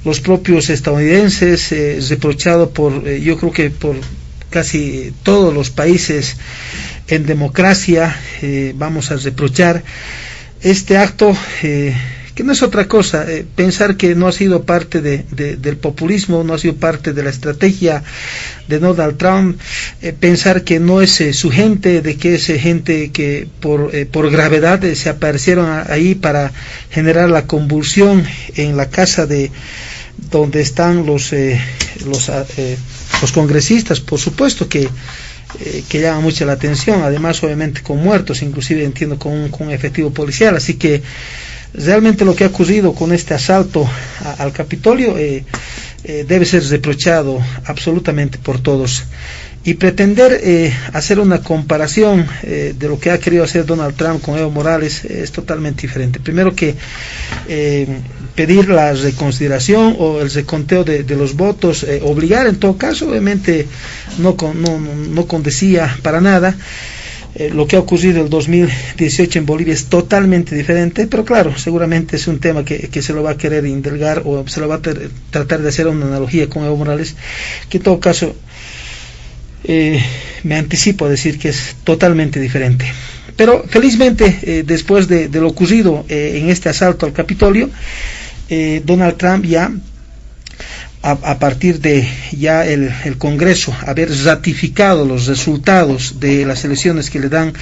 los propios estadounidenses, reprochado yo creo que por casi todos los países en democracia. Vamos a reprochar este acto, que no es otra cosa, pensar que no ha sido parte del populismo, no ha sido parte de la estrategia de Donald Trump, pensar que no es su gente, de que es gente que por gravedad se aparecieron ahí para generar la convulsión en la casa donde están los congresistas. Por supuesto que llama mucho la atención, además obviamente con muertos, inclusive entiendo con un efectivo policial. Así que realmente lo que ha ocurrido con este asalto al Capitolio debe ser reprochado absolutamente por todos, y pretender hacer una comparación de lo que ha querido hacer Donald Trump con Evo Morales es totalmente diferente. Primero que pedir la reconsideración o el reconteo de los votos, obligar en todo caso, obviamente no condecía para nada. Lo que ha ocurrido el 2018 en Bolivia es totalmente diferente, pero claro, seguramente es un tema que se lo va a querer indulgar, o se lo va a tratar de hacer una analogía con Evo Morales, que en todo caso me anticipo a decir que es totalmente diferente. Pero felizmente, después de lo ocurrido en este asalto al Capitolio, Donald Trump ya a partir de ya el Congreso haber ratificado los resultados de las elecciones que le dan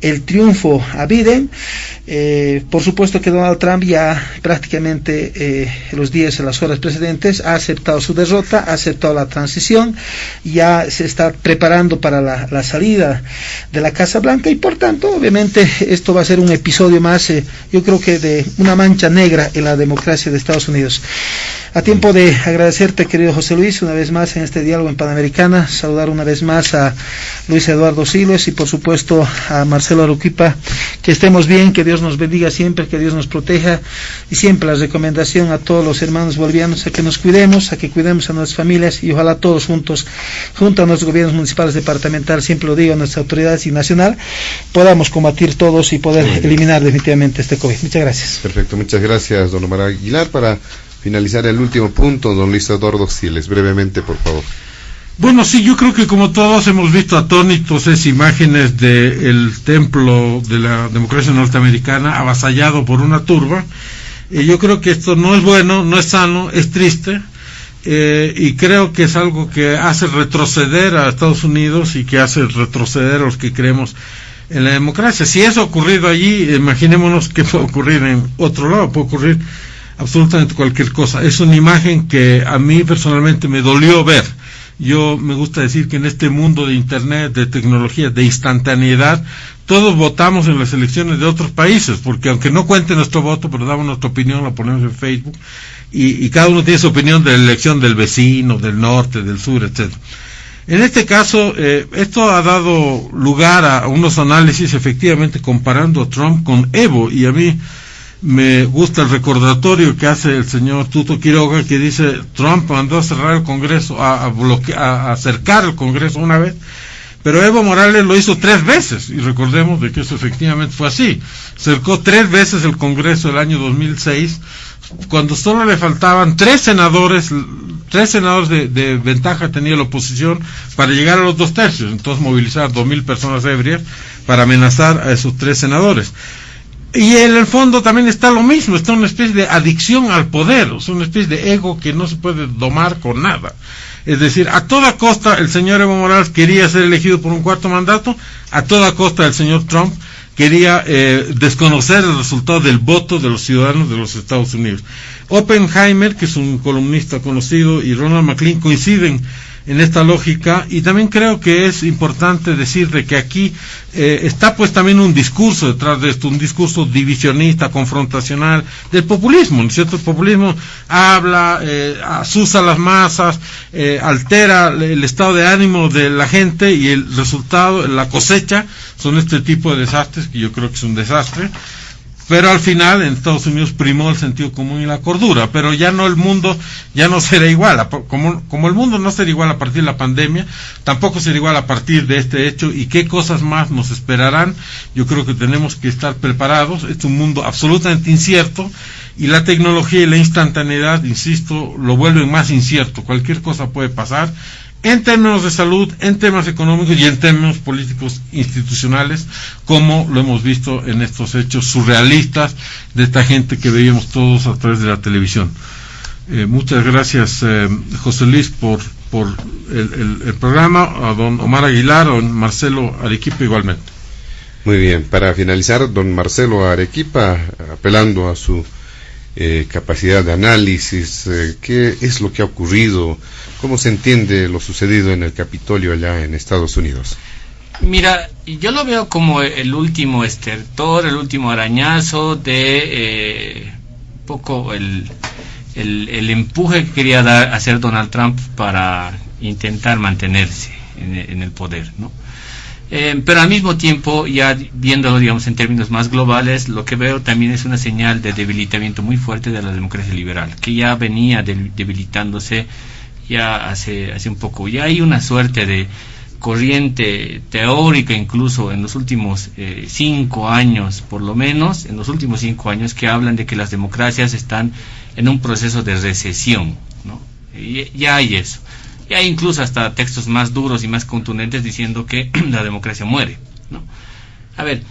el triunfo a Biden, por supuesto que Donald Trump ya prácticamente los días y las horas precedentes ha aceptado su derrota, ha aceptado la transición, ya se está preparando para la salida de la Casa Blanca, y por tanto obviamente esto va a ser un episodio más, yo creo que de una mancha negra en la democracia de Estados Unidos. A tiempo de agradecerte, querido José Luis, una vez más en este diálogo en Panamericana, saludar una vez más a Luis Eduardo Siles y por supuesto a Marcelo Arequipa, que estemos bien, que Dios nos bendiga siempre, que Dios nos proteja, y siempre la recomendación a todos los hermanos bolivianos a que nos cuidemos, a que cuidemos a nuestras familias, y ojalá todos juntos, junto a nuestros gobiernos municipales, departamentales, siempre lo digo, a nuestras autoridades y nacional, podamos combatir todos y poder eliminar definitivamente este COVID. Muchas gracias. Perfecto, muchas gracias, don Omar Aguilar. Para finalizar el último punto, don Luis Eduardo Siles, brevemente, por favor. Bueno, sí, yo creo que como todos hemos visto atónitos esas imágenes del templo de la democracia norteamericana avasallado por una turba. Yo creo que esto no es bueno, no es sano, es triste, y creo que es algo que hace retroceder a Estados Unidos y que hace retroceder a los que creemos en la democracia. Si eso ha ocurrido allí, imaginémonos qué puede ocurrir en otro lado, puede ocurrir absolutamente cualquier cosa. Es una imagen que a mí personalmente me dolió ver. Yo me gusta decir que en este mundo de internet, de tecnología, de instantaneidad, todos votamos en las elecciones de otros países, porque aunque no cuente nuestro voto, pero damos nuestra opinión, la ponemos en Facebook, y cada uno tiene su opinión de la elección del vecino, del norte, del sur, etcétera. En este caso, esto ha dado lugar a unos análisis efectivamente comparando a Trump con Evo, y a mí me gusta el recordatorio que hace el señor Tuto Quiroga, que dice: Trump mandó a cerrar el Congreso, a cercar el Congreso una vez, pero Evo Morales lo hizo 3 veces, y recordemos de que eso efectivamente fue así. Cercó 3 veces el Congreso el año 2006, cuando solo le faltaban 3 senadores de ventaja tenía la oposición para llegar a los 2 tercios, entonces movilizar 2,000 personas ebrias para amenazar a esos 3 senadores. Y en el fondo también está lo mismo, está una especie de adicción al poder, o sea, una especie de ego que no se puede domar con nada. Es decir, a toda costa el señor Evo Morales quería ser elegido por un 4º mandato, a toda costa el señor Trump quería desconocer el resultado del voto de los ciudadanos de los Estados Unidos. Oppenheimer, que es un columnista conocido, y Ronald McLean coinciden en esta lógica, y también creo que es importante decir de que aquí está pues también un discurso detrás de esto, un discurso divisionista, confrontacional, del populismo, ¿no es cierto? El populismo habla, asusa a las masas, altera el estado de ánimo de la gente, y el resultado, la cosecha, son este tipo de desastres, que yo creo que es un desastre. Pero al final en Estados Unidos primó el sentido común y la cordura, pero ya no, el mundo ya no será igual, como el mundo no será igual a partir de la pandemia, tampoco será igual a partir de este hecho, y qué cosas más nos esperarán. Yo creo que tenemos que estar preparados. Es un mundo absolutamente incierto, y la tecnología y la instantaneidad, insisto, lo vuelven más incierto. Cualquier cosa puede pasar, en términos de salud, en temas económicos y en términos políticos institucionales, como lo hemos visto en estos hechos surrealistas de esta gente que veíamos todos a través de la televisión. Muchas gracias, José Luis, por el programa, a don Omar Aguilar, a don Marcelo Arequipa igualmente. Muy bien, para finalizar, don Marcelo Arequipa, apelando a su capacidad de análisis, ¿qué es lo que ha ocurrido? ¿Cómo se entiende lo sucedido en el Capitolio allá en Estados Unidos? Mira, yo lo veo como el último estertor, el último arañazo de poco el empuje que quería hacer Donald Trump para intentar mantenerse en el poder, ¿no? Pero al mismo tiempo, ya viéndolo, digamos, en términos más globales, lo que veo también es una señal de debilitamiento muy fuerte de la democracia liberal, que ya venía debilitándose ya hace un poco. Ya hay una suerte de corriente teórica, incluso en los últimos 5 años, por lo menos, en los últimos 5 años, que hablan de que las democracias están en un proceso de recesión, ¿no? Y ya hay eso. Y hay incluso hasta textos más duros y más contundentes diciendo que la democracia muere, ¿no? A ver,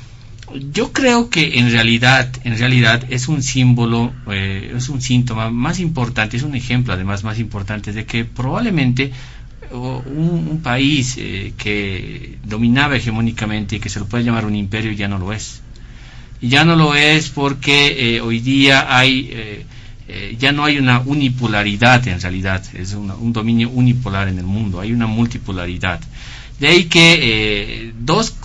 Yo creo que en realidad es un símbolo, es un síntoma más importante, es un ejemplo además más importante de que probablemente un país que dominaba hegemónicamente y que se lo puede llamar un imperio ya no lo es. Y ya no lo es porque hoy día ya no hay una unipolaridad en realidad, es un dominio unipolar en el mundo, hay una multipolaridad. De ahí que dos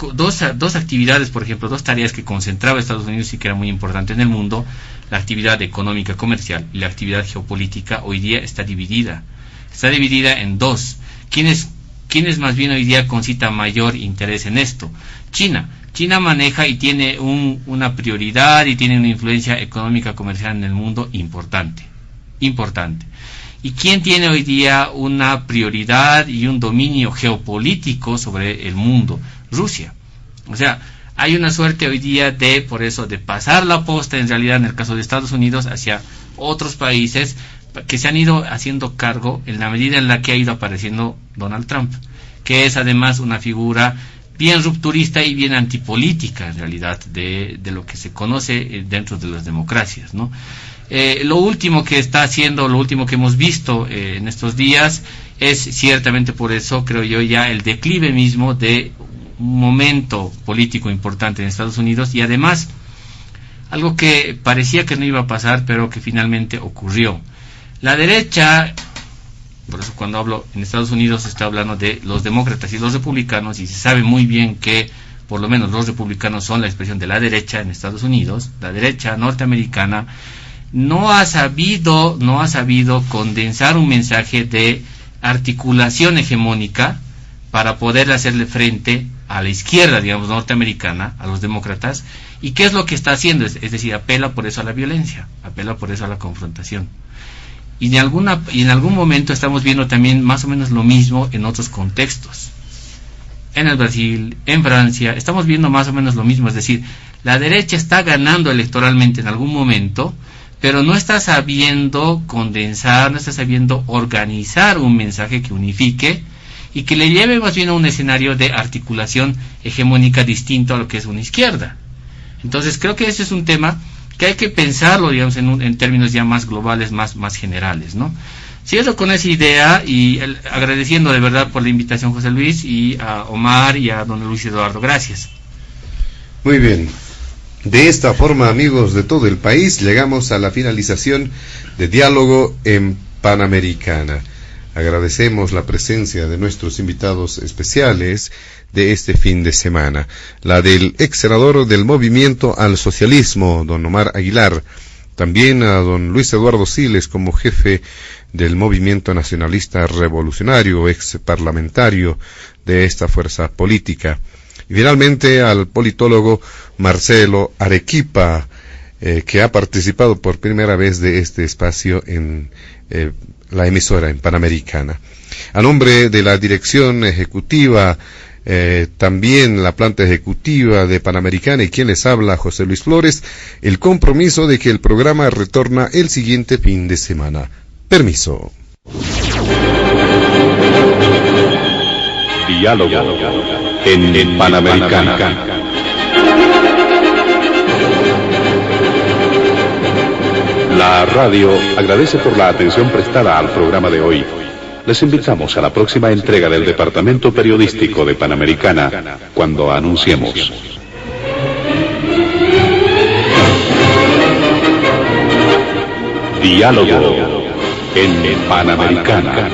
actividades, por ejemplo, dos tareas que concentraba Estados Unidos y que era muy importante en el mundo, la actividad económica comercial y la actividad geopolítica, hoy día está dividida en dos. ¿Quiénes más bien hoy día concita mayor interés en esto? China maneja y tiene una prioridad y tiene una influencia económica comercial en el mundo importante. ¿Y quién tiene hoy día una prioridad y un dominio geopolítico sobre el mundo? Rusia. O sea, hay una suerte hoy día de pasar la posta en realidad en el caso de Estados Unidos hacia otros países que se han ido haciendo cargo en la medida en la que ha ido apareciendo Donald Trump, que es además una figura bien rupturista y bien antipolítica en realidad de lo que se conoce dentro de las democracias, ¿no? Lo último que está haciendo, lo último que hemos visto en estos días es ciertamente por eso, creo yo, ya el declive mismo de un momento político importante en Estados Unidos y además algo que parecía que no iba a pasar pero que finalmente ocurrió. La derecha, por eso cuando hablo en Estados Unidos estoy hablando de los demócratas y los republicanos y se sabe muy bien que por lo menos los republicanos son la expresión de la derecha en Estados Unidos, la derecha norteamericana no ha sabido condensar un mensaje de articulación hegemónica para poder hacerle frente a la izquierda, digamos, norteamericana, a los demócratas. ¿Y qué es lo que está haciendo? Es decir, apela por eso a la violencia, apela por eso a la confrontación. Y en algún momento estamos viendo también más o menos lo mismo en otros contextos. En el Brasil, en Francia, estamos viendo más o menos lo mismo, es decir, la derecha está ganando electoralmente en algún momento, pero no está sabiendo condensar, no está sabiendo organizar un mensaje que unifique y que le lleve más bien a un escenario de articulación hegemónica distinto a lo que es una izquierda. Entonces creo que ese es un tema que hay que pensarlo, digamos, en términos ya más globales, más generales, ¿no? Cierro con esa idea y agradeciendo de verdad por la invitación, José Luis, y a Omar y a don Luis Eduardo. Gracias. Muy bien. De esta forma, amigos de todo el país, llegamos a la finalización de Diálogo en Panamericana. Agradecemos la presencia de nuestros invitados especiales de este fin de semana, la del ex senador del Movimiento al Socialismo, don Omar Aguilar, también a don Luis Eduardo Siles como jefe del Movimiento Nacionalista Revolucionario, ex parlamentario de esta fuerza política, y finalmente al politólogo Marcelo Arequipa, que ha participado por primera vez de este espacio en la emisora en Panamericana. A nombre de la dirección ejecutiva, también la planta ejecutiva de Panamericana y quien les habla, José Luis Flores, el compromiso de que el programa retorna el siguiente fin de semana. Permiso. Diálogo en Panamericana. La radio agradece por la atención prestada al programa de hoy. Les invitamos a la próxima entrega del Departamento Periodístico de Panamericana, cuando anunciemos. Diálogo en Panamericana.